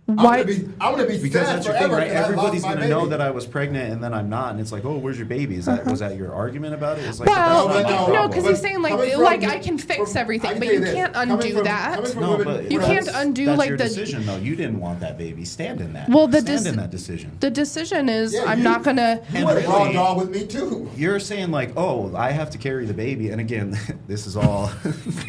Speaker 6: Why?
Speaker 3: I'm gonna be
Speaker 7: because
Speaker 3: sad
Speaker 7: that's your thing,
Speaker 3: forever,
Speaker 7: right? Everybody's
Speaker 3: going to
Speaker 7: know that I was pregnant and then I'm not, and it's like, oh, where's your baby? Was that your argument about it? It's like,
Speaker 6: no, because he's saying I can fix everything, but you can't undo that.
Speaker 7: No, but
Speaker 6: you can't undo
Speaker 7: that's
Speaker 6: like
Speaker 7: your
Speaker 6: the
Speaker 7: decision. though. You didn't want that baby. Stand in that.
Speaker 6: Well,
Speaker 7: stand in that decision.
Speaker 6: The decision is I'm not gonna.
Speaker 3: You would have brought a dog with me too.
Speaker 7: You're saying like, oh, I have to carry the baby, and again, this is all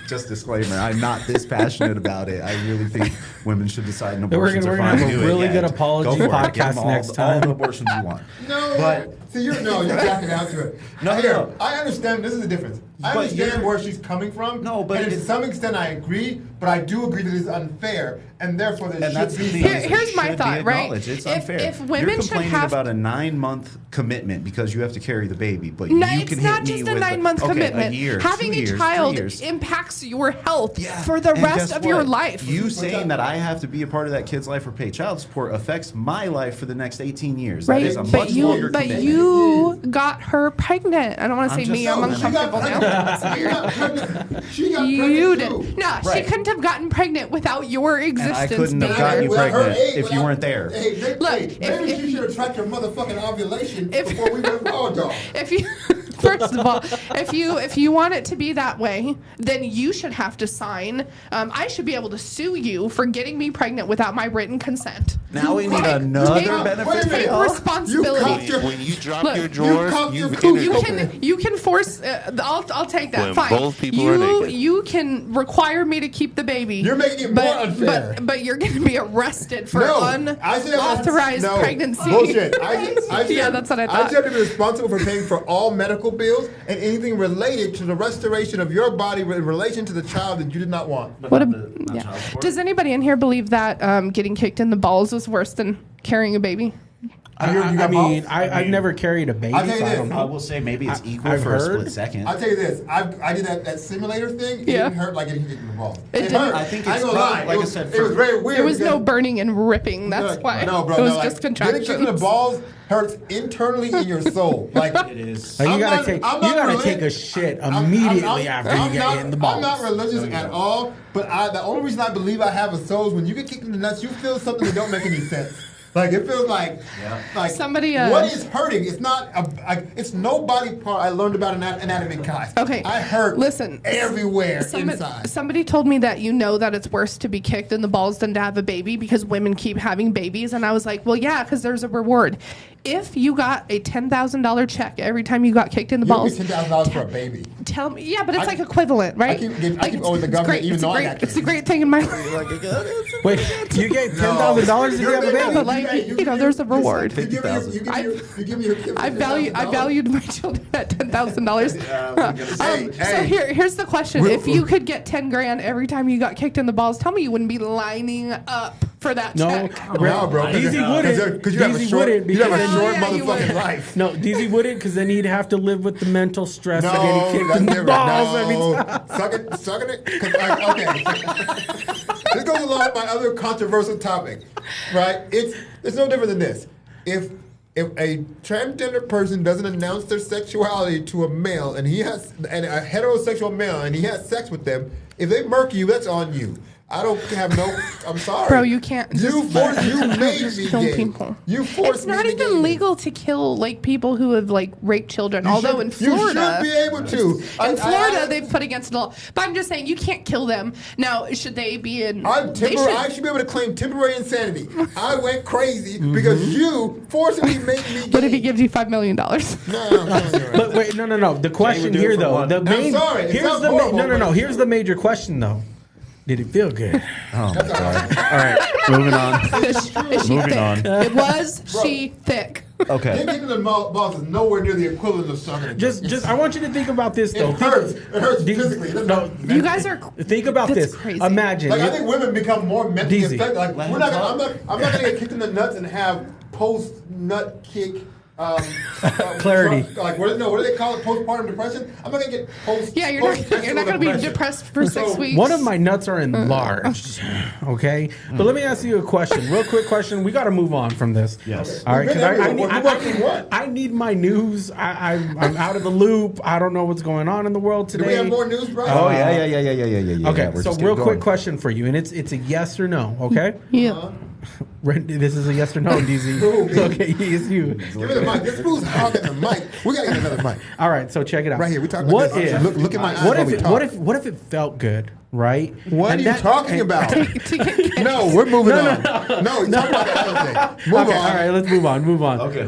Speaker 7: just disclaimer. I'm not this passionate about it. I really think women should decide an abortions are fine.
Speaker 4: Really good apology podcast next time.
Speaker 7: All the abortions you want.
Speaker 3: No,
Speaker 7: but
Speaker 3: see, you're backing out to it. No, I understand. This is the difference. I understand where she's coming from.
Speaker 7: No, but
Speaker 3: and to some extent I agree, but I do agree that it's unfair, and therefore there should be.
Speaker 6: Here's my thought, right?
Speaker 7: It's unfair.
Speaker 6: If women
Speaker 7: you're complaining about a 9-month commitment because you have to carry the baby, but
Speaker 6: no,
Speaker 7: you
Speaker 6: it's
Speaker 7: can
Speaker 6: not
Speaker 7: hit
Speaker 6: just
Speaker 7: me
Speaker 6: a
Speaker 7: with
Speaker 6: 9-month commitment.
Speaker 7: A year,
Speaker 6: having
Speaker 7: 2 years,
Speaker 6: a child
Speaker 7: 3 years.
Speaker 6: impacts your health for the rest of your life.
Speaker 7: You saying that I have to be a part of that kid's life or pay child support affects my life for the next 18 years.
Speaker 6: Right,
Speaker 7: that is a much longer
Speaker 6: but
Speaker 7: commitment.
Speaker 6: you got her pregnant. I don't want to say me. I'm uncomfortable now. That's weird.
Speaker 3: She got
Speaker 6: you
Speaker 3: pregnant
Speaker 6: did. No, she couldn't have gotten pregnant without your existence.
Speaker 7: And I couldn't have gotten you pregnant if you weren't there.
Speaker 3: Look, maybe she should have tracked her motherfucking ovulation before we went raw dog.
Speaker 6: First of all, if you want it to be that way, then you should have to sign. I should be able to sue you for getting me pregnant without my written consent.
Speaker 7: Now we need another benefit.
Speaker 6: Take responsibility.
Speaker 8: When you drop your drawers,
Speaker 6: you can force. I'll take that.
Speaker 8: When
Speaker 6: fine.
Speaker 8: Both people are naked.
Speaker 6: You can require me to keep the baby.
Speaker 3: You're making it more unfair.
Speaker 6: But you're going to be arrested for unauthorized pregnancy.
Speaker 3: Bullshit.
Speaker 6: Yeah, that's what I thought.
Speaker 3: I should have to be responsible for paying for all medical bills and anything related to the restoration of your body in relation to the child that you did not want.
Speaker 6: Does anybody in here believe that getting kicked in the balls is worse than carrying a baby?
Speaker 4: I've never carried a baby.
Speaker 7: I will say maybe it's equal for a split second.
Speaker 3: I'll tell you this. I did that simulator thing. It didn't hurt like getting kicked in the balls.
Speaker 6: It hurt.
Speaker 7: I think it's like I said,
Speaker 3: it was very weird.
Speaker 6: There was no burning and ripping. That's why.
Speaker 3: No, bro.
Speaker 6: It was just contractions.
Speaker 3: Getting kicked in the balls hurts internally in your soul. Like
Speaker 7: it is.
Speaker 4: You gotta take a shit immediately after you get hit in the balls.
Speaker 3: I'm not religious at all, but the only reason I believe I have a soul is when you get kicked in the nuts, you feel something that don't make any sense. Like it feels like
Speaker 6: somebody.
Speaker 3: What is hurting? It's not. It's no body part I learned about anatomy class.
Speaker 6: Okay,
Speaker 3: I hurt.
Speaker 6: Listen,
Speaker 3: everywhere inside.
Speaker 6: Somebody told me that that it's worse to be kicked in the balls than to have a baby because women keep having babies, and I was like, well, yeah, because there's a reward. if you got a $10,000 check every time you got kicked in the balls,
Speaker 3: $10,000 for a baby.
Speaker 6: tell me, yeah, but it's like equivalent, right?
Speaker 3: I keep owing the government even though I got
Speaker 6: It's a great thing in my life.
Speaker 4: Wait, you get $10,000 if you have a baby?
Speaker 6: But like, there's a reward.
Speaker 3: You give me your kid
Speaker 6: I valued my children at $10,000. So here's the question: if you could get 10 grand every time you got kicked in the balls, tell me you wouldn't be lining up for that check.
Speaker 3: No, bro.
Speaker 4: DZ wouldn't.
Speaker 3: Because you have a short motherfucking life.
Speaker 4: No, DZ wouldn't, because then he'd have to live with the mental stress of getting kicked in the balls every time.
Speaker 3: Sucking it. Okay. This goes along with my other controversial topic, right? It's no different than this. If a transgender person doesn't announce their sexuality to a male and a heterosexual male and he has sex with them, if they murk you, that's on you. I don't have no. I'm sorry,
Speaker 6: bro. You can't.
Speaker 3: You made me
Speaker 6: kill
Speaker 3: gay.
Speaker 6: people.
Speaker 3: You forced
Speaker 6: me. It's not even legal to kill like people who have like raped children. Although in Florida,
Speaker 3: you should be able to.
Speaker 6: In Florida, they've put against the law. But I'm just saying, you can't kill them. Now, should they be in?
Speaker 3: I should be able to claim temporary insanity. I went crazy because you forcibly made me gay.
Speaker 6: What if he gives you $5 million?
Speaker 3: No.
Speaker 4: But wait, no. The question here, though, the main. Here's the major question, though. Did it feel good?
Speaker 7: Oh, my God. All right, moving on. Moving on.
Speaker 6: Was she thick?
Speaker 7: Okay.
Speaker 3: Kicking the balls is nowhere near the equivalent of sucking.
Speaker 4: Just I want you to think about this, though.
Speaker 3: It hurts physically.
Speaker 6: You guys are.
Speaker 4: Think about this.
Speaker 6: Crazy.
Speaker 4: Imagine.
Speaker 3: Like, I think women become more mentally
Speaker 4: DZ.
Speaker 3: affected. Like, I'm not going to get kicked in the nuts and have post-nut kick.
Speaker 4: Clarity.
Speaker 3: Like what do they call it? Postpartum depression. I'm not gonna get post.
Speaker 6: Yeah, you're not gonna be depressed for 6 weeks.
Speaker 4: One of my nuts are enlarged. Okay, but let me ask you a question, real quick question. We got to move on from this.
Speaker 7: Yes.
Speaker 4: All right, because I need my news. I'm out of the loop. I don't know what's going on in the world today.
Speaker 3: Do we have more news, Brian?
Speaker 7: Oh yeah.
Speaker 4: Okay,
Speaker 7: We're
Speaker 4: so
Speaker 7: just
Speaker 4: real
Speaker 7: getting
Speaker 4: quick
Speaker 7: going.
Speaker 4: question for you, and it's a yes or no. Okay.
Speaker 6: Yeah.
Speaker 4: This is a yes or no, DZ. Okay, it's you.
Speaker 3: Give me the mic. This fool's hogging the mic. We gotta get another mic.
Speaker 4: All right, so check it out.
Speaker 3: Right here, we talking
Speaker 4: what
Speaker 3: about this.
Speaker 4: if,
Speaker 3: Look at my eyes while we talk.
Speaker 4: What if it felt good, right?
Speaker 3: What are you talking about? No, we're moving on. No, talk about the other thing. Move on.
Speaker 4: All right, let's move on.
Speaker 7: Okay.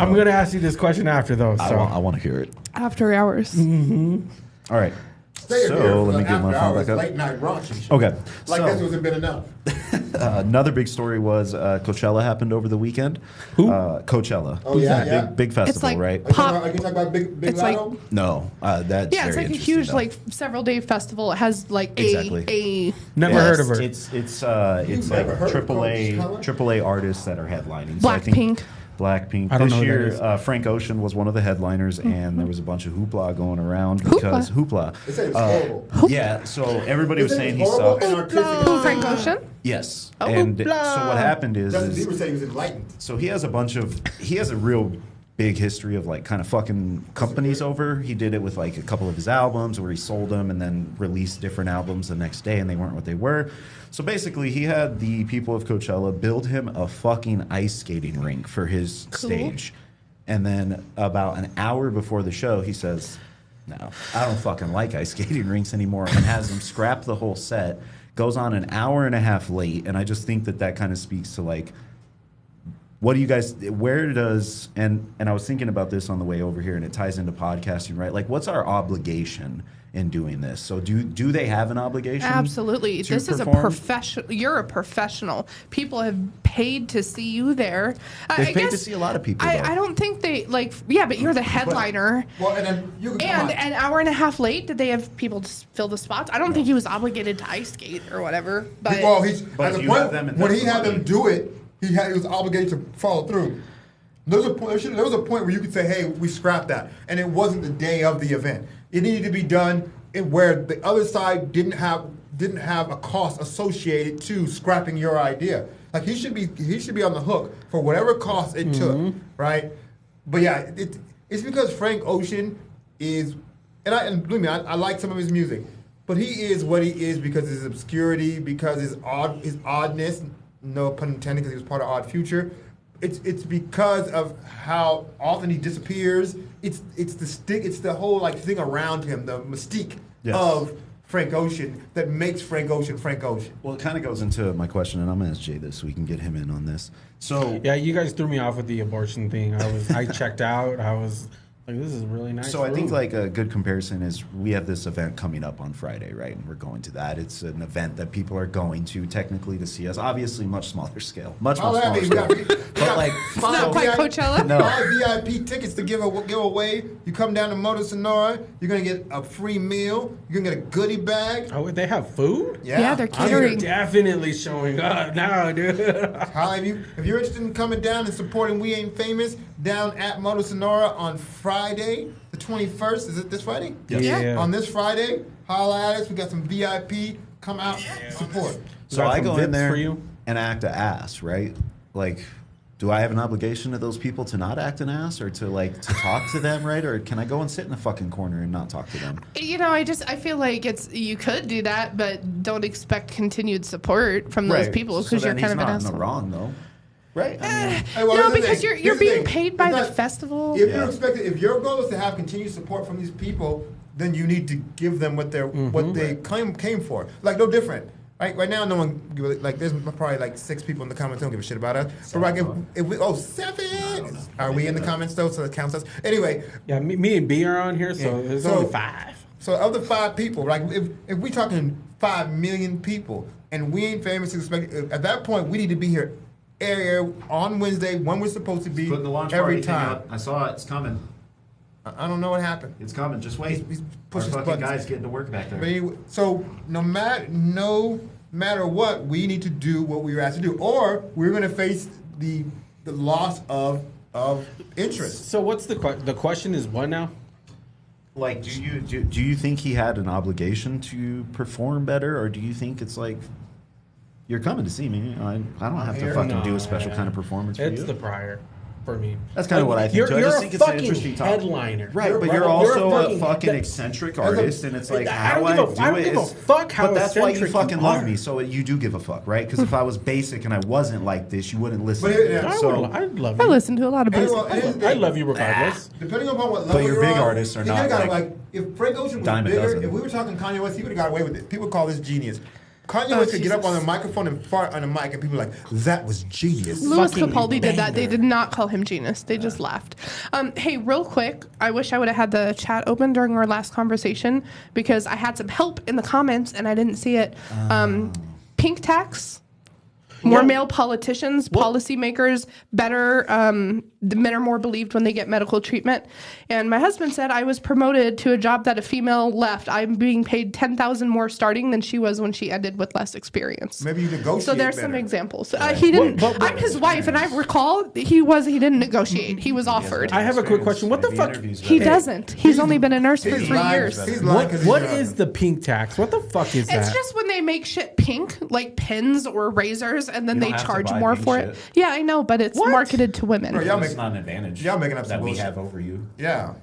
Speaker 4: I'm going to ask you this question after, though. So.
Speaker 7: I want to hear it.
Speaker 6: After hours.
Speaker 7: All right.
Speaker 3: Stay here
Speaker 7: So
Speaker 3: for
Speaker 7: let me get my phone
Speaker 3: hours,
Speaker 7: back up.
Speaker 3: late night raunchy shit.
Speaker 7: Okay.
Speaker 3: Like
Speaker 7: so,
Speaker 3: this wasn't been enough.
Speaker 7: Another big story was Coachella happened over the weekend.
Speaker 4: Who?
Speaker 7: Coachella.
Speaker 3: Oh, yeah.
Speaker 7: Big festival,
Speaker 6: like
Speaker 7: right?
Speaker 6: pop-
Speaker 3: Are you talking about Big
Speaker 6: It's
Speaker 3: Lotto?
Speaker 6: like-
Speaker 7: No, that's
Speaker 6: Yeah, it's
Speaker 7: very
Speaker 6: like a
Speaker 7: interesting,
Speaker 6: huge,
Speaker 7: though.
Speaker 6: like several day festival. It has like
Speaker 7: Exactly.
Speaker 6: a
Speaker 4: Never
Speaker 7: Yeah,
Speaker 4: heard of her.
Speaker 7: It's
Speaker 3: You've
Speaker 7: like
Speaker 3: never heard of
Speaker 7: AAA artists that are headlining. So I think
Speaker 6: Blackpink.
Speaker 7: Blackpink.
Speaker 4: I don't
Speaker 7: This
Speaker 4: know who
Speaker 7: year,
Speaker 4: that
Speaker 7: Frank Ocean was one of the headliners, and there was a bunch of hoopla going around
Speaker 6: Hoopla?
Speaker 7: because hoopla.
Speaker 3: They said it's horrible.
Speaker 7: Yeah, so everybody was
Speaker 3: They said
Speaker 7: saying
Speaker 3: it's
Speaker 7: he
Speaker 3: horrible
Speaker 7: sucked.
Speaker 3: and artistic.
Speaker 6: Who, Frank Ocean?
Speaker 7: Yes,
Speaker 6: Oh,
Speaker 7: and so
Speaker 4: hoopla.
Speaker 7: what happened is
Speaker 3: Justin Bieber said he was enlightened.
Speaker 7: so he has a real big history of like kind of fucking companies over. He did it with like a couple of his albums where he sold them and then released different albums the next day and they weren't what they were. So basically he had the people of Coachella build him a fucking ice skating rink for his stage. And then about an hour before the show he says, "No, I don't fucking like ice skating rinks anymore," and has them scrap the whole set. Goes on an hour and a half late, and I just think that kind of speaks to like, what do you guys? Where does and I was thinking about this on the way over here, and it ties into podcasting, right? Like, what's our obligation in doing this? So do they have an obligation?
Speaker 6: Absolutely.
Speaker 7: to
Speaker 6: This is a
Speaker 7: perform?
Speaker 6: professional. You're a professional. People have paid to see you there.
Speaker 7: They've paid to see a lot of people, though.
Speaker 6: I don't think they like. Yeah, but you're the headliner.
Speaker 3: Well, and then you can
Speaker 6: And an hour and a half late, did they have people just fill the spots? I don't think he was obligated to ice skate or whatever. But
Speaker 3: well, he's
Speaker 7: But
Speaker 3: at
Speaker 7: if
Speaker 3: the
Speaker 7: you
Speaker 3: point
Speaker 7: have them and
Speaker 3: when
Speaker 7: that's
Speaker 3: he
Speaker 7: the
Speaker 3: had them
Speaker 7: money.
Speaker 3: do it, he was obligated to follow through. There was a point where you could say, "Hey, we scrapped that," and it wasn't the day of the event. It needed to be done where the other side didn't have a cost associated to scrapping your idea. Like he should be on the hook for whatever cost it took, right? But yeah, it's because Frank Ocean is, and believe me, I like some of his music, but he is what he is because of his obscurity, because his oddness. No pun intended, because he was part of Odd Future. It's because of how often he disappears. It's the whole like thing around him, the mystique
Speaker 7: Yes.
Speaker 3: of Frank Ocean that makes Frank Ocean Frank Ocean.
Speaker 7: Well, it kind of goes into my question, and I'm going to ask Jay this so we can get him in on this. So,
Speaker 4: Yeah, you guys threw me off with the abortion thing. I checked out. I was like, this is really nice.
Speaker 7: So I think
Speaker 4: room.
Speaker 7: like a good comparison is we have this event coming up on Friday, right? And we're going to that. It's an event that people are going to technically to see us. Obviously, much smaller scale, much smaller scale. But like,
Speaker 6: It's not quite Coachella.
Speaker 7: No.
Speaker 3: 5 VIP tickets to give away. You come down to Motor Sonora, you're gonna get a free meal. You're gonna get a goodie bag.
Speaker 4: Oh, they have food?
Speaker 6: Yeah, they're
Speaker 4: I'm
Speaker 6: catering.
Speaker 4: definitely showing up now, dude.
Speaker 3: If you're interested in coming down and supporting We Ain't Famous down at Motor Sonora on Friday, the 21st. Is it this Friday?
Speaker 7: Yes.
Speaker 4: Yeah.
Speaker 3: On this Friday, holla at us. We got some VIP. Come out, support.
Speaker 7: So
Speaker 4: Got
Speaker 7: I
Speaker 4: some
Speaker 7: go in
Speaker 4: VIPs
Speaker 7: there
Speaker 4: for you?
Speaker 7: and act an ass, right? Like, do I have an obligation to those people to not act an ass or to talk to them, right? Or can I go and sit in a fucking corner and not talk to them?
Speaker 6: You know, I feel like you could do that, but don't expect continued support from those people because
Speaker 7: so
Speaker 6: you're
Speaker 7: then
Speaker 6: kind of
Speaker 7: he's
Speaker 6: an
Speaker 7: not in
Speaker 6: asshole.
Speaker 7: the wrong, though. Right? I mean,
Speaker 3: Hey, well,
Speaker 6: No,
Speaker 3: here's the
Speaker 6: because
Speaker 3: thing.
Speaker 6: you're
Speaker 3: Here's the
Speaker 6: being
Speaker 3: thing.
Speaker 6: paid by
Speaker 3: It's
Speaker 6: the
Speaker 3: not-
Speaker 6: festival.
Speaker 3: If
Speaker 7: Yeah.
Speaker 3: you're expecting, if your goal is to have continued support from these people, then you need to give them what they came for. Like no different. Right now, no one like. There's probably like 6 people in the comments who don't give a shit about us. But like, if we 7, are we in the comments though? So it counts us. Anyway,
Speaker 4: Yeah, me and B are on here, so
Speaker 3: Yeah.
Speaker 4: there's
Speaker 3: So-
Speaker 4: only 5.
Speaker 3: so of the 5 people, like if we talking 5 million people, and we ain't famous, at that point we need to be here on Wednesday when we're supposed to be
Speaker 7: putting the launch
Speaker 3: every
Speaker 7: party thing
Speaker 3: time.
Speaker 7: up. I saw it. It's coming.
Speaker 3: I don't know what happened.
Speaker 7: It's coming. Just wait.
Speaker 3: He's
Speaker 7: Our
Speaker 3: pushing
Speaker 7: fucking
Speaker 3: buttons.
Speaker 7: guys getting to work back there.
Speaker 3: But anyway, so no matter what, we need to do what we were asked to do, or we're going to face the loss of interest.
Speaker 4: So what's the question is what now?
Speaker 7: Like, do you think he had an obligation to perform better, or do you think it's like you're coming to see me? I don't have to fucking do a special kind of performance for
Speaker 4: It's
Speaker 7: you.
Speaker 4: the prior for me.
Speaker 7: That's kind of what I think.
Speaker 4: You're,
Speaker 7: too. I
Speaker 4: you're
Speaker 7: just
Speaker 4: a
Speaker 7: think it's an
Speaker 4: fucking
Speaker 7: interesting topic.
Speaker 4: headliner.
Speaker 7: Right, but you're also a fucking
Speaker 4: that-
Speaker 7: eccentric artist, and it's like
Speaker 4: I
Speaker 7: how
Speaker 4: don't
Speaker 7: I
Speaker 4: give a-
Speaker 7: do
Speaker 4: I don't
Speaker 7: it
Speaker 4: give a
Speaker 7: is.
Speaker 4: fuck how
Speaker 7: but that's why you
Speaker 4: eccentric
Speaker 7: fucking
Speaker 4: you
Speaker 7: love
Speaker 4: are.
Speaker 7: me. So you do give a fuck, right? Because if I was basic and I wasn't like this, you wouldn't listen.
Speaker 3: But
Speaker 7: to me.
Speaker 3: yeah,
Speaker 4: I'd love
Speaker 6: I
Speaker 4: you.
Speaker 6: listen to a lot of basic.
Speaker 3: Well, here's the thing.
Speaker 4: I love you regardless.
Speaker 3: Depending upon what level
Speaker 7: your
Speaker 3: you're
Speaker 7: big
Speaker 3: on,
Speaker 7: artists are
Speaker 3: you
Speaker 7: not
Speaker 3: gotta,
Speaker 7: like
Speaker 3: if Frank Ocean was
Speaker 7: dime a
Speaker 3: bigger,
Speaker 7: dozen.
Speaker 3: if we were talking Kanye West, he would have got away with it. People call this genius. Kanye West could get up on the microphone and fart on the mic, and people are like, "That was genius."
Speaker 6: Louis
Speaker 4: fucking
Speaker 6: Capaldi did that. They
Speaker 4: banger.
Speaker 6: did not call him genius. They just laughed. Hey, real quick, I wish I would have had the chat open during our last conversation because I had some help in the comments and I didn't see it. Pink tax. More
Speaker 4: Yeah.
Speaker 6: male politicians, policymakers, better. The men are more believed when they get medical treatment. And my husband said I was promoted to a job that a female left. I'm being paid $10,000 more starting than she was when she ended with less experience.
Speaker 3: Maybe you negotiate.
Speaker 6: So there's some
Speaker 3: better.
Speaker 6: examples. He didn't.
Speaker 4: But-
Speaker 6: I'm his wife, and I recall he didn't negotiate. He was offered.
Speaker 4: I have a quick question. What the fuck?
Speaker 6: He doesn't. He's only been a nurse for 3
Speaker 3: lying.
Speaker 6: years.
Speaker 3: He's lying 'cause he's
Speaker 4: What
Speaker 3: young.
Speaker 4: is the pink tax? What the fuck is that?
Speaker 6: It's just when they make shit pink, like pins or razors, and then
Speaker 7: You
Speaker 6: they
Speaker 7: don't have to
Speaker 6: charge
Speaker 7: buy
Speaker 6: more
Speaker 7: pink
Speaker 6: for it.
Speaker 7: shit.
Speaker 6: Yeah, I know, but it's
Speaker 4: What?
Speaker 6: marketed to women.
Speaker 3: Bro, y'all
Speaker 7: It's
Speaker 3: make-
Speaker 7: not an advantage.
Speaker 3: y'all making up some
Speaker 7: that we
Speaker 3: bullshit.
Speaker 7: have over you.
Speaker 3: Yeah.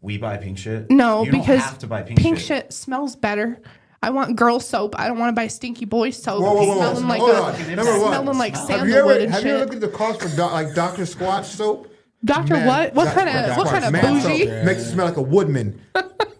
Speaker 7: We buy pink shit.
Speaker 6: No,
Speaker 7: you don't
Speaker 6: because
Speaker 7: have to buy pink shit.
Speaker 6: smells better. I want girl soap. I don't want to buy stinky boy soap.
Speaker 3: Whoa, whoa, whoa,
Speaker 6: Smelling
Speaker 3: whoa.
Speaker 6: like
Speaker 3: Hold
Speaker 6: a,
Speaker 3: on. Number one.
Speaker 6: smelling like
Speaker 3: Have you
Speaker 6: sandalwood
Speaker 3: ever
Speaker 6: and
Speaker 3: have you ever
Speaker 6: shit.
Speaker 3: looked at the cost for like Dr. Squatch soap?
Speaker 6: Doctor,
Speaker 3: Man,
Speaker 6: what? What kind of
Speaker 3: man
Speaker 6: bougie?
Speaker 3: soap makes it smell like a woodman.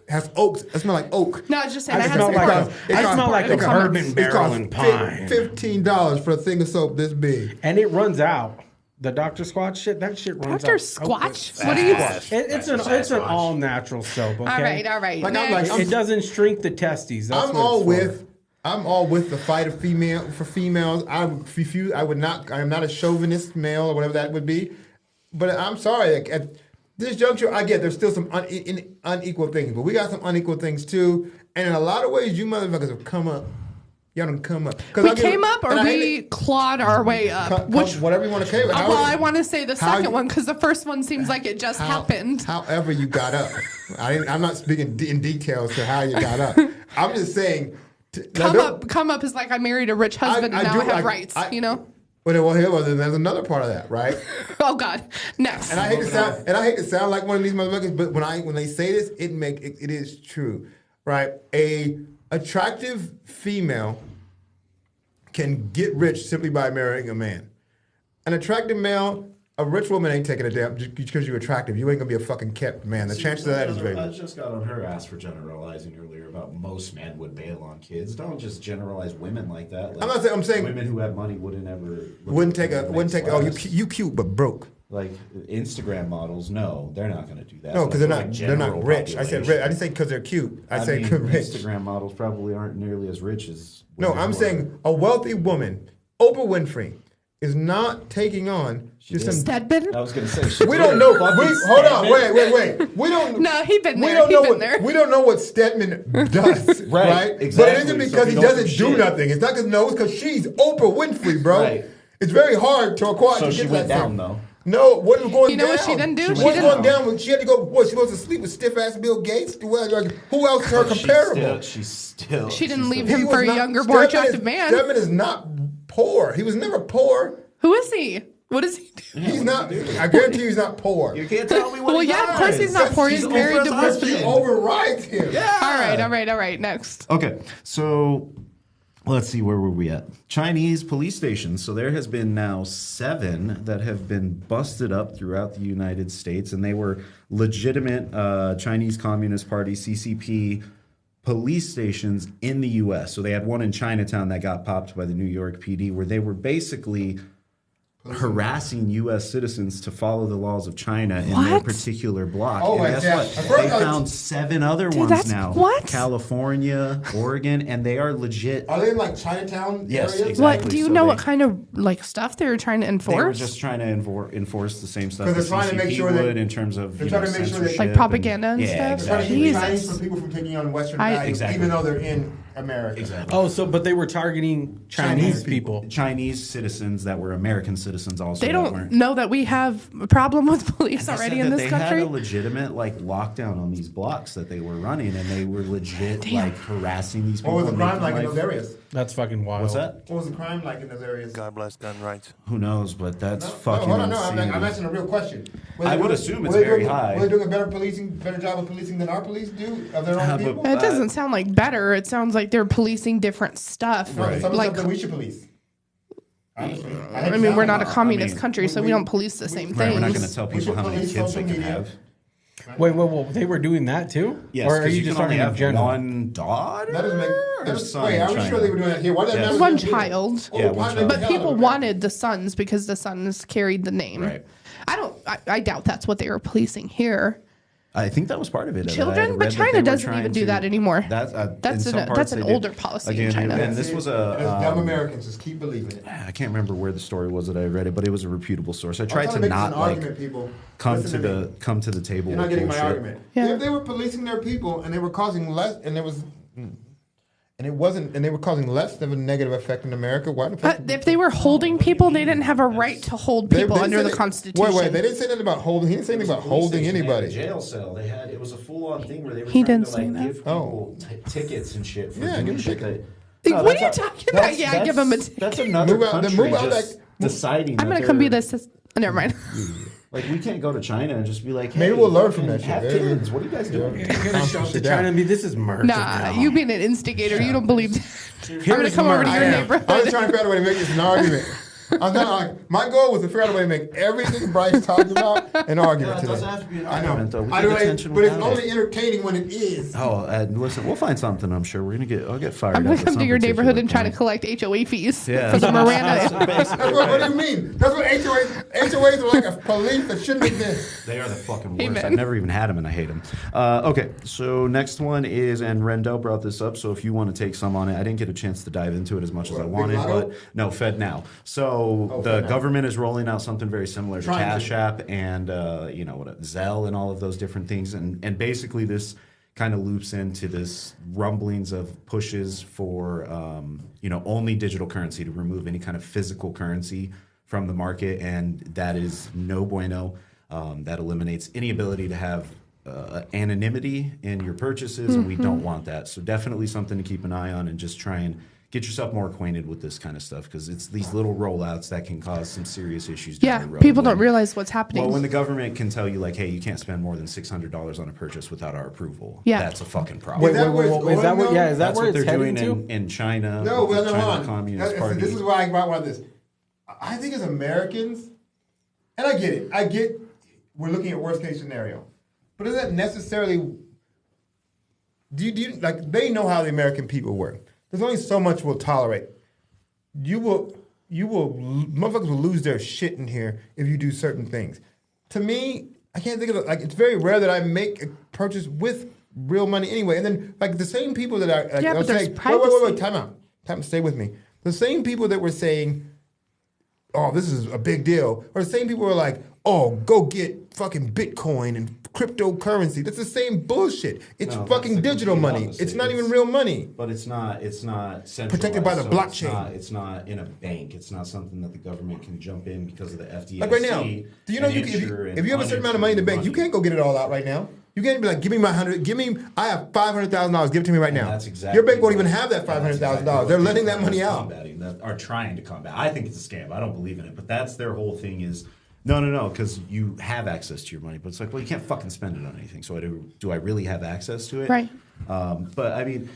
Speaker 3: Has oaks. It smells like oak.
Speaker 6: No, I was just saying.
Speaker 4: I
Speaker 6: I had
Speaker 4: smell
Speaker 6: some
Speaker 4: like
Speaker 6: part-
Speaker 4: a- I smell like a bourbon
Speaker 3: It
Speaker 4: barrel
Speaker 3: costs
Speaker 4: and pine.
Speaker 3: $15 for a thing of soap this big.
Speaker 4: And it runs out. The Dr. Squatch shit, that shit runs
Speaker 6: Dr.
Speaker 4: out.
Speaker 6: Squatch? What are you?
Speaker 4: It's an all natural soap. Okay?
Speaker 6: All right, all right.
Speaker 3: Like, I'm like,
Speaker 6: Next.
Speaker 3: I'm-
Speaker 4: It doesn't shrink the testes. That's
Speaker 3: I'm
Speaker 4: what
Speaker 3: all
Speaker 4: it's
Speaker 3: with. I'm all with the fight of females. I would refuse. I would not. I am not a chauvinist male or whatever that would be. But I'm sorry. At this juncture, I get there's still some unequal things, but we got some unequal things too. And in a lot of ways, you motherfuckers have come up. Y'all don't come up. 'Cause
Speaker 6: We
Speaker 3: I get-
Speaker 6: came up or
Speaker 3: and I
Speaker 6: we
Speaker 3: hate it.
Speaker 6: clawed our way up? Which,
Speaker 3: whatever you want to call it.
Speaker 6: well, I want to say the
Speaker 3: how
Speaker 6: second
Speaker 3: you-
Speaker 6: one because the first one seems like it just happened.
Speaker 3: However you got up. I'm not speaking in details to how you got up. I'm just saying.
Speaker 6: Come up is like I married a rich husband and now I have rights, you know?
Speaker 3: Well, there's another part of that, right?
Speaker 6: Oh God. Next.
Speaker 3: And I hate to sound like one of these motherfuckers, but when they say this, it is true, right? A attractive female can get rich simply by marrying a man. An attractive male a rich woman ain't taking a damn just because you're attractive. You ain't gonna be a fucking kept man. The chances of that is very
Speaker 7: I
Speaker 3: low.
Speaker 7: just got on her ass for generalizing earlier about most men would bail on kids. Don't just generalize women like that. Like,
Speaker 3: I'm not saying. I'm saying
Speaker 7: women who have money wouldn't ever
Speaker 3: wouldn't take. Oh, you cute but broke.
Speaker 7: Like Instagram models, no, they're not going to do that.
Speaker 3: No,
Speaker 7: But
Speaker 3: because
Speaker 7: I
Speaker 3: they're
Speaker 7: feel
Speaker 3: not.
Speaker 7: like
Speaker 3: They're not
Speaker 7: general
Speaker 3: rich. I said rich. I didn't say because they're cute. I said
Speaker 7: mean,
Speaker 3: rich.
Speaker 7: Instagram models probably aren't nearly as rich as.
Speaker 3: No,
Speaker 7: women
Speaker 3: I'm
Speaker 7: who are.
Speaker 3: saying a wealthy woman, Oprah Winfrey, is not taking on just some.
Speaker 6: Stedman?
Speaker 7: I was going to say
Speaker 3: We don't know. Hold on. Wait. We don't.
Speaker 6: No, he been
Speaker 3: We
Speaker 6: there.
Speaker 3: don't
Speaker 6: He
Speaker 3: know
Speaker 6: been
Speaker 3: what
Speaker 6: there.
Speaker 3: we don't know what Stedman does, right? But
Speaker 7: exactly.
Speaker 3: it isn't
Speaker 7: So
Speaker 3: because
Speaker 7: we
Speaker 3: he
Speaker 7: don't
Speaker 3: doesn't
Speaker 7: do
Speaker 3: do
Speaker 7: shit.
Speaker 3: nothing. It's not because it's because she's Oprah Winfrey, bro.
Speaker 7: Right.
Speaker 3: It's very hard to acquire.
Speaker 7: So
Speaker 3: to
Speaker 7: she
Speaker 3: get
Speaker 7: went
Speaker 3: that
Speaker 7: down
Speaker 3: thing.
Speaker 7: though.
Speaker 3: No, what was going
Speaker 6: You
Speaker 3: down?
Speaker 6: know what she didn't do?
Speaker 3: What's
Speaker 6: She didn't-
Speaker 3: going down? When she had to go. What? She supposed to sleep with stiff ass Bill Gates? Well, like, who else is her comparable?
Speaker 6: She didn't leave
Speaker 3: He
Speaker 6: him
Speaker 3: was
Speaker 6: for a
Speaker 3: not-
Speaker 6: younger, more
Speaker 3: Stedman
Speaker 6: attractive man.
Speaker 3: Stedman is not poor. He was never poor.
Speaker 6: Who is he? What does he do?
Speaker 3: He's not. I guarantee you, he's not poor.
Speaker 7: You can't tell me what
Speaker 6: Well,
Speaker 7: he
Speaker 6: yeah, of course he's not poor. He's married, divorced.
Speaker 3: She overrides him.
Speaker 6: All right. Next.
Speaker 7: Okay, so let's see, where were we at? Chinese police stations. So there has been now 7 that have been busted up throughout the United States, and they were legitimate Chinese Communist Party, CCP, police stations in the U.S. So they had one in Chinatown that got popped by the New York PD, where they were basically harassing U.S. citizens to follow the laws of China in their
Speaker 6: What?
Speaker 7: particular block.
Speaker 3: Oh,
Speaker 7: and
Speaker 3: my
Speaker 7: guess
Speaker 3: God.
Speaker 7: what?
Speaker 3: At first
Speaker 7: They
Speaker 3: I was-
Speaker 7: found 7 other
Speaker 6: Dude,
Speaker 7: ones
Speaker 6: that's-
Speaker 7: now.
Speaker 6: what?
Speaker 7: California, Oregon, and they are legit.
Speaker 3: Are they in like Chinatown
Speaker 7: Yes,
Speaker 3: areas?
Speaker 7: exactly.
Speaker 6: What do you
Speaker 7: So
Speaker 6: know?
Speaker 7: they-
Speaker 6: What kind of like stuff they were trying to
Speaker 7: They were
Speaker 6: enforce?
Speaker 7: just trying to enforce the same stuff
Speaker 3: 'Cause
Speaker 7: the
Speaker 3: they're trying to make
Speaker 7: CCP
Speaker 3: sure that-
Speaker 7: would in terms of
Speaker 3: they're
Speaker 7: you
Speaker 3: trying
Speaker 7: know,
Speaker 3: to make sure that-
Speaker 7: censorship
Speaker 6: Like propaganda and
Speaker 7: yeah,
Speaker 6: stuff?
Speaker 3: They're trying to
Speaker 7: exactly.
Speaker 3: keep
Speaker 6: Jesus.
Speaker 3: Chinese from people from taking on Western
Speaker 6: I-
Speaker 3: values,
Speaker 7: Exactly.
Speaker 3: even though they're in America.
Speaker 7: Exactly.
Speaker 4: Oh, so but they were targeting Chinese people.
Speaker 7: Chinese citizens that were American citizens also.
Speaker 6: They
Speaker 7: that
Speaker 6: don't
Speaker 7: weren't.
Speaker 6: know that we have a problem with police
Speaker 7: They
Speaker 6: already
Speaker 7: said
Speaker 6: in
Speaker 7: that
Speaker 6: this
Speaker 7: they
Speaker 6: country.
Speaker 7: had a legitimate like lockdown on these blocks that they were running, and they were legit like harassing these people.
Speaker 3: What was the crime
Speaker 7: making
Speaker 3: like in
Speaker 7: life-
Speaker 3: those areas?
Speaker 4: That's fucking wild.
Speaker 7: What's that?
Speaker 3: What was the crime like in those areas?
Speaker 8: God bless gun rights.
Speaker 7: Who knows? But that's
Speaker 3: No,
Speaker 7: fucking
Speaker 3: hold on,
Speaker 7: insane.
Speaker 3: I'm asking a real question.
Speaker 7: I would assume it's very high.
Speaker 3: Were they doing a better job of policing than our police do of their own
Speaker 7: but-
Speaker 3: people?
Speaker 6: It doesn't sound like better. It sounds like they're policing different stuff.
Speaker 3: No, some of the
Speaker 6: Like,
Speaker 3: stuff that we should police. Honestly.
Speaker 6: I mean, we're not a communist
Speaker 7: mean,
Speaker 6: country, so we don't police the same
Speaker 7: Right,
Speaker 6: things.
Speaker 7: we're not going to tell
Speaker 3: We
Speaker 7: people
Speaker 3: should
Speaker 7: how many
Speaker 3: police
Speaker 7: kids they
Speaker 3: social
Speaker 7: can
Speaker 3: media.
Speaker 7: have.
Speaker 4: Wait, they were doing that too?
Speaker 7: Yes,
Speaker 4: or are
Speaker 7: 'cause
Speaker 4: you just
Speaker 7: can only
Speaker 4: talking in
Speaker 7: have
Speaker 4: general?
Speaker 7: one daughter?
Speaker 3: That doesn't make.
Speaker 7: or
Speaker 3: That is,
Speaker 7: son
Speaker 3: wait,
Speaker 7: in
Speaker 3: are we
Speaker 7: China?
Speaker 3: sure they were doing that here? Why did
Speaker 7: Yes.
Speaker 3: that
Speaker 6: One
Speaker 3: matter?
Speaker 6: child.
Speaker 7: Yeah, one child.
Speaker 6: But people wanted the sons because the sons carried the name.
Speaker 7: Right.
Speaker 6: I doubt that's what they were policing here.
Speaker 7: I think that was part of it. I
Speaker 6: Children,
Speaker 7: read
Speaker 6: but
Speaker 7: that
Speaker 6: China
Speaker 7: they were
Speaker 6: doesn't
Speaker 7: trying
Speaker 6: even do
Speaker 7: to-
Speaker 6: that anymore.
Speaker 7: That's
Speaker 6: That's
Speaker 7: in some
Speaker 6: an-
Speaker 7: parts
Speaker 6: that's an
Speaker 7: they did.
Speaker 6: older policy in
Speaker 7: Again,
Speaker 6: China.
Speaker 7: And this was
Speaker 3: Dumb
Speaker 7: a.
Speaker 3: Americans just keep believing it.
Speaker 7: I can't remember where the story was that I read it, but it was a reputable source. I tried
Speaker 3: I'm
Speaker 7: to
Speaker 3: trying make this
Speaker 7: not
Speaker 3: an
Speaker 7: like
Speaker 3: argument, people.
Speaker 7: come
Speaker 3: Listen
Speaker 7: to
Speaker 3: me.
Speaker 7: the table.
Speaker 3: You're not
Speaker 7: with
Speaker 3: getting my
Speaker 7: bullshit.
Speaker 3: argument.
Speaker 6: Yeah.
Speaker 3: If they were policing their people and they were causing less, and there was, and it wasn't, and they were causing less of a negative effect in America, why the fuck?
Speaker 6: But if they were holding people, they didn't have a right to hold people
Speaker 3: They
Speaker 6: under
Speaker 3: said
Speaker 6: the
Speaker 3: it-
Speaker 6: Constitution.
Speaker 3: Wait, they didn't say nothing about holding. He didn't say anything about
Speaker 7: Police
Speaker 3: holding
Speaker 7: station, they had a
Speaker 3: anybody.
Speaker 7: jail cell. They had it was a full on thing where they were
Speaker 6: He
Speaker 7: trying
Speaker 6: didn't
Speaker 7: to
Speaker 6: say
Speaker 7: like
Speaker 6: that.
Speaker 7: give people tickets and shit for
Speaker 3: Yeah,
Speaker 7: doing
Speaker 3: give 'em
Speaker 7: shit
Speaker 3: tickets.
Speaker 7: that.
Speaker 6: What
Speaker 7: that's
Speaker 6: are you talking about? Yeah, give 'em a ticket.
Speaker 7: That's another
Speaker 3: Move out- then
Speaker 7: country
Speaker 3: move out
Speaker 7: just deciding.
Speaker 6: I'm
Speaker 7: that
Speaker 6: gonna come be
Speaker 7: they're-
Speaker 6: this. Never mind.
Speaker 7: Like we can't go to China and just be like, hey,
Speaker 3: Maybe we'll learn from
Speaker 7: fucking
Speaker 3: that shit.
Speaker 7: Have
Speaker 3: Maybe-
Speaker 7: kids. What are you guys doing?
Speaker 4: You're gonna show up to
Speaker 3: Sit
Speaker 4: China
Speaker 3: down.
Speaker 4: and be this is murder.
Speaker 6: Nah, you being an instigator, you don't believe that. I'm gonna
Speaker 4: Here's
Speaker 6: come over to
Speaker 4: murder.
Speaker 6: your
Speaker 3: I was
Speaker 6: neighborhood.
Speaker 3: trying to figure out a way to make this an argument. I'm not like my goal was to figure out a way to make everything Bryce talked about an argument
Speaker 7: it
Speaker 3: today.
Speaker 7: doesn't have to be an
Speaker 3: I know.
Speaker 7: argument, though. We
Speaker 3: I
Speaker 7: get
Speaker 3: know,
Speaker 7: attention
Speaker 3: but it's
Speaker 7: without
Speaker 3: only
Speaker 7: it.
Speaker 3: entertaining when it is.
Speaker 7: Oh, and listen, we'll find something. I'm sure we're gonna get. I'll get fired.
Speaker 6: I'm
Speaker 7: up
Speaker 6: gonna
Speaker 7: at
Speaker 6: come to
Speaker 7: some
Speaker 6: your neighborhood
Speaker 7: particular
Speaker 6: and try to
Speaker 7: point.
Speaker 6: collect HOA fees
Speaker 7: Yeah.
Speaker 6: for the Miranda.
Speaker 3: That's what do you mean? That's what HOAs are like a police that shouldn't exist.
Speaker 7: They are the fucking worst.
Speaker 6: Amen.
Speaker 7: I've never even had them, and I hate them. Okay, so next one is, and Rendell brought this up, so if you want to take some on it, I didn't get a chance to dive into it as much as I
Speaker 3: Big
Speaker 7: wanted,
Speaker 3: Lotto?
Speaker 7: but no, FedNow. So the
Speaker 3: FedNow.
Speaker 7: government is rolling out something very similar to
Speaker 3: Trying to.
Speaker 7: Cash App and Zelle and all of those different things, and basically this kind of loops into this rumblings of pushes for only digital currency, to remove any kind of physical currency from the market, and that is no bueno. That eliminates any ability to have anonymity in your purchases, and we don't want that. So definitely something to keep an eye on, and just try and get yourself more acquainted with this kind of stuff, because it's these little rollouts that can cause some serious issues down
Speaker 6: Yeah,
Speaker 7: the road.
Speaker 6: people don't
Speaker 7: when-
Speaker 6: realize what's happening.
Speaker 7: Well, when the government can tell you, like, hey, you can't spend more than $600 on a purchase without our approval,
Speaker 6: Yeah.
Speaker 7: that's a fucking problem.
Speaker 3: Is that where it's
Speaker 4: Is that
Speaker 3: going,
Speaker 4: what?
Speaker 3: though?
Speaker 4: Yeah, is that
Speaker 7: That's
Speaker 4: where
Speaker 7: what
Speaker 4: it's
Speaker 7: they're
Speaker 4: heading
Speaker 7: doing
Speaker 4: to?
Speaker 7: in China.
Speaker 3: No,
Speaker 7: with
Speaker 3: well,
Speaker 7: the
Speaker 3: no,
Speaker 7: China
Speaker 3: hold on.
Speaker 7: Communist Party.
Speaker 3: This is why I brought this. I think as Americans, And I get it. I get we're looking at worst case scenario. But is that necessarily... Do you like, they know how the American people work. There's only so much we'll tolerate. Motherfuckers will lose their shit in here if you do certain things. To me, I can't think of it. Like, it's very rare that I make a purchase with real money anyway. And then, like, the same people that are... Like,
Speaker 6: but there's
Speaker 3: saying,
Speaker 6: privacy.
Speaker 3: wait, time out. Stay with me. The same people that were saying, oh, this is a big deal, or the same people were like, oh, go get fucking Bitcoin and cryptocurrency. That's the same bullshit. It's fucking digital money.
Speaker 7: opposite.
Speaker 3: It's not even real money.
Speaker 7: But it's not centralized.
Speaker 3: Protected by the
Speaker 7: so
Speaker 3: blockchain.
Speaker 7: It's not in a bank. It's not something that the government can jump in because of the FDIC.
Speaker 3: Like right now, do you know if you have a certain amount of money in the bank, you can't go get it all out right now. You can't be like, give me my I have $500,000, give it to me right now.
Speaker 7: That's exactly
Speaker 3: your bank won't even have that $500,000. They're letting that money out.
Speaker 7: That are trying to combat. I think it's a scam. I don't believe in it. But that's their whole thing is, no, because you have access to your money. But it's like, well, you can't fucking spend it on anything. So do I really have access to it?
Speaker 6: Right.
Speaker 7: But I mean,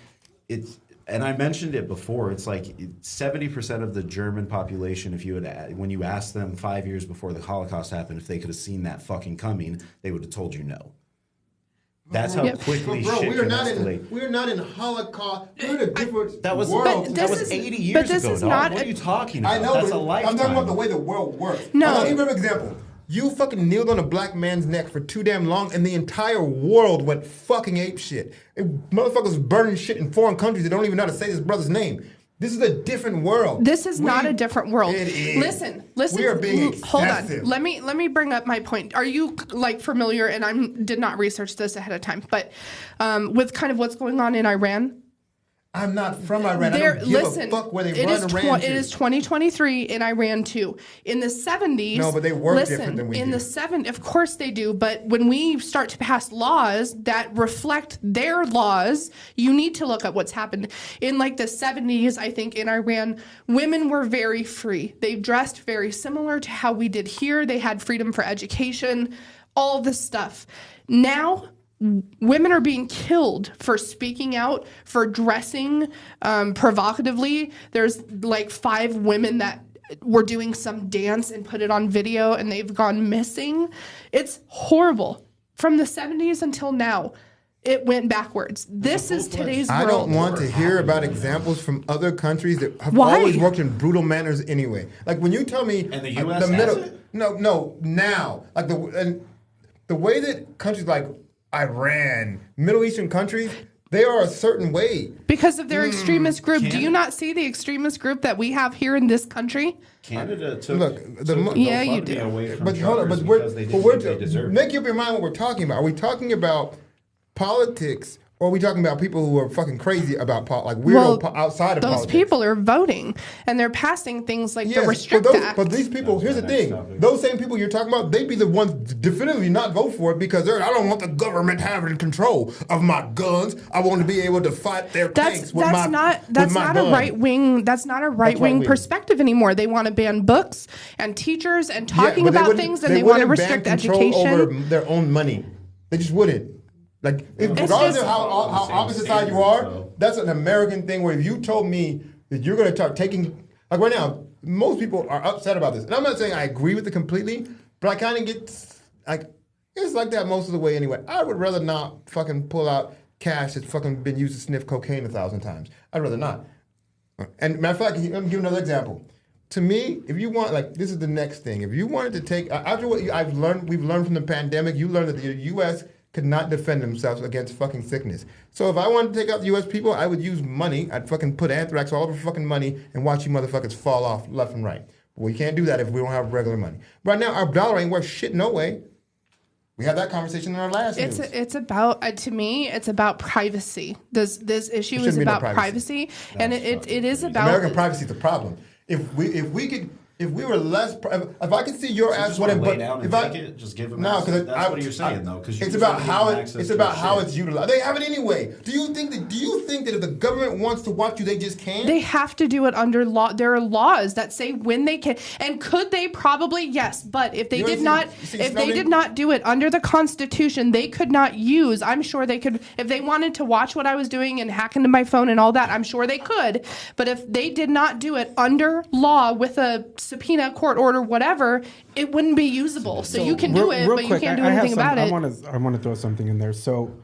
Speaker 7: and I mentioned it before. It's like 70% of the German population, when you asked them 5 years before the Holocaust happened, if they could have seen that fucking coming, they would have told you no. That's how quickly shit can escalate.
Speaker 3: We're not in Holocaust. We're in a different
Speaker 7: That was
Speaker 3: world.
Speaker 7: That was 80 years ago, dog. What are you talking about?
Speaker 3: I know,
Speaker 7: That's
Speaker 3: but
Speaker 7: a lifetime.
Speaker 3: I'm talking about the way the world works.
Speaker 6: No.
Speaker 3: I'll give you an example. You fucking kneeled on a black man's neck for too damn long, and the entire world went fucking ape shit. Motherfuckers burning shit in foreign countries that don't even know how to say this brother's name. This is a different world.
Speaker 6: This is not a different world.
Speaker 3: It is.
Speaker 6: Listen.
Speaker 3: We are being excessive.
Speaker 6: Hold on. Let me bring up my point. Are you like familiar? And I did not research this ahead of time, but with kind of what's going on in Iran.
Speaker 3: I'm not from Iran. I don't give a fuck where they run Iran to.
Speaker 6: It is 2023 in Iran too. In the 70s,
Speaker 3: no, but they work different than we do.
Speaker 6: In the 70s, of course they do. But when we start to pass laws that reflect their laws, you need to look at what's happened. In like the 70s, I think in Iran, women were very free. They dressed very similar to how we did here. They had freedom for education, all this stuff. Now, women are being killed for speaking out, for dressing provocatively. There's like 5 women that were doing some dance and put it on video, and they've gone missing. It's horrible. From the 70s until now, it went backwards. This is today's world.
Speaker 3: I don't want to hear about examples from other countries that have always worked in brutal manners anyway. Like when you tell me...
Speaker 7: And the U.S. has it?
Speaker 3: No, now. Like the way that countries like Iran, Middle Eastern countries, they are a certain way.
Speaker 6: Because of their extremist group. Do you not see the extremist group that we have here in this country?
Speaker 7: Canada took
Speaker 6: yeah, you do.
Speaker 7: away from
Speaker 3: but hold on,
Speaker 7: truckers because they didn't think they deserved it.
Speaker 3: Make up your mind what we're talking about. Are we talking about politics, or are we talking about people who are fucking crazy about like weirdo outside of
Speaker 6: those
Speaker 3: politics?
Speaker 6: Those people are voting, and they're passing things like the Restrict Act.
Speaker 3: But these people, here's the thing. Those same people you're talking about, they'd be the ones definitively not vote for it because I don't want the government having control of my guns. I want to be able to fight their tanks with my gun.
Speaker 6: That's not a right wing perspective anymore. They want to ban books and teachers and talking about things, and they want to restrict education.
Speaker 3: Over their own money. They just wouldn't. Like, regardless of how opposite side you are, that's an American thing where if you told me that you're going to start taking, like right now, most people are upset about this. And I'm not saying I agree with it completely, but I kind of get, like, it's like that most of the way anyway. I would rather not fucking pull out cash that's fucking been used to sniff cocaine 1,000 times. I'd rather not. And matter of fact, let me give another example. To me, if you want, like, this is the next thing. If you wanted to take, after what we've learned from the pandemic, you learned that the U.S. could not defend themselves against fucking sickness. So if I wanted to take out the U.S. people, I would use money. I'd fucking put anthrax all over fucking money and watch you motherfuckers fall off left and right. Well, you can't do that if we don't have regular money. Right now, our dollar ain't worth shit no way. We had that conversation in our last news.
Speaker 6: It's about, to me, it's about privacy. This issue is about privacy. And it is about...
Speaker 3: American privacy is a problem. If we were less, if I could see your ass,
Speaker 7: but if I just give them.
Speaker 3: No, because
Speaker 7: that's what you're saying though. Because
Speaker 3: it's about how it's utilized. They have it anyway. Do you think that if the government wants to watch you, they just can't?
Speaker 6: They have to do it under law. There are laws that say when they can, and could they probably yes. But if they did not do it under the Constitution, they could not use. I'm sure they could if they wanted to watch what I was doing and hack into my phone and all that. I'm sure they could. But if they did not do it under law with a subpoena, court order, whatever, it wouldn't be usable. So you can do it, but you can't do anything about it.
Speaker 4: I want to throw something in there. So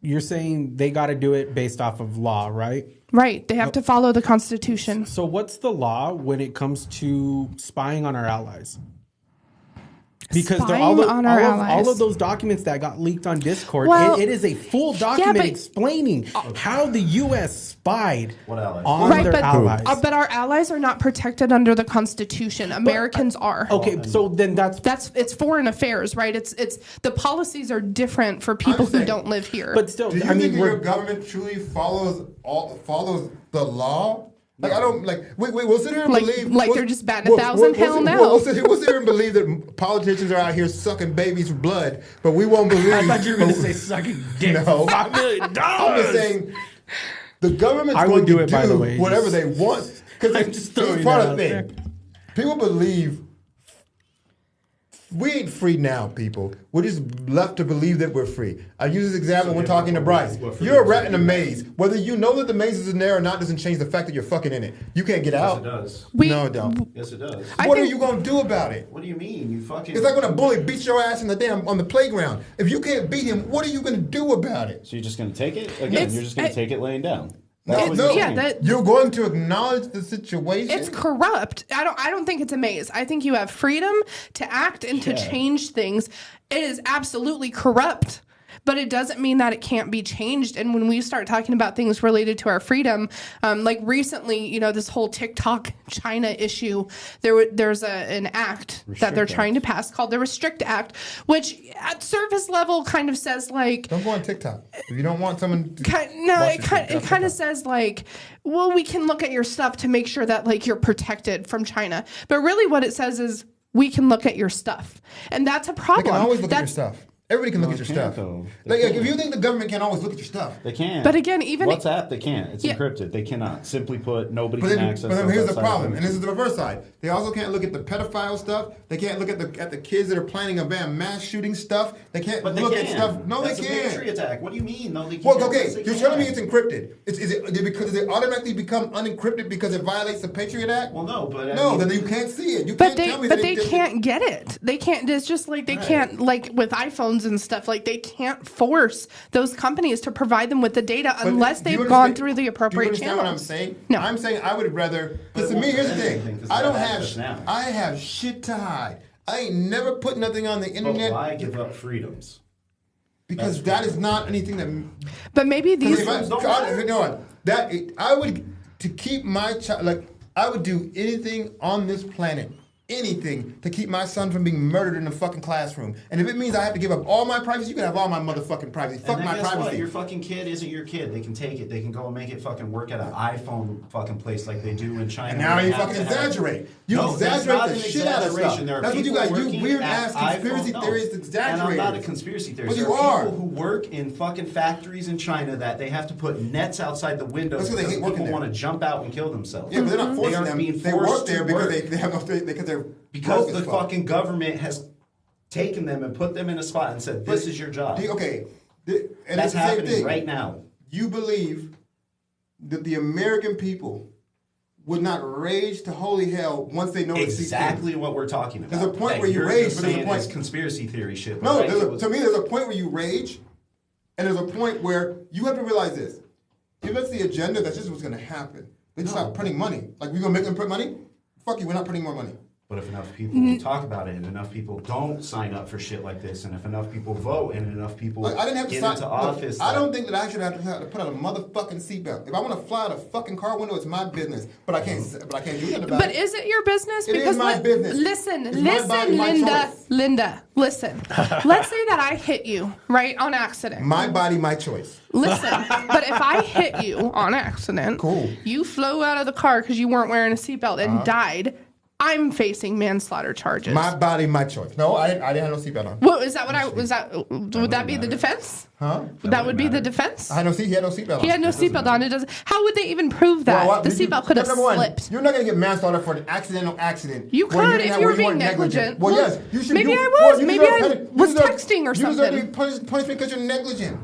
Speaker 4: you're saying they got to do it based off of law, right?
Speaker 6: Right. They have to follow the Constitution.
Speaker 4: So what's the law when it comes to spying on our allies? Because all of those documents that got leaked on Discord, it is a full document explaining how the U.S. spied on their allies.
Speaker 6: But our allies are not protected under the Constitution. Americans are.
Speaker 4: Okay, so then
Speaker 6: it's foreign affairs, right? It's the policies are different for people who don't live here.
Speaker 4: But still,
Speaker 3: do you think your government truly follows the law? Like I don't we'll sit here and believe
Speaker 6: they're just batting 1,000. Hell no.
Speaker 3: We'll sit here and believe that politicians are out here sucking babies' blood, but we won't believe.
Speaker 4: I thought you were going to say sucking dick.
Speaker 3: No,
Speaker 4: $5 million.
Speaker 3: I'm just saying the government's going to do whatever they want because it's part of the thing. People believe. We ain't free now, people. We're just left to believe that we're free. I use this example when talking to Bryce. You're a rat in a maze. Whether you know that the maze is in there or not doesn't change the fact that you're fucking in it. You can't get out.
Speaker 7: Yes, it does.
Speaker 3: No, it don't.
Speaker 7: Yes, it does.
Speaker 3: What are you going to do about it?
Speaker 7: What do you mean? You fucking...
Speaker 3: It's like when a bully beats your ass on the playground. If you can't beat him, what are you going to do about it?
Speaker 5: So you're just going to take it? Again, you're just going to take it laying down.
Speaker 3: You're going to acknowledge the situation.
Speaker 6: It's corrupt. I don't think it's a maze. I think you have freedom to act and to change things. It is absolutely corrupt, but it doesn't mean that it can't be changed. And when we start talking about things related to our freedom, like recently, this whole TikTok China issue, there's an act that they're trying to pass called the Restrict Act, which at surface level kind of says like,
Speaker 3: don't go on TikTok if you don't want someone.
Speaker 6: It kind of says like, well, we can look at your stuff to make sure that like you're protected from China, but really what it says is we can look at your stuff, and that's a problem.
Speaker 3: They can always look at your stuff. Everybody can look at your stuff. If you think the government can't always look at your stuff,
Speaker 5: they can.
Speaker 6: But again, even
Speaker 5: WhatsApp, they can't. It's encrypted. They cannot. Simply put, nobody can access.
Speaker 3: But then here's the problem, and this is the reverse side. They also can't look at the pedophile stuff. They can't look at the kids that are planning a mass shooting stuff. They can't look at stuff. No,
Speaker 5: That's
Speaker 3: they can't.
Speaker 5: That's a bigotry attack. What do you mean? No, they can't.
Speaker 3: Well, okay, you're telling me it's encrypted. Is it automatically become unencrypted because it violates the Patriot Act?
Speaker 5: Well, no, but
Speaker 3: then you can't see it. You
Speaker 6: can't
Speaker 3: tell me
Speaker 6: but they can't get it. They can't. It's just like they can't like with iPhones and stuff. Like they can't force those companies to provide them with the data unless they've gone through the appropriate channels.
Speaker 3: What I'm saying?
Speaker 6: No.
Speaker 3: I'm saying I would rather. Because to me, here's the thing. I have shit to hide. I ain't never put nothing on the internet.
Speaker 5: But why give up freedoms?
Speaker 3: Because that is not anything that.
Speaker 6: But maybe these.
Speaker 3: I would to keep my child. Like I would do anything on this planet. Anything to keep my son from being murdered in a fucking classroom. And if it means I have to give up all my privacy, you can have all my motherfucking privacy. Fuck my privacy.
Speaker 5: What? Your fucking kid isn't your kid. They can take it. They can go and make it fucking work at an iPhone fucking place like they do in China.
Speaker 3: And now you fucking exaggerate. You exaggerate the shit out of stuff. That's what you got. You weird ass conspiracy theorists exaggerate.
Speaker 5: And I'm not a conspiracy theorist.
Speaker 3: But you are.
Speaker 5: People who work in fucking factories in China that they have to put nets outside the windows because people want to jump out and kill themselves.
Speaker 3: Yeah, but they're not forcing them. They work there because they have no. Because they're.
Speaker 5: Because the fucking government has taken them and put them in a spot and said, this is your job.
Speaker 3: Okay.
Speaker 5: And that's happening right now.
Speaker 3: You believe that the American people would not rage to holy hell once they know
Speaker 5: exactly what we're talking about.
Speaker 3: There's a point where you rage, but there's a point.
Speaker 5: It's conspiracy theory shit.
Speaker 3: No, to me, there's a point where you rage, and there's a point where you have to realize this. If that's the agenda, that's just what's going to happen. They just stop printing money. Like, we're going to make them print money? Fuck you, we're not printing more money.
Speaker 5: But if enough people talk about it and enough people don't sign up for shit like this and if enough people vote and enough people
Speaker 3: I didn't have to
Speaker 5: get into office...
Speaker 3: I don't think that I should have to put on a motherfucking seatbelt. If I want to fly out a fucking car window, it's my business. But I can't do that about it.
Speaker 6: But is it your business?
Speaker 3: It is my business.
Speaker 6: Listen, Linda, listen. Let's say that I hit you, right, on accident.
Speaker 3: My body, my choice.
Speaker 6: Listen, but if I hit you on accident, you flew out of the car because you weren't wearing a seatbelt and died... I'm facing manslaughter charges.
Speaker 3: My body, my choice. No, I didn't have no seatbelt on.
Speaker 6: Well, is that what I was? Would that be the defense?
Speaker 3: Huh?
Speaker 6: That would be the defense.
Speaker 3: He had no seatbelt on.
Speaker 6: He had no seatbelt on. It doesn't. How would they even prove that?
Speaker 3: Well,
Speaker 6: the seatbelt could have slipped.
Speaker 3: You're not going to get manslaughter for an accidental accident.
Speaker 6: You could if you were being negligent.
Speaker 3: Well, yes, you should.
Speaker 6: Maybe I was. Maybe I was texting or something.
Speaker 3: You deserve to be punished because you're negligent.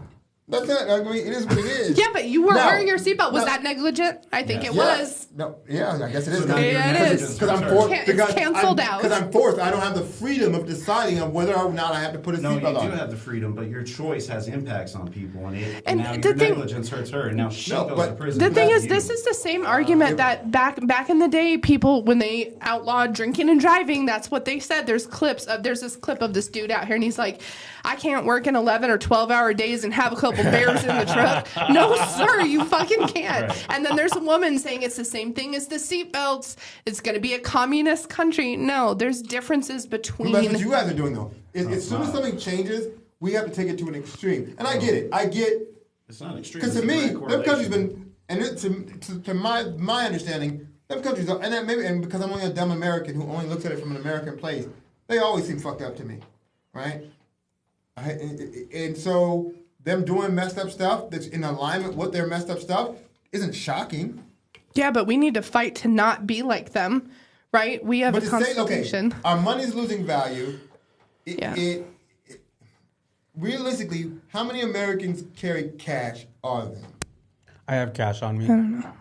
Speaker 3: That's not. I mean, it is what it is.
Speaker 6: Yeah, but you weren't wearing your seatbelt. Was that negligent? I think it was.
Speaker 3: No. Yeah, I guess it is.
Speaker 6: Yeah, it is.
Speaker 3: Because I'm forced.
Speaker 6: It's canceled out.
Speaker 3: Because I'm forced. I don't have the freedom of deciding on whether or not I have to put a seatbelt on.
Speaker 5: No, you do have the freedom, but your choice has impacts on people, and now
Speaker 6: the
Speaker 5: your
Speaker 6: thing,
Speaker 5: negligence hurts her, and now she goes to prison.
Speaker 6: The thing is, this is the same argument that back in the day, people, when they outlawed drinking and driving, that's what they said. There's this clip of this dude out here, and he's like, I can't work in 11 or 12-hour days and have a couple bears in the truck. No, sir, you fucking can't. Right. And then there's a woman saying it's the same thing as the seatbelts. It's going to be a communist country. No, there's differences between.
Speaker 3: Well, that's what you guys are doing, though. As soon as something changes, we have to take it to an extreme. And I get it.
Speaker 5: It's not extreme.
Speaker 3: Because to me, them countries been, and to my understanding, them countries, and because I'm only a dumb American who only looks at it from an American place, they always seem fucked up to me, right? And so them doing messed up stuff that's in alignment with their messed up stuff isn't shocking.
Speaker 6: Yeah, but we need to fight to not be like them, right? We have a constitution.
Speaker 3: Our money's losing value. Realistically, how many Americans carry cash on them?
Speaker 4: I have cash on me.
Speaker 6: I don't know.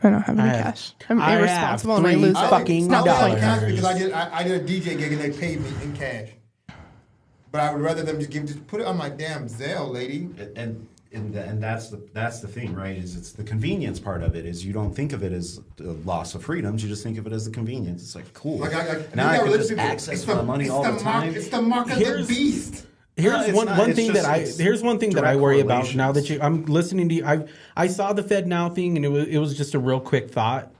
Speaker 6: I don't have any cash. I'm irresponsible and I lose
Speaker 4: fucking
Speaker 3: dollars.
Speaker 4: I
Speaker 3: have cash because I did a DJ gig and they paid me in cash. But I would rather them just put it on my damn Zelle, lady.
Speaker 7: And that's the thing, right? Is it's the convenience part of it. Is you don't think of it as the loss of freedoms. You just think of it as the convenience. It's like cool. Now I can just access my money all the time.
Speaker 3: It's the mark of the beast.
Speaker 4: Here's one thing that I worry about now that I'm listening to you. I saw the Fed Now thing and it was just a real quick thought.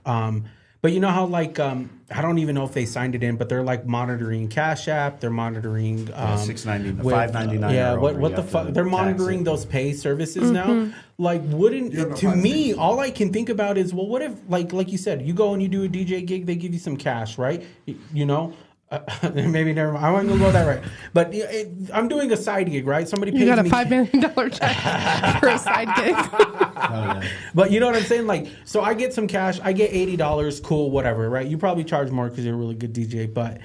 Speaker 4: But you know how I don't even know if they signed it in, but they're like monitoring Cash App, they're monitoring
Speaker 7: $6.99, $5.99.
Speaker 4: Yeah, what the fuck? They're monitoring those pay services now. Like, to me, all I can think about is, well, what if like you said, you go and you do a DJ gig, they give you some cash, right? You know. Maybe never mind. I wasn't gonna go that right, but I'm doing a side gig, right? Somebody pays me.
Speaker 6: You got a $5 million check for a side gig.
Speaker 4: Yeah. But you know what I'm saying? Like, so I get some cash. I get $80. Cool, whatever, right? You probably charge more because you're a really good DJ, but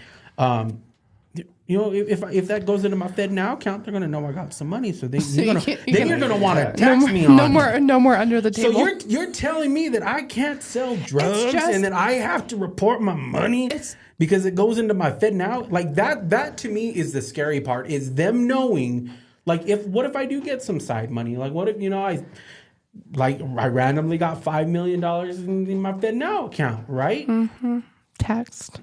Speaker 4: you know, if that goes into my Fed Now account, they're gonna know I got some money. So you're gonna want to tax me on
Speaker 6: no more under the table.
Speaker 4: So you're telling me that I can't sell drugs and that I have to report my money because it goes into my Fed Now? Like that to me is the scary part. Is them knowing, like, what if I do get some side money? Like, what if I randomly got $5 million in my Fed Now account, right?
Speaker 6: Mm-hmm. Taxed.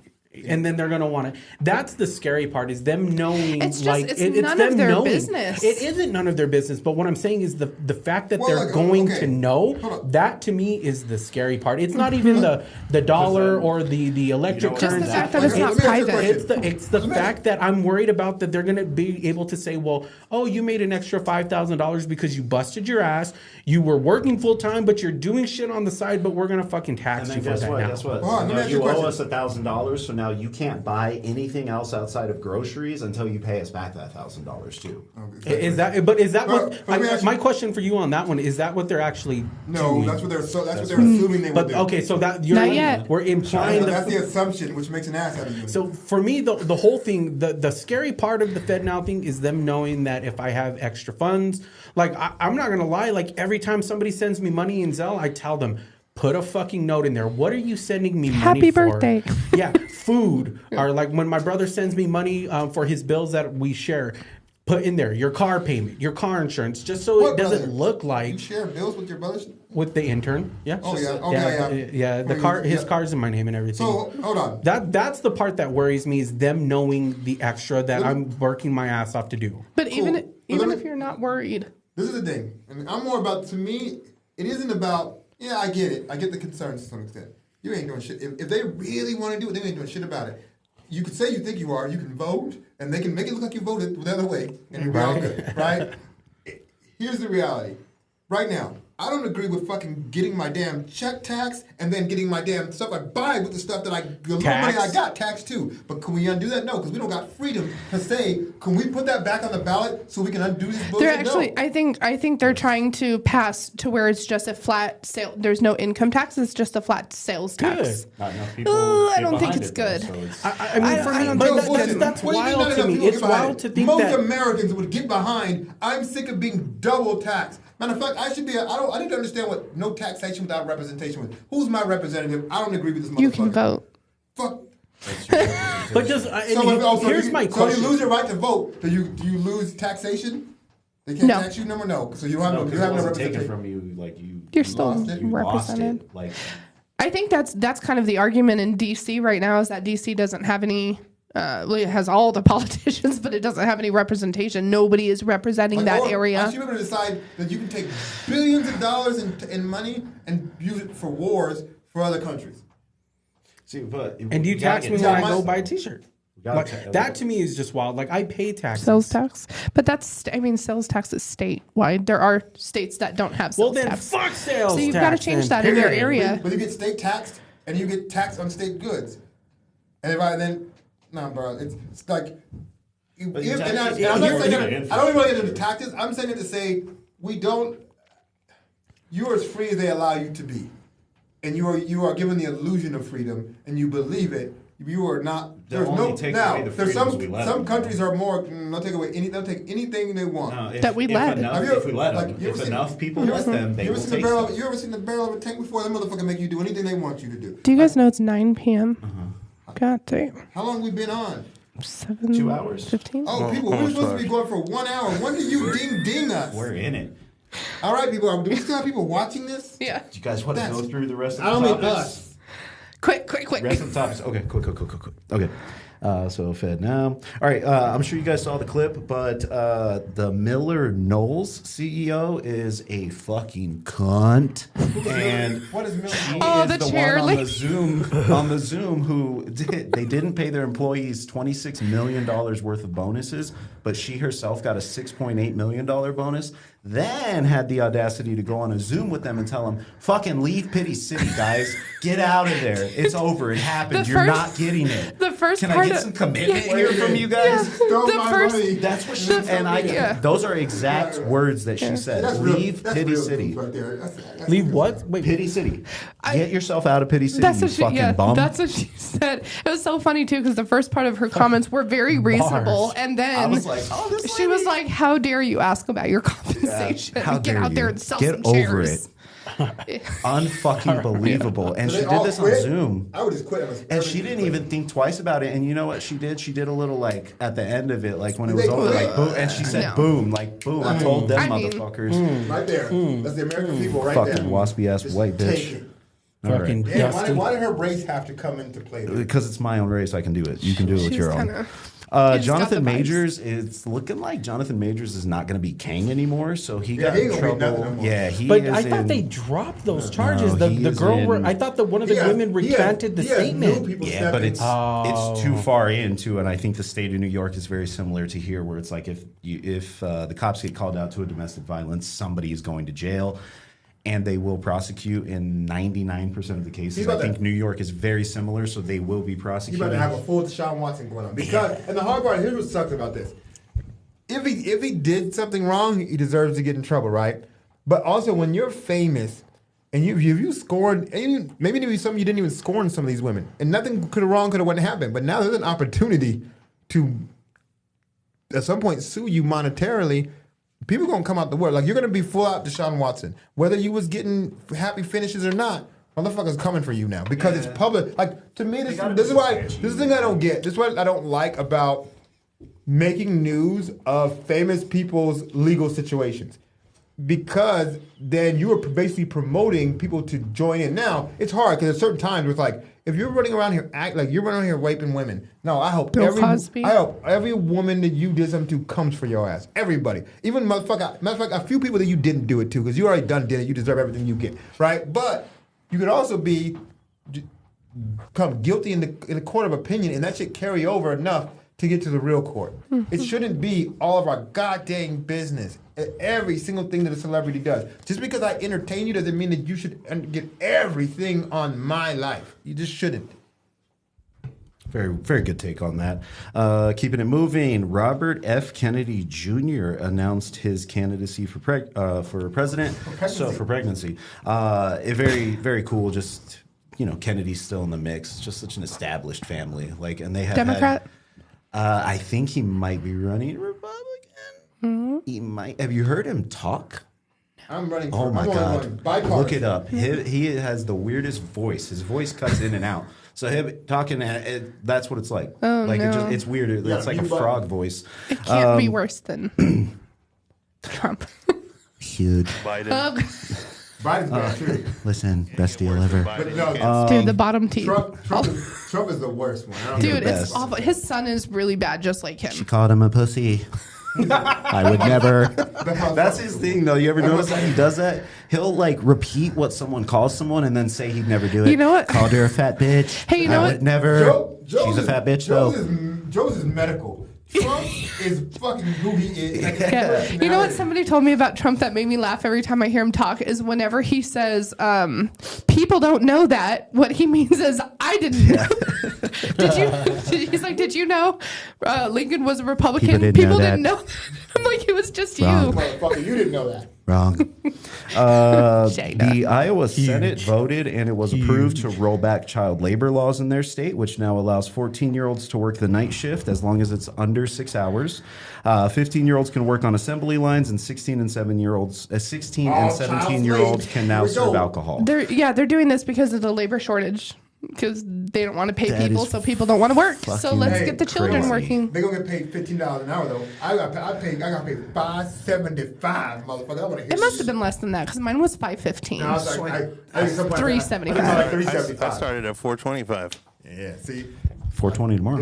Speaker 4: And then they're going to want to. That's the scary part, is them knowing.
Speaker 6: It's none of their business.
Speaker 4: It isn't none of their business. But what I'm saying is the fact that they're going to know, that to me is the scary part. It's not even the dollar or the electric currency.
Speaker 6: Just the fact that it's not private.
Speaker 4: It's the fact that I'm worried about that they're going to be able to say, well, oh, you made an extra $5,000 because you busted your ass. You were working full time, but you're doing shit on the side, but we're going to fucking tax you for that now.
Speaker 7: Guess what? You owe us $1,000, so now you can't buy anything else outside of groceries until you pay us back that $1,000 too.
Speaker 4: Is that what? My question for you on that one is that what they're actually?
Speaker 3: No,
Speaker 4: doing?
Speaker 3: that's what they're assuming they will do.
Speaker 4: Okay, so that you're
Speaker 6: not yet.
Speaker 4: We're implying
Speaker 3: that's the assumption, which makes an ass out of you.
Speaker 4: So for me, the whole thing, the scary part of the Fed Now thing is them knowing that if I have extra funds, like I'm not gonna lie, like every time somebody sends me money in Zelle, I tell them, put a fucking note in there. What are you sending me money for?
Speaker 6: Happy birthday.
Speaker 4: Yeah, food. Or like when my brother sends me money for his bills that we share, put in there your car payment, your car insurance, just so it doesn't look like.
Speaker 3: You share bills with your brothers?
Speaker 4: With the intern, yeah.
Speaker 3: Oh yeah,
Speaker 4: yeah. The car, his car's in my name and everything.
Speaker 3: So hold on.
Speaker 4: That's the part that worries me, is them knowing the extra that I'm working my ass off to do.
Speaker 6: But even if you're not worried,
Speaker 3: this is the thing. I mean, I'm more about. To me, it isn't about. Yeah, I get it. I get the concerns to some extent. You ain't doing shit. If they really want to do it, they ain't doing shit about it. You could say you think you are. You can vote, and they can make it look like you voted the other way, and you'll be all good, right? Here's the reality. Right now, I don't agree with fucking getting my damn check taxed and then getting my damn stuff I buy with the stuff that the little money I got taxed too. But can we undo that? No, because we don't got freedom to say, can we put that back on the ballot so we can undo this bullshit?
Speaker 6: They're actually,
Speaker 3: no.
Speaker 6: I think they're trying to pass to where it's just a flat sale. There's no income tax. It's just a flat sales tax.
Speaker 7: Not enough people.
Speaker 6: I don't think it's good.
Speaker 4: I mean, for me, that's wild to me. It's wild to think
Speaker 3: most
Speaker 4: that
Speaker 3: Americans would get behind. I'm sick of being double taxed. Matter of fact, I should be. I need to understand what no taxation without representation was. Who's my representative? I don't agree with this motherfucker.
Speaker 6: You can vote.
Speaker 3: Fuck.
Speaker 4: But just here's my question.
Speaker 3: So you lose your right to vote. Do you lose taxation? They can't tax you no. So you have no representation.
Speaker 7: Taken from you, like
Speaker 6: You're still represented. I think that's kind of the argument in DC right now is that DC doesn't have any. It has all the politicians, but it doesn't have any representation. Nobody is representing that area.
Speaker 3: I should be able to decide that you can take billions of dollars in money and use it for wars for other countries.
Speaker 7: See, but
Speaker 4: and you tax me when I go buy a T-shirt. Like, that to me is just wild. Like I pay taxes.
Speaker 6: Sales tax, but sales tax is statewide. There are states that don't have sales tax.
Speaker 4: Well, then fuck sales tax.
Speaker 6: So you've got to change that in your area.
Speaker 3: But you get state taxed, and you get taxed on state goods. And if I then. No, bro. It's like, I don't even want to get into tactics. I'm saying it to say you're as free as they allow you to be, and you are given the illusion of freedom, and you believe it. You are not. There's some countries are more. They'll take away they'll take anything they want.
Speaker 6: That we let.
Speaker 7: If we let them, if enough people let them, they will take it.
Speaker 3: You ever seen the barrel of a tank before? That motherfucker make you do anything they want you to do.
Speaker 6: Do you guys know it's 9 p.m.? God damn.
Speaker 3: How long we been on?
Speaker 7: 2 hours.
Speaker 6: 15?
Speaker 3: Oh, people, we're supposed to be going for 1 hour. When do you ding us?
Speaker 7: We're in it.
Speaker 3: All right, people. Do we still have people watching this?
Speaker 6: Yeah.
Speaker 7: Do you guys want to go through the rest of the
Speaker 3: topics?
Speaker 7: topics?
Speaker 3: I don't mean us.
Speaker 6: Quick.
Speaker 7: Rest of the topics. Okay, quick. Okay. So Fed now. All right. I'm sure you guys saw the clip, but the Miller Knowles CEO is a fucking cunt. And
Speaker 3: what is Miller?
Speaker 7: She is the one on the Zoom who they didn't pay their employees $26 million worth of bonuses, but she herself got a $6.8 million bonus. Then had the audacity to go on a Zoom with them and tell them, fucking leave Pity City, guys. Get out of there. It's over. It happened. You're not getting it.
Speaker 6: The first
Speaker 7: Can
Speaker 6: part
Speaker 7: I get some commitment here from you guys?
Speaker 3: Money.
Speaker 7: That's what she those are exact words that she said. Leave Pity City.
Speaker 4: Leave what? Wait,
Speaker 7: Pity City. Get yourself out of Pity City,
Speaker 6: that's
Speaker 7: you
Speaker 6: what
Speaker 7: fucking bum.
Speaker 6: That's what she said. It was so funny too because the first part of her comments were very reasonable, and then
Speaker 7: I was like, oh, this
Speaker 6: she was like, "How dare you ask about your compensation?
Speaker 7: How
Speaker 6: Get
Speaker 7: dare
Speaker 6: out there
Speaker 7: you.
Speaker 6: and sell
Speaker 7: Get
Speaker 6: some
Speaker 7: over
Speaker 6: shares."
Speaker 7: it. Unfucking believable. And she did this on Zoom.
Speaker 3: I would just quit.
Speaker 7: And she didn't even think twice about it. And you know what she did? She did a little like at the end of it, like when it was over, like boom. And she said, "Boom!" Like boom. I told them motherfuckers.
Speaker 3: Right there. That's the American people right
Speaker 7: fucking
Speaker 3: there.
Speaker 7: Fucking waspy ass white bitch.
Speaker 4: Fucking
Speaker 3: right. Why did her race have to come into play?
Speaker 7: Because it's my own race. I can do it. You can do it with your own. Jonathan Majors, it's looking like Jonathan Majors is not going to be king anymore, so he got in trouble. Yeah,
Speaker 4: But I thought they dropped those charges. The girl, I thought that one of the women recanted the statement.
Speaker 7: Yeah, but it's too far into, and I think the state of New York is very similar to here, where it's like if the cops get called out to a domestic violence, somebody is going to jail. And they will prosecute in 99% of the cases. I think New York is very similar, so they will be prosecuting.
Speaker 3: You better have a full Deshaun Watson going on. Because, and the hard part, here's what sucks about this. If he did something wrong, he deserves to get in trouble, right? But also, when you're famous, and you scored, and maybe some you didn't even score on some of these women, and nothing could have happened. But now there's an opportunity to, at some point, sue you monetarily. People gonna come out the wood. Like, you're gonna be full out Deshaun Watson. Whether you was getting happy finishes or not, motherfuckers coming for you now. Because it's public. Like, to me, this is the thing I don't get. This is what I don't like about making news of famous people's legal situations. Because then you are basically promoting people to join in. Now, it's hard because at certain times it's like, if you're running around here you're running around here raping women. No, I hope every woman that you did something to comes for your ass. Everybody. Even matter of fact, a few people that you didn't do it to, because you already did it, you deserve everything you get. Right? But you could also become guilty in the court of opinion, and that should carry over enough to get to the real court. It shouldn't be all of our goddamn business at every single thing that a celebrity does. Just because I entertain you doesn't mean that you should get everything on my life. You just shouldn't.
Speaker 7: Very, very good take on that. Keeping it moving, Robert F. Kennedy Jr. announced his candidacy for president. For pregnancy. Very, very cool. Just, Kennedy's still in the mix. Just such an established family. And they have
Speaker 6: Democrat?
Speaker 7: I think he might be running Republican. Mm-hmm. He might. Have you heard him talk?
Speaker 3: I'm running.
Speaker 7: Oh my God! Look it up.
Speaker 6: Mm-hmm.
Speaker 7: He has the weirdest voice. His voice cuts in and out. So him talking, that's what it's like.
Speaker 6: Oh, no.
Speaker 7: It's weird. It's like a frog voice.
Speaker 6: It can't be worse than Trump.
Speaker 7: Huge.
Speaker 8: Biden.
Speaker 3: Biden's bad too.
Speaker 7: Listen, best deal ever.
Speaker 3: But no,
Speaker 6: Dude, the bottom teeth.
Speaker 3: Trump is the worst one.
Speaker 6: Dude, it's awful. His son is really bad, just like him.
Speaker 7: She called him a pussy. I would never. That's his thing, though. You ever notice that he does that? He'll repeat what someone calls someone and then say he'd never do it.
Speaker 6: You know what?
Speaker 7: Called her a fat bitch.
Speaker 6: Hey, you know
Speaker 7: I
Speaker 6: what?
Speaker 7: would never. She's a fat bitch, though.
Speaker 3: Joe's is medical. Trump is fucking who he is.
Speaker 6: Yeah. You know what somebody told me about Trump that made me laugh every time I hear him talk is whenever he says, people don't know that, what he means is, I didn't know. He's like, did you know Lincoln was a Republican? People didn't know. I'm like, it was just
Speaker 7: Wrong.
Speaker 6: you.
Speaker 3: Motherfucker, you didn't know that.
Speaker 7: Wrong. The Iowa Senate voted and it was approved to roll back child labor laws in their state, which now allows 14-year-olds to work the night shift as long as it's under 6 hours. 15-year-olds can work on assembly lines, and 16 and 17-year-olds can now serve alcohol.
Speaker 6: They're doing this because of the labor shortage. Because they don't want to pay people, so people don't want to work. So let's get the children working.
Speaker 3: They're gonna get paid $15 an hour though. I got paid $5.75, motherfucker. I want to hear.
Speaker 6: It must have been less than that because mine was $5.15.
Speaker 3: No, I was like,
Speaker 6: $3.75.
Speaker 8: I started at $4.25.
Speaker 3: Yeah, see.
Speaker 7: $4.20 tomorrow.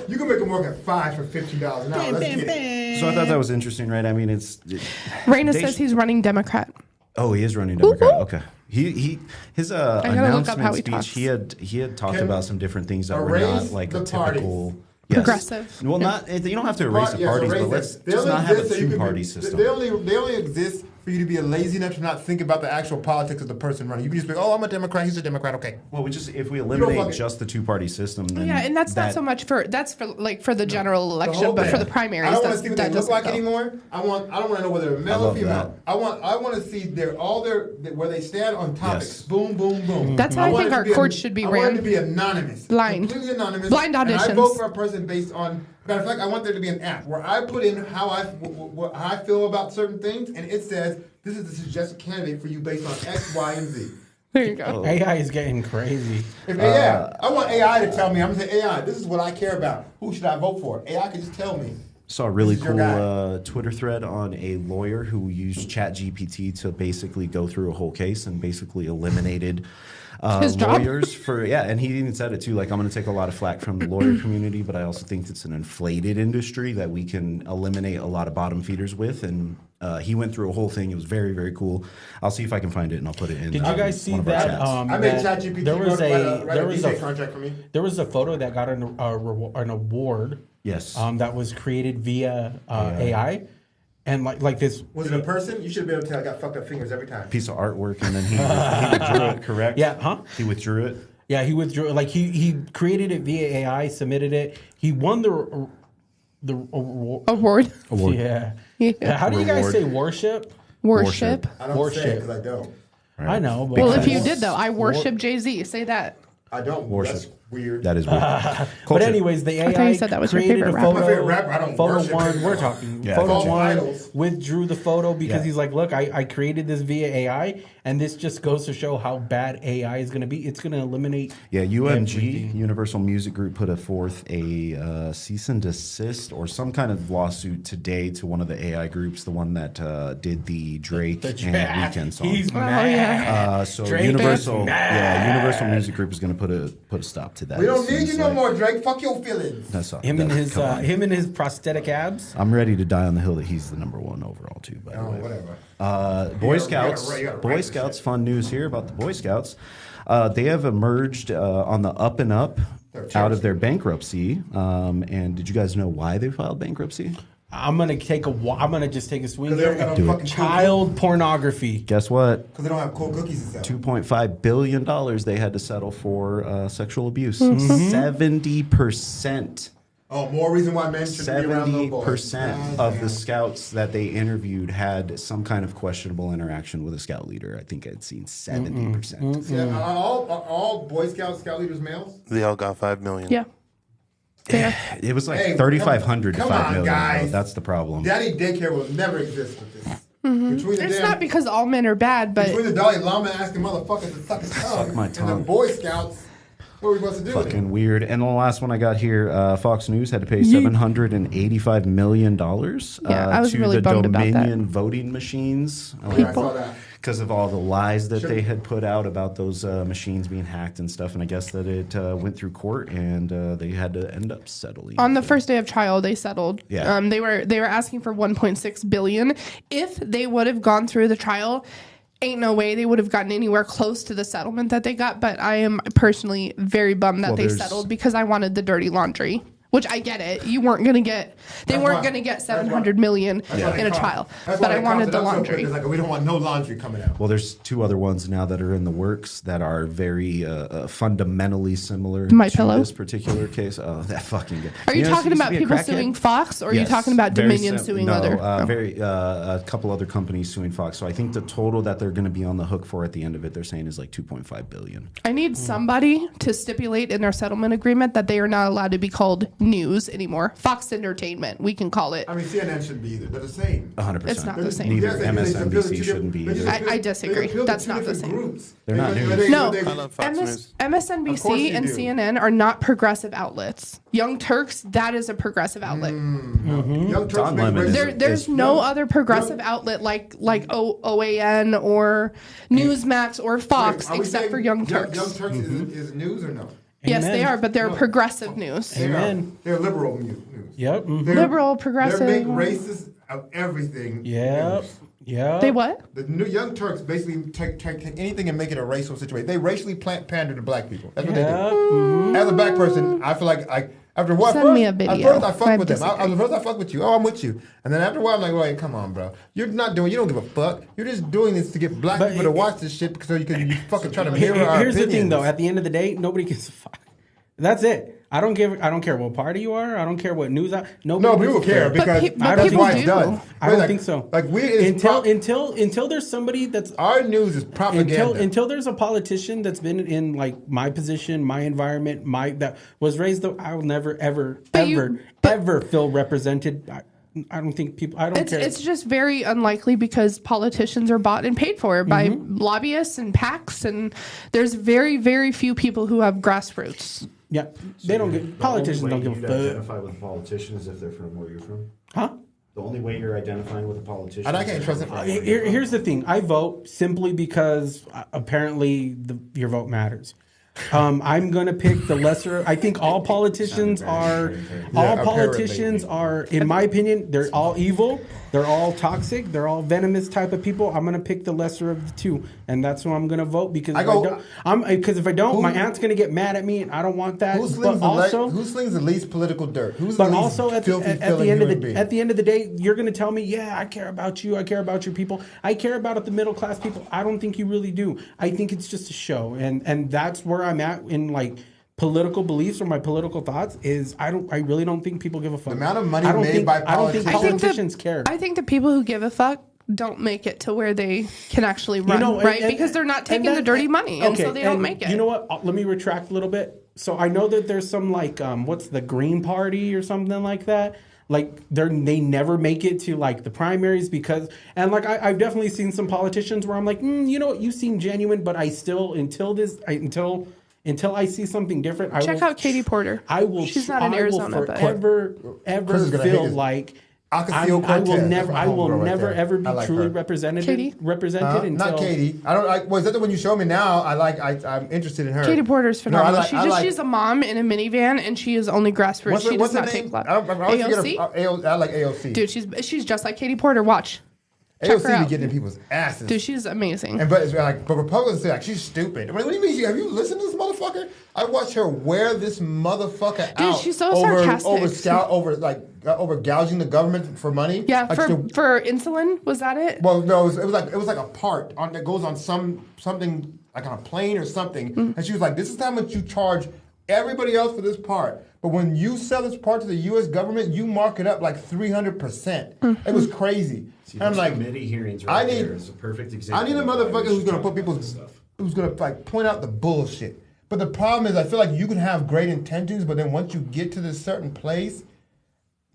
Speaker 3: You can make them work at $5 for $15 an hour. Let's get it.
Speaker 7: So I thought that was interesting, right? I mean,
Speaker 6: Raina says he's running Democrat.
Speaker 7: Oh, he is running Democrat. Okay. His announcement speech. He had talked about some different things that were not like a typical
Speaker 6: progressive.
Speaker 7: Well, not you don't have to erase the parties, but let's just not have a two-party system.
Speaker 3: They only exist for you to be lazy enough to not think about the actual politics of the person running. You can just be, oh, I'm a Democrat, he's a Democrat, okay.
Speaker 7: Well, if we eliminate just the two-party system, then
Speaker 6: and that's not so much for the general election, but for the primaries.
Speaker 3: I don't want to see what they look like anymore. I don't want to know whether they're male or female. I want to see where they stand on topics. Yes. Boom, boom, boom.
Speaker 6: That's how I think our courts should be ran.
Speaker 3: I want it to be anonymous, completely anonymous,
Speaker 6: blind auditions.
Speaker 3: And I vote for a person based on. Matter of fact, I want there to be an app where I put in how I feel about certain things, and it says this is the suggested candidate for you based on X, Y, and Z.
Speaker 6: There you go.
Speaker 4: AI is getting crazy.
Speaker 3: I want AI to tell me. I'm going to say, AI, this is what I care about. Who should I vote for? AI can just tell me.
Speaker 7: Saw a really cool Twitter thread on a lawyer who used ChatGPT to basically go through a whole case and basically eliminated lawyers and he even said it too, like, I'm going to take a lot of flack from the lawyer community, but I also think it's an inflated industry that we can eliminate a lot of bottom feeders with, and he went through a whole thing. It was very, very cool. I'll see if I can find it and I'll put it in.
Speaker 4: Did you guys see that?
Speaker 3: I made ChatGPT write a contract for me.
Speaker 4: There was a photo that got an award.
Speaker 7: Yes.
Speaker 4: That was created via AI. And like this.
Speaker 3: Was it a person? You should be able to tell I got fucked up fingers every time.
Speaker 7: Piece of artwork, and then he withdrew it, correct?
Speaker 4: Yeah, huh?
Speaker 7: He withdrew it?
Speaker 4: Yeah, he withdrew it. Like, he created it via AI, submitted it. He won the
Speaker 6: award.
Speaker 4: Yeah. How do you guys say worship?
Speaker 6: Worship.
Speaker 3: I don't say it because I don't.
Speaker 4: Right. I know.
Speaker 6: But well, if you did, though, I worship Jay-Z. Say that.
Speaker 3: I don't worship. That's weird.
Speaker 7: That is weird.
Speaker 4: But anyways, the AI
Speaker 6: said that was
Speaker 4: created a photo.
Speaker 3: My favorite rapper. I don't
Speaker 4: photo one.
Speaker 3: Anymore.
Speaker 4: We're talking.
Speaker 7: Yeah.
Speaker 4: Photo one withdrew the photo because he's like, look, I created this via AI, and this just goes to show how bad AI is going to be. It's going to eliminate.
Speaker 7: Yeah, UMG, Universal Music Group, put forth a cease and desist or some kind of lawsuit today to one of the AI groups, the one that did the Drake and Weeknd song.
Speaker 4: He's mad.
Speaker 7: So
Speaker 4: Drake
Speaker 7: Universal Music Group is going to put a stop to that.
Speaker 3: We don't need you no more, Drake. Fuck your feelings.
Speaker 7: That's all.
Speaker 4: Him and his prosthetic abs.
Speaker 7: I'm ready to die on the hill that he's the number one overall too. By the way,
Speaker 3: whatever.
Speaker 7: Boy Scouts. Fun news here about the Boy Scouts. They have emerged on the up and up out of their bankruptcy. And did you guys know why they filed bankruptcy?
Speaker 4: I'm gonna just take a swing
Speaker 3: Because
Speaker 4: here.
Speaker 3: they don't fucking
Speaker 4: Child pornography.
Speaker 7: Guess what?
Speaker 3: Because they don't have cold cookies to sell.
Speaker 7: $2.5 billion they had to settle for sexual abuse.
Speaker 6: Mm-hmm.
Speaker 7: 70%.
Speaker 3: Oh, more reason why men should be around little boys.
Speaker 7: 70% of the scouts that they interviewed had some kind of questionable interaction with a scout leader. I think I'd seen 70%.
Speaker 3: Yeah, are all Boy Scouts, scout leaders males?
Speaker 8: They all got 5 million.
Speaker 6: Yeah. There.
Speaker 7: It was like
Speaker 3: Hey,
Speaker 7: 3,500 to
Speaker 3: come
Speaker 7: 5
Speaker 3: on,
Speaker 7: million.
Speaker 3: guys.
Speaker 7: Though. That's the problem.
Speaker 3: Daddy daycare will never exist with this. Between the
Speaker 6: It's
Speaker 3: damn-
Speaker 6: not because all men are bad, but
Speaker 3: Between the Dalai Lama asking motherfuckers to suck his tongue,
Speaker 7: my
Speaker 3: and
Speaker 7: tongue.
Speaker 3: the Boy Scouts, what are we supposed to do with it?
Speaker 7: Fucking weird. And the last one I got here, Fox News had to pay $785 million
Speaker 6: I was
Speaker 7: to
Speaker 6: really
Speaker 7: the
Speaker 6: bummed about that.
Speaker 7: Dominion voting machines.
Speaker 3: I saw that.
Speaker 7: Because of all the lies that they had put out about those machines being hacked and stuff. And I guess that it went through court and they had to end up settling.
Speaker 6: on the first day of trial, they settled.
Speaker 7: Yeah.
Speaker 6: They were asking for 1.6 billion. If they would have gone through the trial, ain't no way they would have gotten anywhere close to the settlement that they got. But I am personally very bummed that
Speaker 7: Well,
Speaker 6: they
Speaker 7: there's-
Speaker 6: settled because I wanted the dirty laundry. Which I get it. You weren't gonna get. They
Speaker 3: That's
Speaker 6: weren't
Speaker 3: why-
Speaker 6: gonna get
Speaker 3: that's why-
Speaker 6: 700 million
Speaker 3: That's why they
Speaker 6: in a
Speaker 3: crossed-
Speaker 6: trial.
Speaker 3: that's
Speaker 6: But
Speaker 3: why
Speaker 6: I
Speaker 3: they
Speaker 6: wanted
Speaker 3: crossed
Speaker 6: the
Speaker 3: it up so
Speaker 6: laundry.
Speaker 3: quick. It's like, we don't want no laundry coming out.
Speaker 7: Well, there's two other ones now that are in the works that are very fundamentally similar
Speaker 6: My
Speaker 7: to
Speaker 6: Pillow?
Speaker 7: this particular case. Oh, that fucking good.
Speaker 6: Are you
Speaker 7: know,
Speaker 6: talking
Speaker 7: used to
Speaker 6: about
Speaker 7: be a
Speaker 6: people
Speaker 7: crackhead?
Speaker 6: suing Fox, or are you
Speaker 7: Yes,
Speaker 6: talking about
Speaker 7: very
Speaker 6: Dominion
Speaker 7: sim-
Speaker 6: suing
Speaker 7: no,
Speaker 6: other? Oh.
Speaker 7: a couple other companies suing Fox. So I think the total that they're going to be on the hook for at the end of it, they're saying is like 2.5 billion.
Speaker 6: I need somebody to stipulate in their settlement agreement that they are not allowed to be called news anymore. Fox Entertainment, we can call it.
Speaker 3: I mean, CNN shouldn't be either. They're the same.
Speaker 7: 100%.
Speaker 6: It's not the same.
Speaker 7: Neither
Speaker 3: Yes, they- they
Speaker 7: MSNBC
Speaker 3: appeal to
Speaker 7: shouldn't be
Speaker 3: they just
Speaker 7: either.
Speaker 3: appeal-
Speaker 6: I disagree.
Speaker 3: they appeal to
Speaker 6: That's
Speaker 3: two
Speaker 6: not the
Speaker 3: different
Speaker 6: same.
Speaker 3: groups.
Speaker 7: They're not news.
Speaker 6: No,
Speaker 8: I love Fox News.
Speaker 3: Of course
Speaker 6: MSNBC
Speaker 3: you
Speaker 6: and
Speaker 3: do.
Speaker 6: CNN are not progressive outlets. Young Turks, that is a progressive outlet.
Speaker 3: Young Turks
Speaker 7: Don
Speaker 3: make
Speaker 7: Lemon is-
Speaker 3: racist-
Speaker 6: There's no other progressive outlet like OAN or Newsmax or Fox
Speaker 3: Are we
Speaker 6: except
Speaker 3: saying
Speaker 6: for Young Turks.
Speaker 3: Young Turks is news or no?
Speaker 6: Yes,
Speaker 4: Amen.
Speaker 6: they are, but they're progressive news.
Speaker 4: Amen.
Speaker 3: They're liberal news.
Speaker 4: Yep. mhm.
Speaker 3: They're-
Speaker 6: Liberal, progressive.
Speaker 3: They make racist of everything.
Speaker 4: Yep.
Speaker 3: news.
Speaker 4: Yep.
Speaker 6: They what?
Speaker 3: The new Young Turks basically take anything and make it a racial situation. They racially pander to black people. That's what
Speaker 4: Yep.
Speaker 3: they do. As a black person, I feel like after what?
Speaker 6: Send me a video.
Speaker 3: At first, I fuck
Speaker 6: I
Speaker 3: with them.
Speaker 6: disagree.
Speaker 3: First, I fuck with you. Oh, I'm with you. And then after a while, I'm like, wait, come on, bro. You don't give a fuck. You're just doing this to get black
Speaker 4: But
Speaker 3: people to
Speaker 4: it-
Speaker 3: watch this shit so you fucking try to
Speaker 4: Here-
Speaker 3: mirror our
Speaker 4: Here's the thing,
Speaker 3: opinions.
Speaker 4: though. At the end of the day, nobody gives a fuck. That's it. I don't care what party you are. I don't care what news. Nobody.
Speaker 3: No,
Speaker 4: gives
Speaker 3: people
Speaker 4: a
Speaker 3: care
Speaker 4: fuck.
Speaker 3: because
Speaker 6: but
Speaker 3: that's
Speaker 6: people
Speaker 3: why it's
Speaker 6: do.
Speaker 3: done.
Speaker 4: I don't
Speaker 3: Like-
Speaker 4: think so.
Speaker 3: Like we it is
Speaker 4: until there's somebody that's
Speaker 3: our news is propaganda.
Speaker 4: until there's a politician that's been in like my position, my environment, that was raised. I will never ever
Speaker 6: But you-
Speaker 4: ever feel represented. I don't think people. I don't care.
Speaker 6: It's just very unlikely because politicians are bought and paid for by
Speaker 3: Mm-hmm.
Speaker 6: lobbyists and PACs, and there's very, very few people who have grassroots.
Speaker 4: Yeah, they don't get politicians don't give a fuck.
Speaker 7: identify with a politician is if they're from where you're from.
Speaker 4: Huh?
Speaker 7: The only way you're identifying with a politician.
Speaker 3: And I can't trust it.
Speaker 4: Here's the thing. I vote simply because apparently your vote matters. I'm going to pick the lesser. I think all politicians are. All politicians are, in my opinion, they're all evil. They're all toxic. They're all venomous type of people. I'm going to pick the lesser of the two, and that's who I'm going to vote because if I don't, my aunt's going to get mad at me, and I don't want that.
Speaker 3: Who slings the least political dirt? Who's
Speaker 4: But
Speaker 3: the least
Speaker 4: also at the
Speaker 3: filthy
Speaker 4: end of
Speaker 3: human being?
Speaker 4: at the end of the day, you're going to tell me, yeah, I care about you. I care about your people. I care about the middle class people. I don't think you really do. I think it's just a show, and that's where I'm at in like political beliefs or my political thoughts. Is I really don't think people give a fuck.
Speaker 3: The amount of money
Speaker 4: I don't
Speaker 3: made
Speaker 4: think,
Speaker 3: by
Speaker 4: I don't think
Speaker 3: politicians-
Speaker 4: politicians care.
Speaker 6: I think the people who give a fuck don't make it to where they can actually run, right? Because they're not taking the dirty money, and so they don't make it.
Speaker 4: You know what? Let me retract a little bit. So I know that there's some like what's the Green Party or something like that. Like they never make it to like the primaries because and like I've definitely seen some politicians where I'm like, you know what, you seem genuine, but I still until I see something different.
Speaker 6: Check out Katie Porter.
Speaker 4: I will.
Speaker 6: She's not in Arizona, but
Speaker 4: forever feel like. I will never ever be truly represented until
Speaker 3: not Katie. I don't. Was that the one you showed me now? I'm interested in her.
Speaker 6: Katie Porter's phenomenal.
Speaker 3: No,
Speaker 6: she's a mom in a minivan, and she is only grassroots. She does not take love.
Speaker 3: I like AOC.
Speaker 6: Dude, she's just like Katie Porter. Watch. Check her
Speaker 3: AOC be
Speaker 6: out.
Speaker 3: getting in people's asses.
Speaker 6: Dude, she's amazing.
Speaker 3: But Republicans say like she's stupid. I mean, what do you mean? Have you listened to this motherfucker? I watched her wear this motherfucker out.
Speaker 6: She's so sarcastic.
Speaker 3: Over gouging the government for money.
Speaker 6: Yeah,
Speaker 3: like
Speaker 6: for insulin, was that it?
Speaker 3: Well, no, it was like a part that goes on something like on a plane or something, and she was like, "This is how much you charge everybody else for this part, but when you sell this part to the U.S. government, you mark it up like 300%." It was crazy.
Speaker 5: See,
Speaker 3: and I'm like,
Speaker 5: committee hearings right there is a perfect example.
Speaker 3: I need a motherfucker who's gonna put who's gonna like point out the bullshit. But the problem is, I feel like you can have great intentions, but then once you get to this certain place,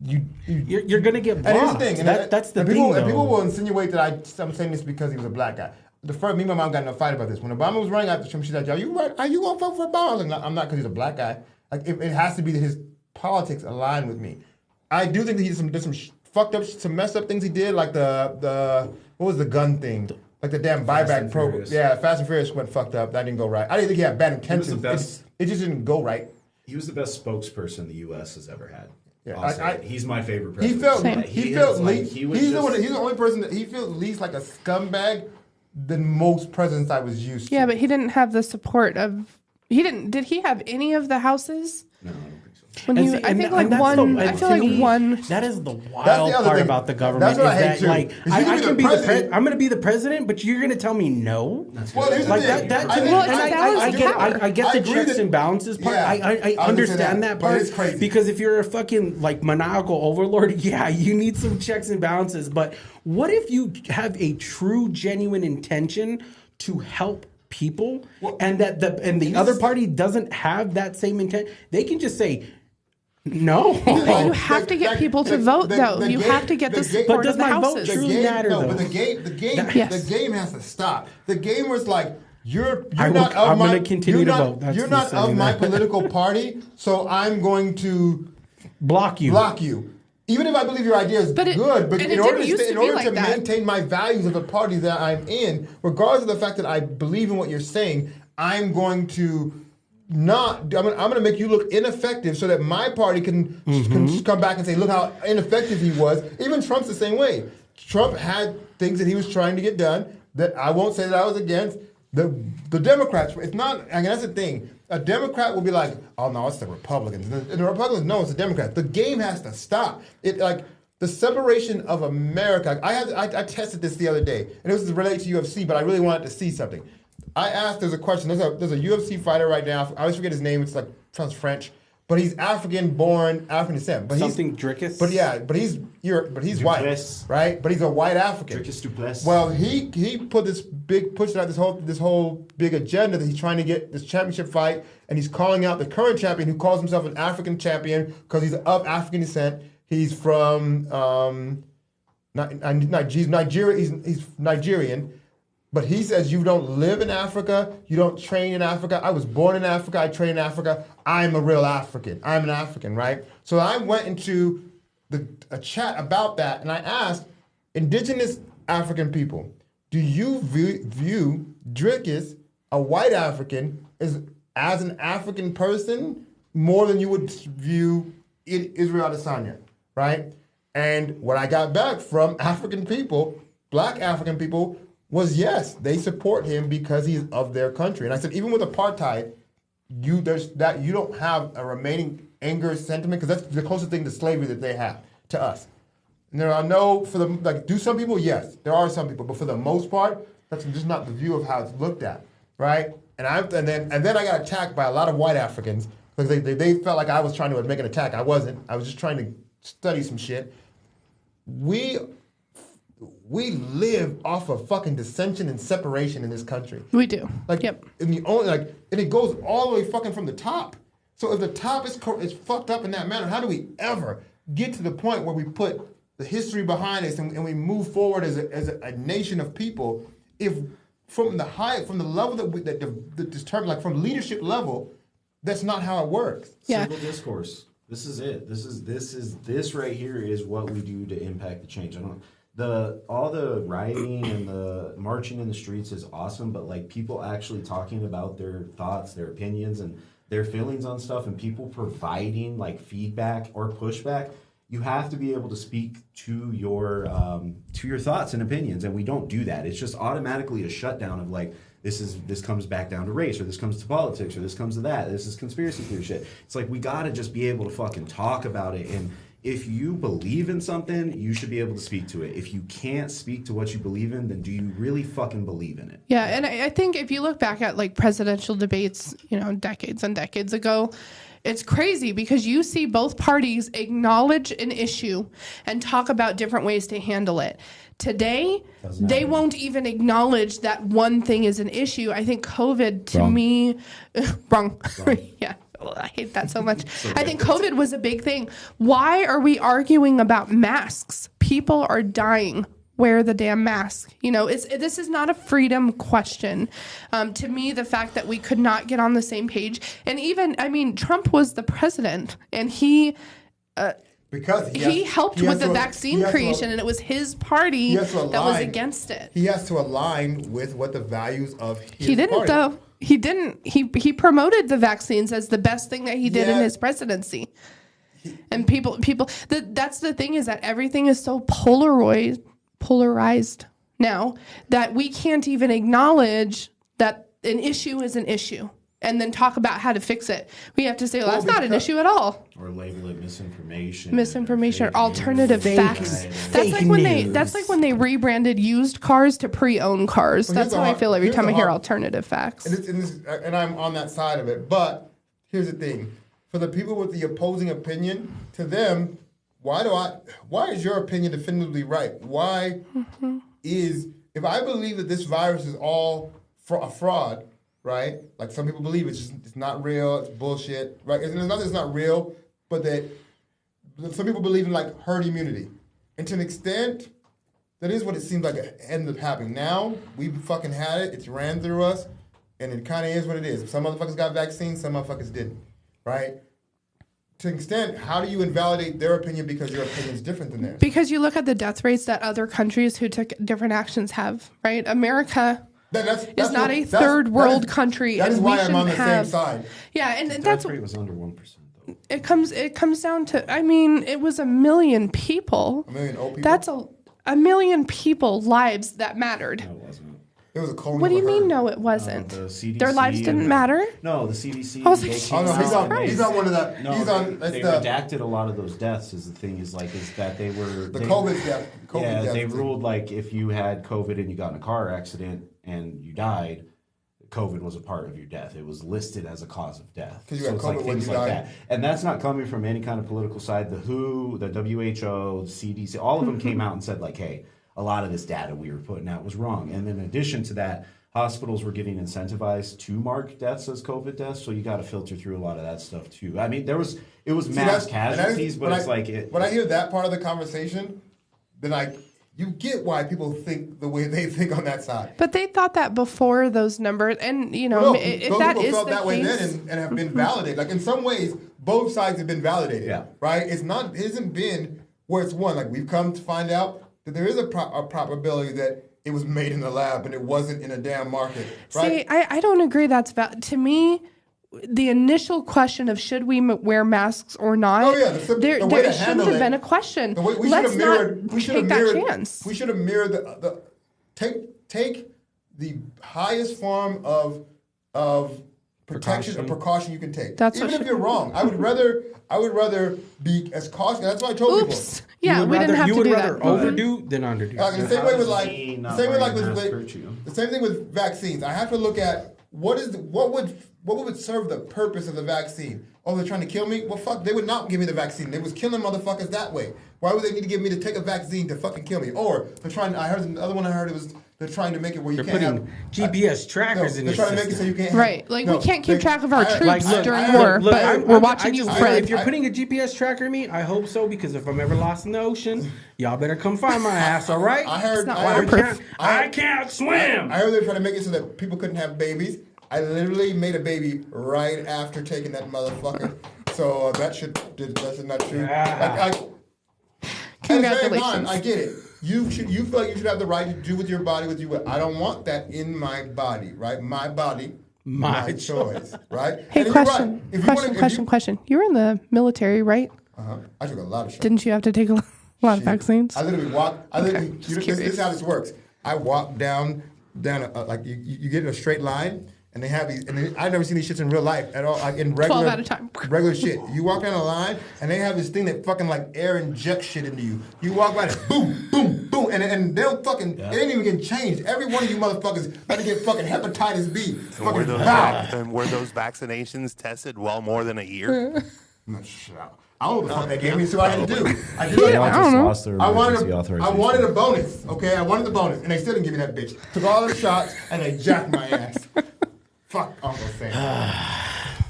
Speaker 4: you're gonna get blocked.
Speaker 3: And here's the thing.
Speaker 4: That's the
Speaker 3: people,
Speaker 4: thing.
Speaker 3: And people will insinuate that I'm saying this because he was a black guy. Me and my mom got in a fight about this. When Obama was running after Trump, she's like, "Are you right? Are you gonna vote for Obama?" I was like, "I'm not, because he's a black guy. Like, it has to be that his politics align with me." I do think that he did some fucked up, some messed up things he did, like the what was the gun thing? Like the damn buyback program. Yeah, Fast and Furious went fucked up. That didn't go right. I didn't think he had bad intentions. It just didn't go right.
Speaker 7: He was the best spokesperson the U.S. has ever had.
Speaker 3: Yeah,
Speaker 7: he's my favorite president.
Speaker 3: He's the only person that he felt least like a scumbag than most presidents I was used to.
Speaker 6: Yeah, but he didn't have the support of. Did he have any of the houses?
Speaker 7: No, I don't think so.
Speaker 6: When he, I think like one. I feel like one.
Speaker 4: That is the wild part about the government.
Speaker 3: That's what I hate too.
Speaker 4: Like I can be I'm going to be the president, but you're going to tell me no.
Speaker 3: Well, here's
Speaker 4: like
Speaker 3: the thing.
Speaker 4: I get the checks and balances part. I understand that part.
Speaker 3: But it's crazy
Speaker 4: because if you're a fucking like maniacal overlord, yeah, you need some checks and balances. But what if you have a true, genuine intention to help people, and the other party doesn't have that same intent? They can just say. No,
Speaker 6: you have to get people to vote, though. You have to get the support of the houses.
Speaker 4: But
Speaker 3: the game has to stop. The game was like, you're not of my political party, so I'm going to
Speaker 4: block you.
Speaker 3: Even if I believe your idea is good, but in order to maintain my values of the party that I'm in, regardless of the fact that I believe in what you're saying, I'm going to. I'm going to make you look ineffective so that my party can come back and say, look how ineffective he was. Even Trump's the same way. Trump had things that he was trying to get done that I won't say that I was against. The Democrats, it's not, I mean, that's the thing. A Democrat will be like, oh no, it's the Republicans. And the Republicans, no, it's the Democrats. The game has to stop. It like the separation of America. I tested this the other day, and this is related to UFC, but I really wanted to see something. I asked, there's a question. There's a UFC fighter right now. I always forget his name. It's like sounds French, but he's African-born, African descent. But
Speaker 4: Dricus.
Speaker 3: But he's white, right? But he's a white African.
Speaker 5: Dricus Duplessis.
Speaker 3: Well, he pushed out this whole big agenda that he's trying to get this championship fight, and he's calling out the current champion who calls himself an African champion because he's of African descent. He's from Nigeria. He's Nigerian. But he says you don't live in Africa, you don't train in Africa. I was born in Africa, I train in Africa. I'm a real African. I'm an African, right? So I went into a chat about that, and I asked indigenous African people, do you view Dricus, a white African, as an African person more than you would view Israel Adesanya, right? And what I got back from African people, black African people, was yes, they support him because he's of their country. And I said, even with apartheid, you don't have a remaining anger sentiment because that's the closest thing to slavery that they have to us. And there are do some people? Yes, there are some people, but for the most part, that's just not the view of how it's looked at, right? And then I got attacked by a lot of white Africans because they felt like I was trying to make an attack. I wasn't. I was just trying to study some shit. We live off of fucking dissension and separation in this country.
Speaker 6: We do.
Speaker 3: And it goes all the way fucking from the top. So if the top is fucked up in that manner, how do we ever get to the point where we put the history behind us and we move forward as a nation of people? If from the level that determine, like from leadership level, that's not how it works.
Speaker 6: Yeah.
Speaker 7: Civil discourse. This is it. This right here is what we do to impact the change. All the rioting and the marching in the streets is awesome, but like people actually talking about their thoughts, their opinions, and their feelings on stuff, and people providing like feedback or pushback you have to be able to speak to your thoughts and opinions, and we don't do that. It's just automatically a shutdown of like, this comes back down to race, or this comes to politics, or this comes to that. This is conspiracy theory shit. It's like we gotta just be able to fucking talk about it. And if you believe in something, you should be able to speak to it. If you can't speak to what you believe in, then do you really fucking believe in it?
Speaker 6: Yeah, and I think if you look back at like presidential debates, decades and decades ago, it's crazy because you see both parties acknowledge an issue and talk about different ways to handle it. Today, they won't even acknowledge that one thing is an issue. I think COVID, to me, wrong. Yeah. I hate that so much. I think COVID was a big thing. Why are we arguing about masks? People are dying. Wear the damn mask. This is not a freedom question. To me, the fact that we could not get on the same page, and even, Trump was the president, and he helped with the vaccine creation, and it was his party that was against it.
Speaker 3: He has to align with what the values of his
Speaker 6: He didn't,
Speaker 3: party.
Speaker 6: though. He didn't. He promoted the vaccines as the best thing that he did in his presidency. And that's the thing, is that everything is so polarized now that we can't even acknowledge that an issue is an issue and then talk about how to fix it. We have to say, well, that's not an issue at all.
Speaker 7: Or label it misinformation.
Speaker 6: Or alternative facts. That's like when they rebranded used cars to pre-owned cars. That's how I feel every time I hear alternative facts.
Speaker 3: And I'm on that side of it. But here's the thing. For the people with the opposing opinion, to them, why is your opinion definitively right? Why if I believe that this virus is all a fraud, right? Like some people believe it's not real, it's bullshit, right? It's not that it's not real, but that some people believe in like herd immunity. And to an extent, that is what it seems like it ends up happening. Now, we fucking had it, it's ran through us, and it kind of is what it is. Some motherfuckers got vaccines, some motherfuckers didn't, right? To an extent, how do you invalidate their opinion because your opinion is different than theirs?
Speaker 6: Because you look at the death rates that other countries who took different actions have, right? America is not a third world country,
Speaker 3: and
Speaker 6: we shouldn't
Speaker 3: I'm on the
Speaker 6: have.
Speaker 3: Same side.
Speaker 6: Yeah, and
Speaker 7: The
Speaker 6: that's
Speaker 7: death rate was under 1%. Though.
Speaker 6: It comes down to. It was 1 million people.
Speaker 3: 1 million old people.
Speaker 6: That's a million people lives that mattered.
Speaker 7: No, it wasn't.
Speaker 3: It was a colony.
Speaker 6: What do you
Speaker 3: of a
Speaker 6: mean?
Speaker 3: herd.
Speaker 6: No, it wasn't.
Speaker 7: The CDC
Speaker 6: Their lives didn't matter.
Speaker 7: No, the CDC.
Speaker 6: I was like,
Speaker 7: they
Speaker 6: Jesus
Speaker 7: came
Speaker 3: no,
Speaker 7: out-
Speaker 3: he's on one of the.
Speaker 7: No,
Speaker 3: he's on.
Speaker 7: they redacted a lot of those deaths. Is the thing is that they were
Speaker 3: The COVID death.
Speaker 7: they ruled like if you had COVID and you got in a car accident and you died, COVID was a part of your death. It was listed as a cause of death.
Speaker 3: Because you had
Speaker 7: it's
Speaker 3: COVID
Speaker 7: like
Speaker 3: when
Speaker 7: things
Speaker 3: you
Speaker 7: like
Speaker 3: died.
Speaker 7: that. And that's not coming from any kind of political side. The WHO, the WHO, the CDC, all of them came out and said like, hey, a lot of this data we were putting out was wrong. And then in addition to that, hospitals were getting incentivized to mark deaths as COVID deaths, so you got to filter through a lot of that stuff too. I mean, it was mass casualties, but
Speaker 3: when I hear that part of the conversation, then you get why people think the way they think on that side.
Speaker 6: But they thought that before those numbers, and if
Speaker 3: those
Speaker 6: that
Speaker 3: people
Speaker 6: is
Speaker 3: felt
Speaker 6: the
Speaker 3: that way
Speaker 6: case,
Speaker 3: then and have been validated. Like in some ways, both sides have been validated.
Speaker 7: Yeah.
Speaker 3: Right. It hasn't been where it's one. Like we've come to find out that there is a probability that it was made in the lab and it wasn't in a damn market. Right?
Speaker 6: See, I don't agree. To me, the initial question of should we wear masks or not,
Speaker 3: Oh yeah, the way
Speaker 6: there
Speaker 3: to
Speaker 6: shouldn't
Speaker 3: handle
Speaker 6: have
Speaker 3: it,
Speaker 6: been a question.
Speaker 3: We
Speaker 6: Let's
Speaker 3: should have
Speaker 6: not take that chance.
Speaker 3: We should have mirrored take the highest form of protection or precaution you can take.
Speaker 6: That's
Speaker 3: even
Speaker 6: what
Speaker 3: if you're wrong. I would rather be as cautious. That's why I told
Speaker 6: Oops. Yeah, we didn't have to do that.
Speaker 4: You would rather overdo than underdo.
Speaker 3: The same way with the same thing with vaccines. I have to look at what would serve the purpose of the vaccine. Oh, they're trying to kill me? Well, fuck, they would not give me the vaccine. They was killing motherfuckers that way. Why would they need to give me to take a vaccine to fucking kill me? Or they're trying. I heard the other one I heard it was they're trying to make it where you can't have
Speaker 4: GPS trackers in
Speaker 3: they're
Speaker 4: your
Speaker 3: trying to make it so you can't.
Speaker 6: Right, we can't keep track of our troops during war,
Speaker 4: look,
Speaker 6: but we're watching you, Fred.
Speaker 4: If you're putting a GPS tracker in me, I hope so, because if I'm ever lost in the ocean, y'all better come find my ass, all right?
Speaker 3: I heard.
Speaker 4: I can't swim.
Speaker 3: I heard they're trying to make it so that people couldn't have babies. I literally made a baby right after taking that motherfucker. So that's not true.
Speaker 4: Yeah.
Speaker 3: At the same time, I get it. You feel like you should have the right to do with your body what you will. I don't want that in my body, right? My body, my choice, right?
Speaker 6: Hey,
Speaker 3: and
Speaker 6: question.
Speaker 3: You're right.
Speaker 6: Question. You were in the military, right?
Speaker 3: I took a lot of shots.
Speaker 6: Didn't you have to take a lot of vaccines?
Speaker 3: I literally walked. This
Speaker 6: curious.
Speaker 3: is how this works. I walk down like you get in a straight line, and they have these. And I've never seen these shits in real life at all. Like in regular
Speaker 6: 12 at a time.
Speaker 3: regular shit. You walk down a line, and they have this thing that fucking like air injects shit into you. You walk by, and boom, boom, boom, and they don't fucking. It ain't even getting changed. Every one of you motherfuckers about to get fucking hepatitis B.
Speaker 8: And were those vaccinations tested well more than a year?
Speaker 3: I don't know what the fuck they gave me, so I had to do. I did
Speaker 7: They all just lost their
Speaker 3: I
Speaker 7: emergency
Speaker 3: wanted
Speaker 7: authorization.
Speaker 3: a bonus, okay? I wanted the bonus, and they still didn't give me that bitch. Took all the shots, and they jacked my ass. Fuck Uncle Sam.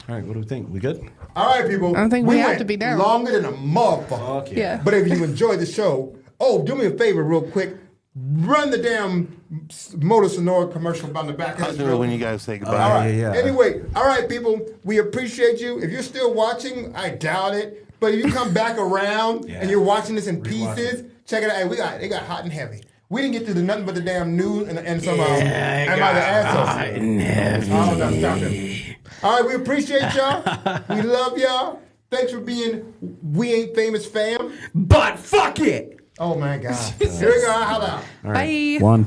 Speaker 7: All right, what do we think? We good?
Speaker 3: All right, people.
Speaker 6: I think we have
Speaker 3: went
Speaker 6: to be down.
Speaker 3: longer than a motherfucker.
Speaker 7: Okay.
Speaker 6: Yeah.
Speaker 3: But if you enjoyed the show, do me a favor real quick. Run the damn Motor Sonora commercial on the back.
Speaker 8: I'll do it when you guys say goodbye.
Speaker 3: All right.
Speaker 7: Yeah.
Speaker 3: Anyway, all right, people. We appreciate you. If you're still watching, I doubt it. But if you come back around and you're watching this in pieces, check it out. Hey, they got hot and heavy. We didn't get through nothing but the damn news and some and my assholes. Oh, no, stop it. All right, we appreciate y'all. We love y'all. Thanks for being We Ain't Famous fam.
Speaker 4: But fuck it.
Speaker 3: Oh my God. Here we go. Holla out.
Speaker 7: All right.
Speaker 6: Bye.
Speaker 7: One.